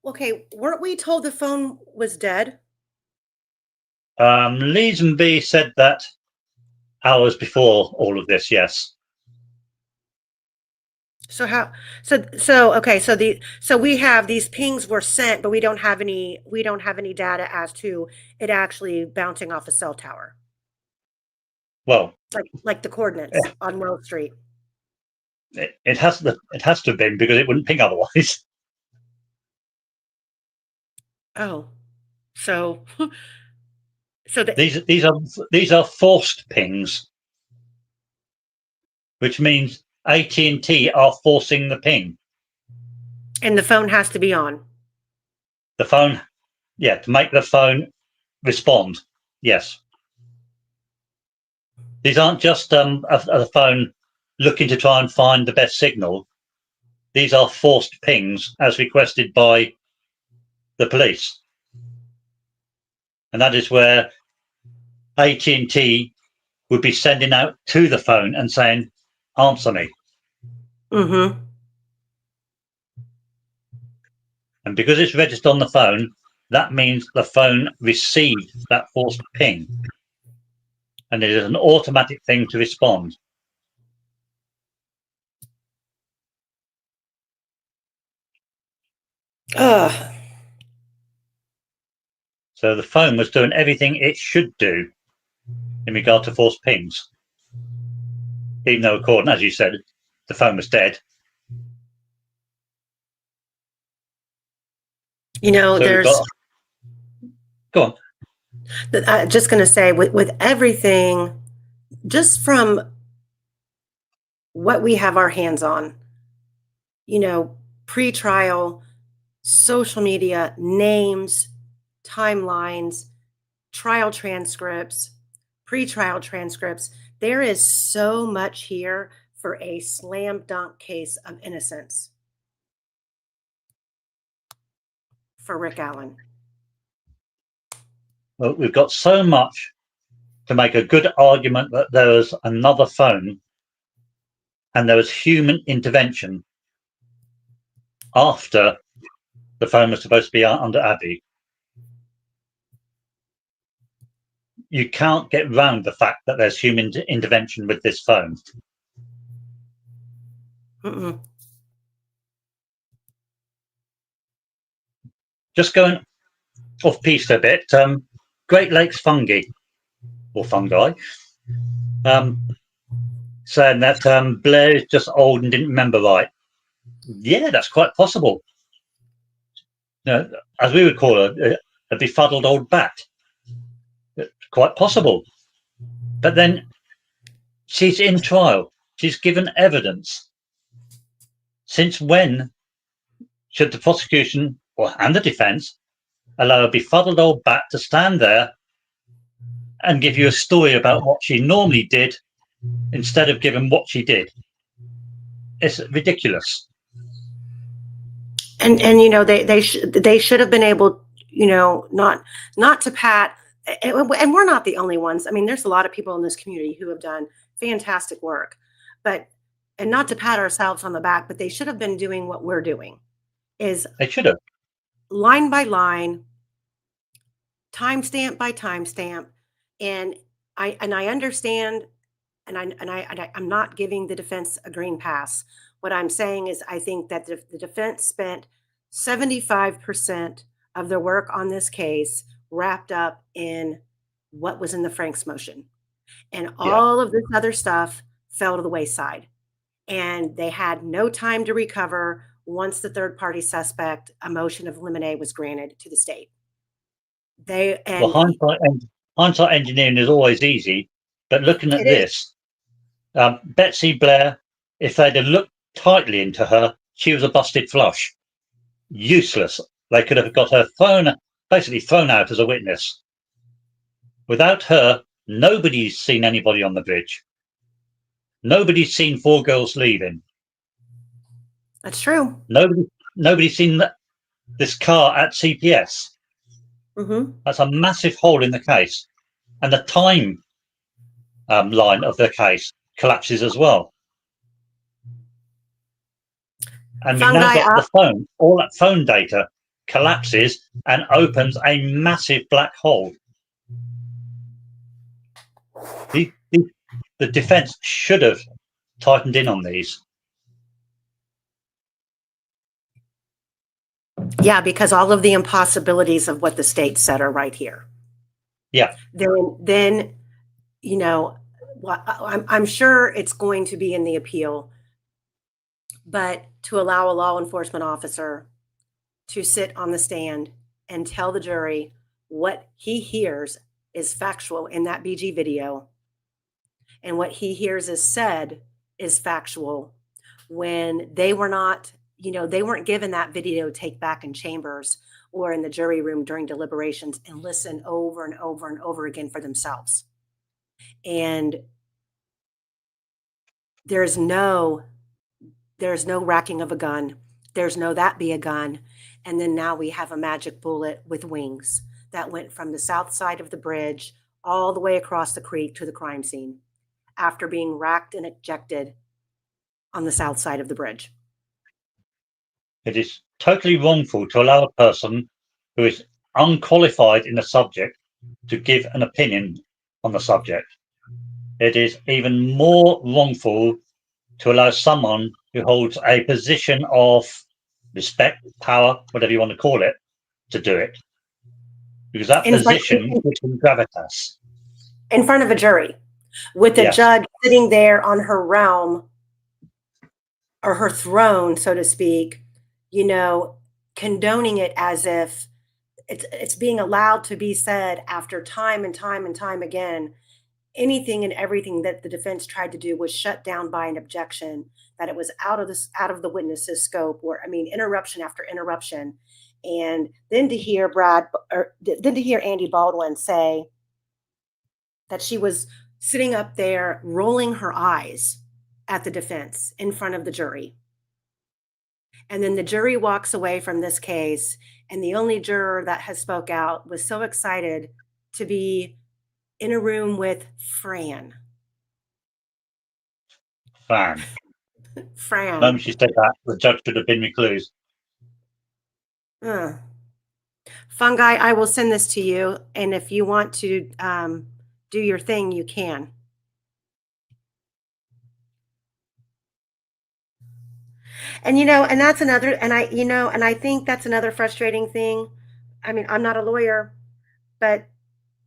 Okay, weren't we told the phone was dead? Leesenby said that hours before all of this, yes. So how, so okay, so we have these pings were sent, but we don't have any data as to it actually bouncing off a cell tower, Well, like the coordinates on World Street. it has to have been, because it wouldn't ping otherwise. Oh, so so the These are forced pings, which means AT&T are forcing the ping. and the phone has to be on. The phone, yeah, to make the phone respond. Yes. These aren't just a phone looking to try and find the best signal. These are forced pings as requested by the police. And that is where AT&T would be sending out to the phone and saying, answer me. Mm-hmm. And because it's registered on the phone, that means the phone received that forced ping. And it is an automatic thing to respond. Ugh. So the phone was doing everything it should do in regard to forced pings. Even though, according, as you said, the phone was dead. You know, So there's. Go on. Just going to say, with everything, just from what we have our hands on, pre-trial, social media, names, timelines, trial transcripts, pre-trial transcripts, there is so much here for a slam dunk case of innocence for Rick Allen. Well, we've got so much to make a good argument that there was another phone and there was human intervention after the phone was supposed to be under Abbey. You can't get round the fact that there's human intervention with this phone. Mm-mm. Just going off piste a bit, Great Lakes fungi, or fungi, saying that Blair is just old and didn't remember right. Yeah, that's quite possible. As we would call her, a befuddled old bat. Quite possible. But then she's in trial. She's given evidence. Since when should the prosecution and the defense allow a befuddled old bat to stand there and give you a story about what she normally did instead of giving what she did? It's ridiculous. And they should have been able, not to pat. And we're not the only ones. I mean, there's a lot of people in this community who have done fantastic work, and not to pat ourselves on the back, but they should have been doing what we're doing. They should have. Line by line, timestamp by timestamp, and I understand, and I'm not giving the defense a green pass. What I'm saying is, I think that the defense spent 75% of their work on this case wrapped up in what was in the Franks motion, and all of this other stuff fell to the wayside, and they had no time to recover once the third party suspect a motion of limine was granted to the state. Hindsight engineering is always easy, but looking at this, Betsy Blair, if they'd have looked tightly into her, she was a busted flush. Useless. They could have got her basically thrown out as a witness. Without her, nobody's seen anybody on the bridge. Nobody's seen 4 girls leaving. That's true. Nobody's seen this car at CPS. Mm-hmm. That's a massive hole in the case. And the time line of the case collapses as well. And we've now got the phone, all that phone data collapses and opens a massive black hole. The defense should have tightened in on these. Yeah, because all of the impossibilities of what the state said are right here. Yeah. Then I'm sure it's going to be in the appeal, but to allow a law enforcement officer to sit on the stand and tell the jury what he hears is factual in that BG video and what he hears is said is factual when they were not, they weren't given that video take back in chambers or in the jury room during deliberations and listen over and over and over again for themselves. And there's no racking of a gun. There's no that be a gun. And then now we have a magic bullet with wings that went from the south side of the bridge all the way across the creek to the crime scene after being racked and ejected on the south side of the bridge. It is totally wrongful to allow a person who is unqualified in the subject to give an opinion on the subject. It is even more wrongful to allow someone who holds a position of respect, power, whatever you want to call it, to do it. Because that position gives them gravitas. In front of a jury, with the judge sitting there on her realm or her throne, so to speak, condoning it as if it's being allowed to be said after time and time and time again. Anything and everything that the defense tried to do was shut down by an objection, that it was out of the witness's scope, or interruption after interruption. And then to hear Andy Baldwin say that she was sitting up there rolling her eyes at the defense in front of the jury. And then the jury walks away from this case, and the only juror that has spoke out was so excited to be in a room with Fran. Fran. Fran. The moment she said that, the judge should have been reclused. Fungi, I will send this to you, and if you want to do your thing, you can. And and that's another, and I think that's another frustrating thing. I'm not a lawyer, but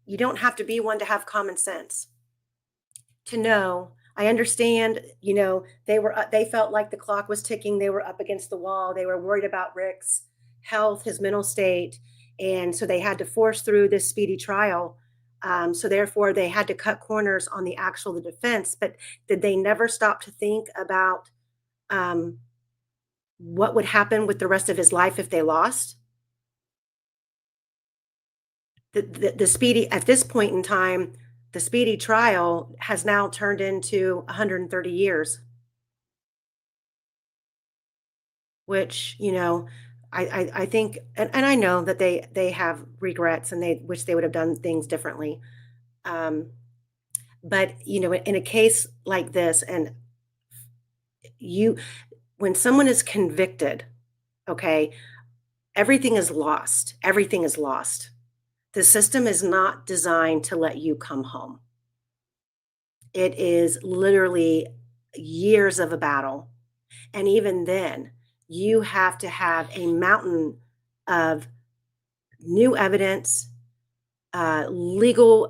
you don't have to be one to have common sense to know. I understand, they felt like the clock was ticking. They were up against the wall. They were worried about Rick's health, his mental state. And so they had to force through this speedy trial. So therefore they had to cut corners on the defense, but did they never stop to think about what would happen with the rest of his life if they lost? The speedy, at this point in time, the speedy trial has now turned into 130 years, which, I think, and I know that they have regrets and they wish they would have done things differently. But, in a case like this, and when someone is convicted, okay, everything is lost. Everything is lost. The system is not designed to let you come home. It is literally years of a battle. And even then, you have to have a mountain of new evidence, legal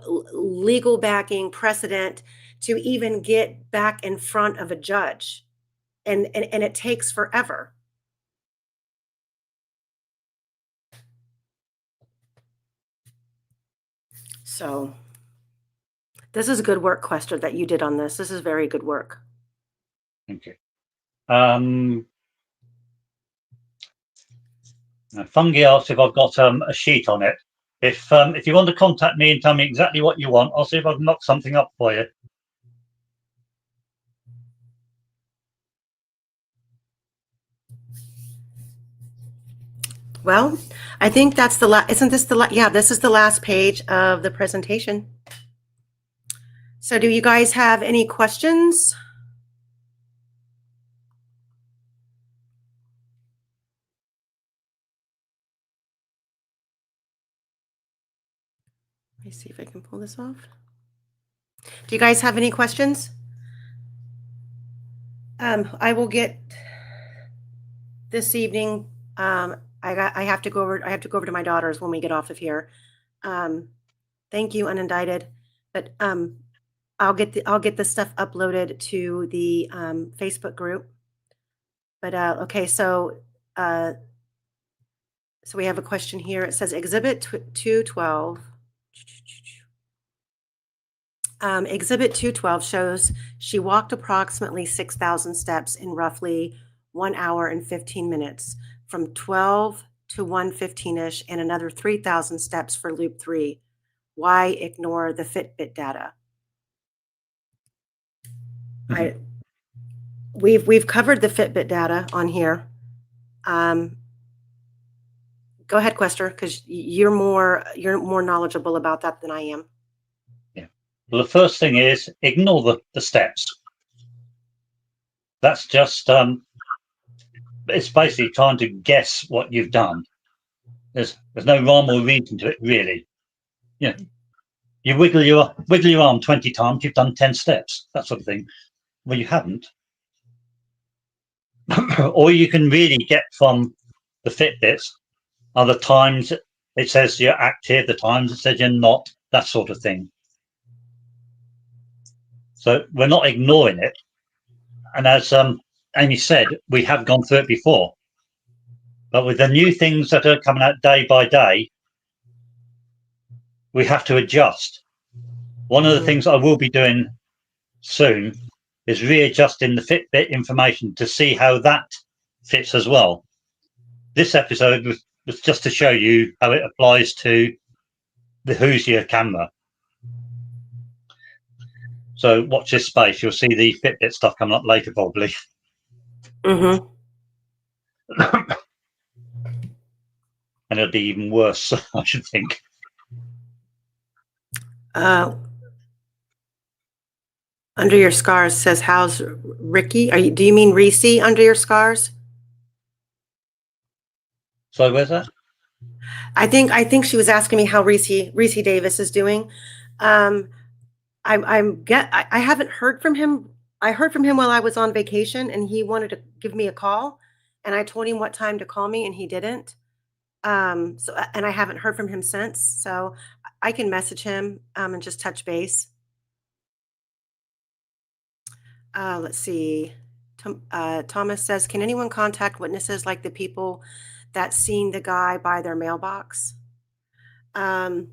backing, precedent to even get back in front of a judge. And it takes forever. So this is good work, Quester, that you did on this. This is very good work. Thank you. Fungi asked if I've got a sheet on it. If you want to contact me and tell me exactly what you want, I'll see if I can knock something up for you. Well, I think that's the last, isn't this the yeah, this is the last page of the presentation. So do you guys have any questions? Let me see if I can pull this off. Do you guys have any questions? I will get this evening. I have to go over. I have to go over to my daughter's when we get off of here. Thank you, unindicted. But I'll get the stuff uploaded to the Facebook group. But okay, so we have a question here. It says Exhibit 212. Exhibit 212 shows she walked approximately 6,000 steps in roughly 1 hour and 15 minutes from 12 to 1:15ish and another 3,000 steps for loop 3. Why ignore the Fitbit data? We've covered the Fitbit data on here. Go ahead, Quester, because you're more knowledgeable about that than I am. Yeah. Well, the first thing is ignore the steps. That's just it's basically trying to guess what you've done. There's no rhyme or reason to it, really. Yeah. You wiggle your arm 20 times, you've done 10 steps, that sort of thing. Well, you haven't. All you can really get from the Fitbits are the times it says you're active, the times it says you're not, that sort of thing. So we're not ignoring it. And as Amy said, we have gone through it before. But with the new things that are coming out day by day, we have to adjust. One of the things I will be doing soon is readjusting the Fitbit information to see how that fits as well. This episode was just to show you how it applies to the Hoosier camera. So watch this space. You'll see the Fitbit stuff coming up later, probably. Mm-hmm. And it'll be even worse, I should think. Under your scars says, how's Ricky? Do you mean Reese under your scars? So where's that? I think she was asking me how Reese Davis is doing. I haven't heard from him. I heard from him while I was on vacation, and he wanted to give me a call, and I told him what time to call me, and he didn't. And I haven't heard from him since. So I can message him and just touch base. Let's see. Thomas says, can anyone contact witnesses like the people that seen the guy by their mailbox? I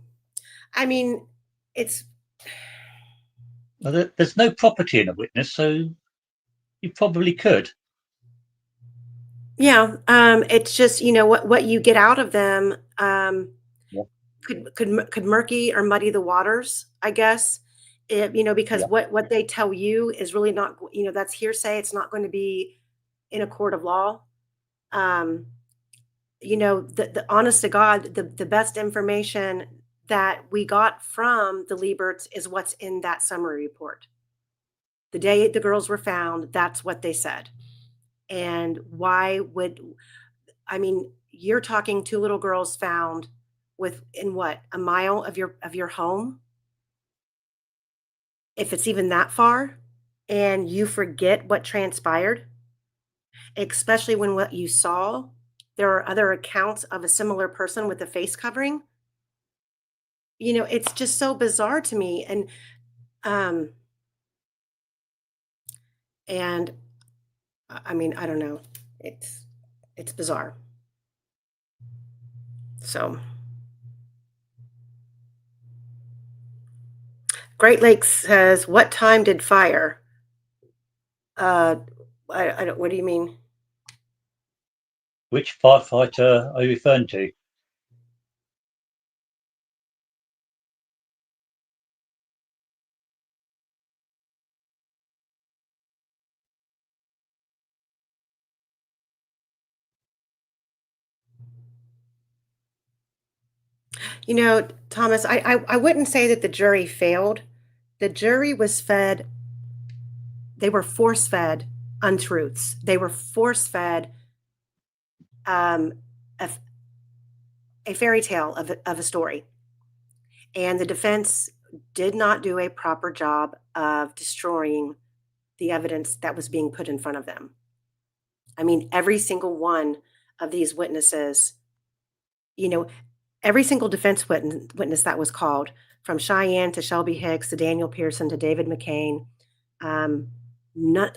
mean, it's... Well, there's no property in a witness, so you probably could. Yeah, it's just, what you get out of them could murky or muddy the waters, I guess. Because what they tell you is really not, that's hearsay. It's not going to be in a court of law. The honest to God, the best information that we got from the Leiberts is what's in that summary report. The day the girls were found, that's what they said. And you're talking 2 little girls found within a mile of your home? If it's even that far, and you forget what transpired, especially when what you saw, there are other accounts of a similar person with a face covering. It's just so bizarre to me. And I don't know. It's bizarre. So Great Lakes says, what time did fire? I don't, what do you mean? Which firefighter are you referring to? Thomas, I wouldn't say that the jury failed. The jury was fed, they were force-fed untruths. They were force-fed a fairy tale of a story. And the defense did not do a proper job of destroying the evidence that was being put in front of them. I mean, every single one of these witnesses You know, every single defense witness that was called, from Cheyenne to Shelby Hicks to Daniel Pearson to David McCain, um, none,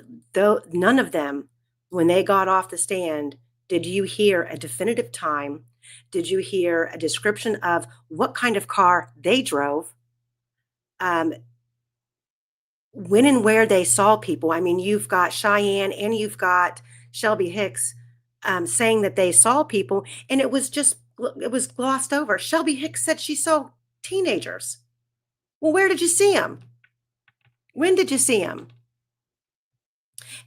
none of them, when they got off the stand, did you hear a definitive time? Did you hear a description of what kind of car they drove? Um, when and where they saw people. I mean, you've got Cheyenne and you've got Shelby Hicks saying that they saw people, and it was glossed over. Shelby Hicks said she saw teenagers. Well, where did you see them? When did you see them?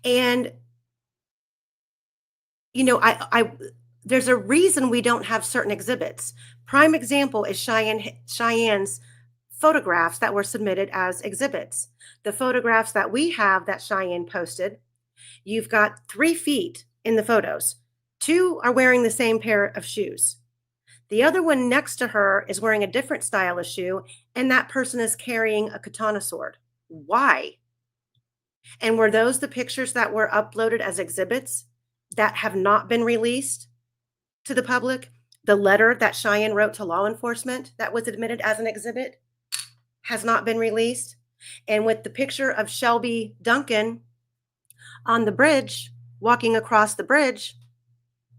And there's a reason we don't have certain exhibits. Prime example is Cheyenne's photographs that were submitted as exhibits. The photographs that we have that Cheyenne posted, you've got 3 feet in the photos. 2 are wearing the same pair of shoes. The other one next to her is wearing a different style of shoe, and that person is carrying a katana sword. Why? And were those the pictures that were uploaded as exhibits that have not been released to the public? The letter that Cheyenne wrote to law enforcement that was admitted as an exhibit has not been released. And with the picture of Shelby Duncan on the bridge, walking across the bridge,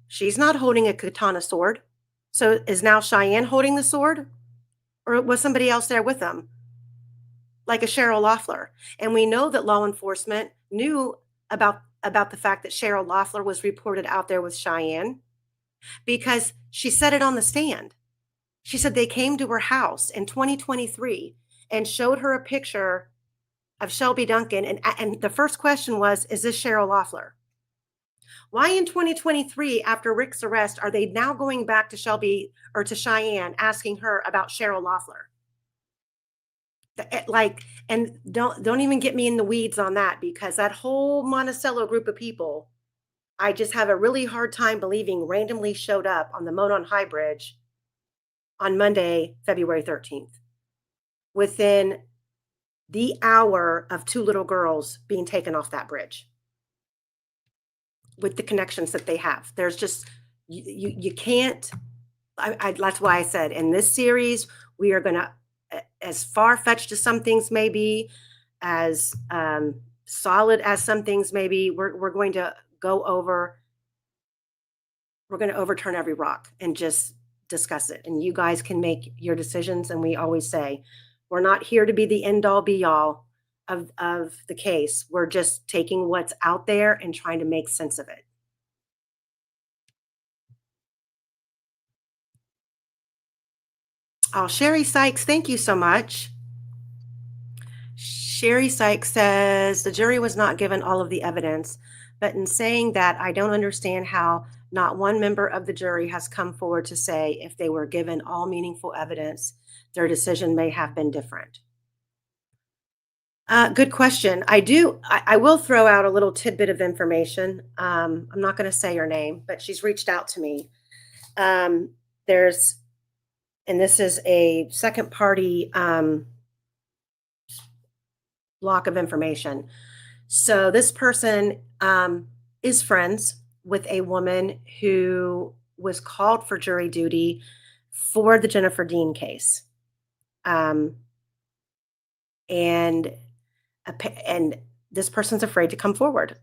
she's not holding a katana sword. So is now Cheyenne holding the sword? Or was somebody else there with them? Like a Cheryl Loeffler. And we know that law enforcement knew about the fact that Cheryl Loeffler was reported out there with Cheyenne because she said it on the stand. She said they came to her house in 2023 and showed her a picture of Shelby Duncan. And the first question was, is this Cheryl Loeffler? Why in 2023, after Rick's arrest, are they now going back to Shelby or to Cheyenne asking her about Cheryl Loeffler? And don't even get me in the weeds on that, because that whole Monticello group of people, I just have a really hard time believing randomly showed up on the Monon High Bridge on Monday, February 13th, within the hour of 2 little girls being taken off that bridge. With the connections that they have, there's just you can't. That's why I said in this series we are going to, as far-fetched as some things may be, as solid as some things may be, we're going to overturn every rock and just discuss it. And you guys can make your decisions. And we always say we're not here to be the end-all be-all of the case. We're just taking what's out there and trying to make sense of it. Oh, Sherry Sykes, thank you so much. Sherry Sykes says the jury was not given all of the evidence, but in saying that, I don't understand how not one member of the jury has come forward to say if they were given all meaningful evidence, their decision may have been different. Good question. I will throw out a little tidbit of information. I'm not going to say her name, but she's reached out to me. And this is a second party block of information. So this person is friends with a woman who was called for jury duty for the Jennifer Dean case. And this person's afraid to come forward.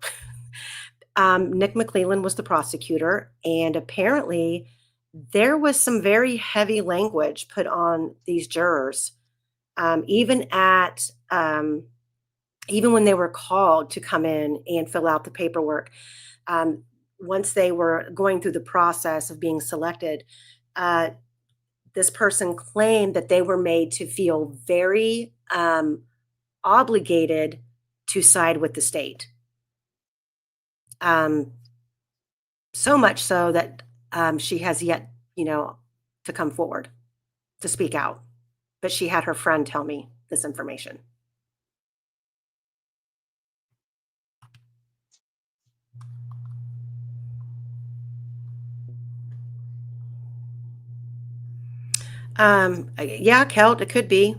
Nick McClellan was the prosecutor, and apparently there was some very heavy language put on these jurors, even when they were called to come in and fill out the paperwork. Once they were going through the process of being selected, this person claimed that they were made to feel very obligated to side with the state. So much so that she has yet, to come forward to speak out. But she had her friend tell me this information. Yeah, Kelt, it could be.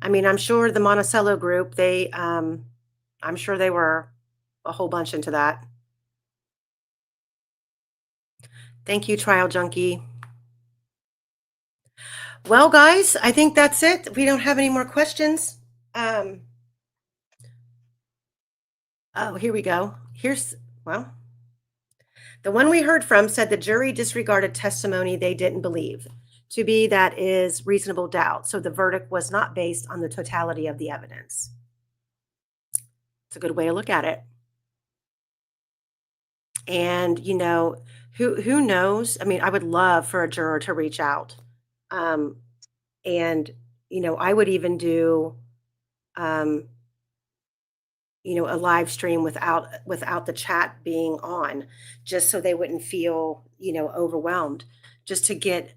I mean, I'm sure the Monticello group, I'm sure they were a whole bunch into that. Thank you, Trial Junkie. Well, guys, I think that's it. We don't have any more questions. Oh, here we go. Well, the one we heard from said the jury disregarded testimony they didn't believe to be that is reasonable doubt. So the verdict was not based on the totality of the evidence. It's a good way to look at it. And, who knows? I mean, I would love for a juror to reach out. And, I would even do, um, a live stream without the chat being on, just so they wouldn't feel, overwhelmed. Just to get,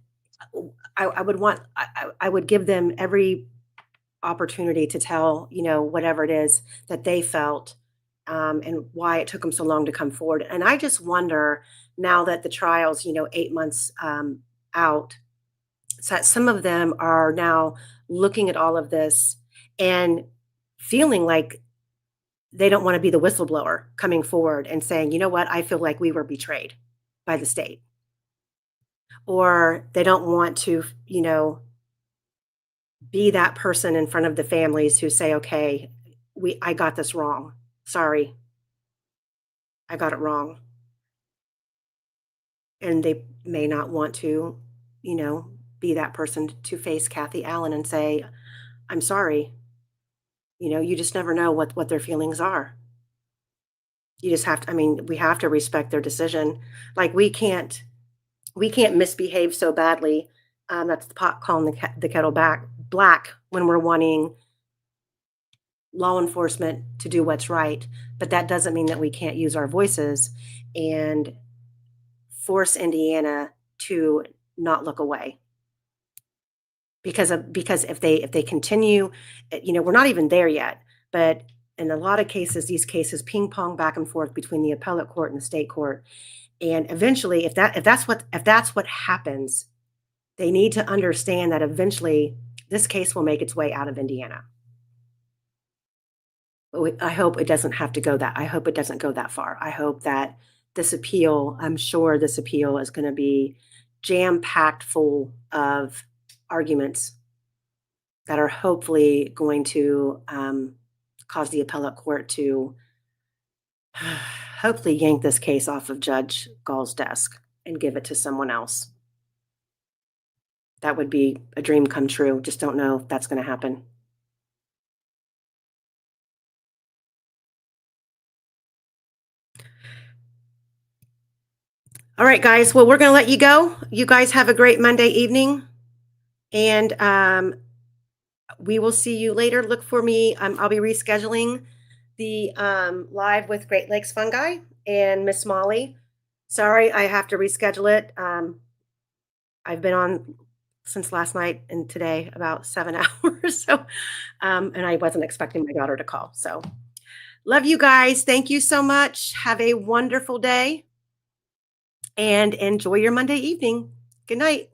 I would give them every opportunity to tell, whatever it is that they felt, and why it took them so long to come forward. And I just wonder now that the trial's, 8 months out, so that some of them are now looking at all of this and feeling like they don't want to be the whistleblower coming forward and saying, you know what, I feel like we were betrayed by the state. Or they don't want to, be that person in front of the families who say, okay, I got this wrong. Sorry. I got it wrong. And they may not want to, be that person to face Kathy Allen and say, I'm sorry. You just never know what their feelings are. You just have to, we have to respect their decision. Like we can't misbehave so badly. That's the pot calling the kettle black when we're wanting law enforcement to do what's right. But that doesn't mean that we can't use our voices and force Indiana to not look away. Because if they continue, we're not even there yet. But in a lot of cases, these cases ping pong back and forth between the appellate court and the state court. And eventually, if that's what happens, they need to understand that eventually this case will make its way out of Indiana. But I hope it doesn't have to go that. I hope it doesn't go that far. I hope that I'm sure this appeal is going to be jam-packed full of arguments that are hopefully going to cause the appellate court to hopefully yank this case off of Judge Gall's desk and give it to someone else. That would be a dream come true. Just don't know if that's going to happen. All right, guys. Well, we're going to let you go. You guys have a great Monday evening. And we will see you later. Look for me. I'll be rescheduling the live with Great Lakes Fungi and Miss Molly. Sorry, I have to reschedule it. I've been on since last night and today about 7 hours. So, and I wasn't expecting my daughter to call. So love you guys. Thank you so much. Have a wonderful day and enjoy your Monday evening. Good night.